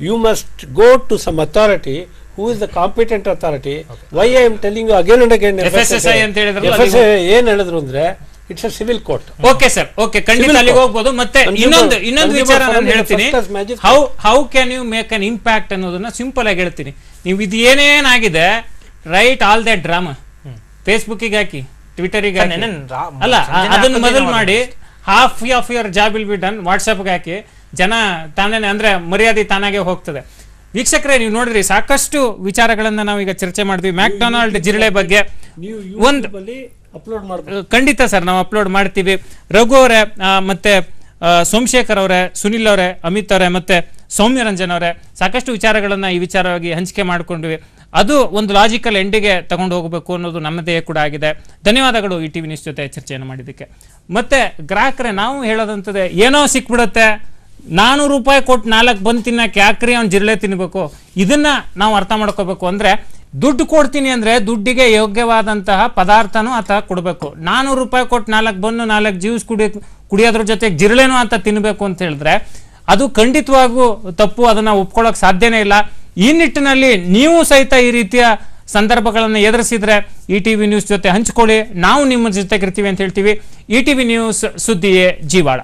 You must go to some authority who is the competent authority. Why I am telling you again and again, FSSAI ಅಂತ ಹೇಳಿದ್ರಲ್ಲ, FSSAI ಏನು ಹೇಳಿದ್ರು ಅಂದ್ರೆ it's a civil court. Okay sir, okay, ಖಂಡಿತ ಅಲ್ಲಿಗೆ ಹೋಗ್ಬೋದು. ಮತ್ತೆ ಇನ್ನೊಂದು ವಿಚಾರ ನಾನು ಹೇಳ್ತೀನಿ, how can you make an impact ಅನ್ನೋದನ್ನ ಸಿಂಪಲ್ ಆಗಿ ಹೇಳ್ತೀನಿ. ನೀವು ಇದು ಏನೇನಾಗಿದೆ, ರೈಟ್ ಆಲ್ ದಟ್ ಡ್ರಾಮಾ ಫೇಸ್ಬುಕ್ಕಿಗೆ ಹಾಕಿ, ಟ್ವಿಟರಿಗೆ ಹಾಕಿ, ಅಲ್ಲ ಅದನ್ನ ಮೊದಲು ಮಾಡಿ. Half of your job will be done. ವಾಟ್ಸಪ್ಗೆ ಹಾಕಿ, ಜನ ತಾನೇ ಅಂದ್ರೆ ಮರ್ಯಾದೆ ತಾನಾಗೆ ಹೋಗ್ತದೆ. ವೀಕ್ಷಕರೇ, ನೀವು ನೋಡಿದ್ರಿ, ಸಾಕಷ್ಟು ವಿಚಾರಗಳನ್ನ ನಾವೀಗ ಚರ್ಚೆ ಮಾಡಿದ್ವಿ. ಮ್ಯಾಕ್ಡೊನಾಲ್ಡ್ ಜಿರಳೆ ಬಗ್ಗೆ ಒಂದು ಅಪ್ಲೋಡ್ ಮಾಡ್ತೀವಿ. ಖಂಡಿತ ಸರ್, ನಾವು ಅಪ್ಲೋಡ್ ಮಾಡ್ತೀವಿ. ರಘು ಅವರೇ, ಮತ್ತೆ ಸೋಮಶೇಖರ್ ಅವರೇ, ಸುನಿಲ್ ಅವರೇ, ಅಮಿತ್ ಅವರೇ, ಮತ್ತೆ ಸೌಮ್ಯರಂಜನ್ ಅವರೇ ಸಾಕಷ್ಟು ವಿಚಾರಗಳನ್ನ ಈ ವಿಚಾರವಾಗಿ ಹಂಚಿಕೆ ಮಾಡ್ಕೊಂಡ್ವಿ. ಅದು ಒಂದು ಲಾಜಿಕಲ್ ಎಂಡಿಗೆ ತಗೊಂಡು ಹೋಗಬೇಕು ಅನ್ನೋದು ನಮ್ಮದೇ ಕೂಡ ಆಗಿದೆ. ಧನ್ಯವಾದಗಳು ಈ ಟಿವಿ ನ್ಯೂಸ್ ಜೊತೆ ಚರ್ಚೆಯನ್ನು ಮಾಡಿದ್ದಕ್ಕೆ. ಮತ್ತೆ ಗ್ರಾಹಕರೇ, ನಾವು ಹೇಳೋದಂತದೆ, ಏನೋ ಸಿಕ್ಬಿಡುತ್ತೆ, 400 ರೂಪಾಯಿ ಕೊಟ್ಟು 4 ಬಂದು ತಿನ್ನಕ್ಕೆ ಯಾಕ್ರಿ ಅವ್ನು ಜಿರಳೆ ತಿನ್ಬೇಕು? ಇದನ್ನ ನಾವು ಅರ್ಥ ಮಾಡ್ಕೋಬೇಕು. ಅಂದ್ರೆ ದುಡ್ಡು ಕೊಡ್ತೀನಿ ಅಂದ್ರೆ ದುಡ್ಡಿಗೆ ಯೋಗ್ಯವಾದಂತಹ ಪದಾರ್ಥನೂ ಆತ ಕೊಡಬೇಕು. 400 ರೂಪಾಯಿ ಕೊಟ್ಟು 4 ಬಂದು 4 ಜ್ಯೂಸ್ ಕುಡಿಯೋದ್ರ ಜೊತೆಗೆ ಜಿರಳೆನೂ ಅಂತ ತಿನ್ನಬೇಕು ಅಂತ ಹೇಳಿದ್ರೆ ಅದು ಖಂಡಿತವಾಗೂ ತಪ್ಪು. ಅದನ್ನ ಒಪ್ಕೊಳ್ಳೋಕೆ ಸಾಧ್ಯನೇ ಇಲ್ಲ. ಈ ನಿಟ್ಟಿನಲ್ಲಿ ನೀವು ಸಹಿತ ಈ ರೀತಿಯ ಸಂದರ್ಭಗಳನ್ನು ಎದುರಿಸಿದ್ರೆ ETV ನ್ಯೂಸ್ ಜೊತೆ ಹಂಚ್ಕೊಳ್ಳಿ. ನಾವು ನಿಮ್ಮ ಜೊತೆಗಿರ್ತೀವಿ ಅಂತ ಹೇಳ್ತೀವಿ. ETV ನ್ಯೂಸ್, ಸುದ್ದಿಯೇ ಜೀವಾಳ.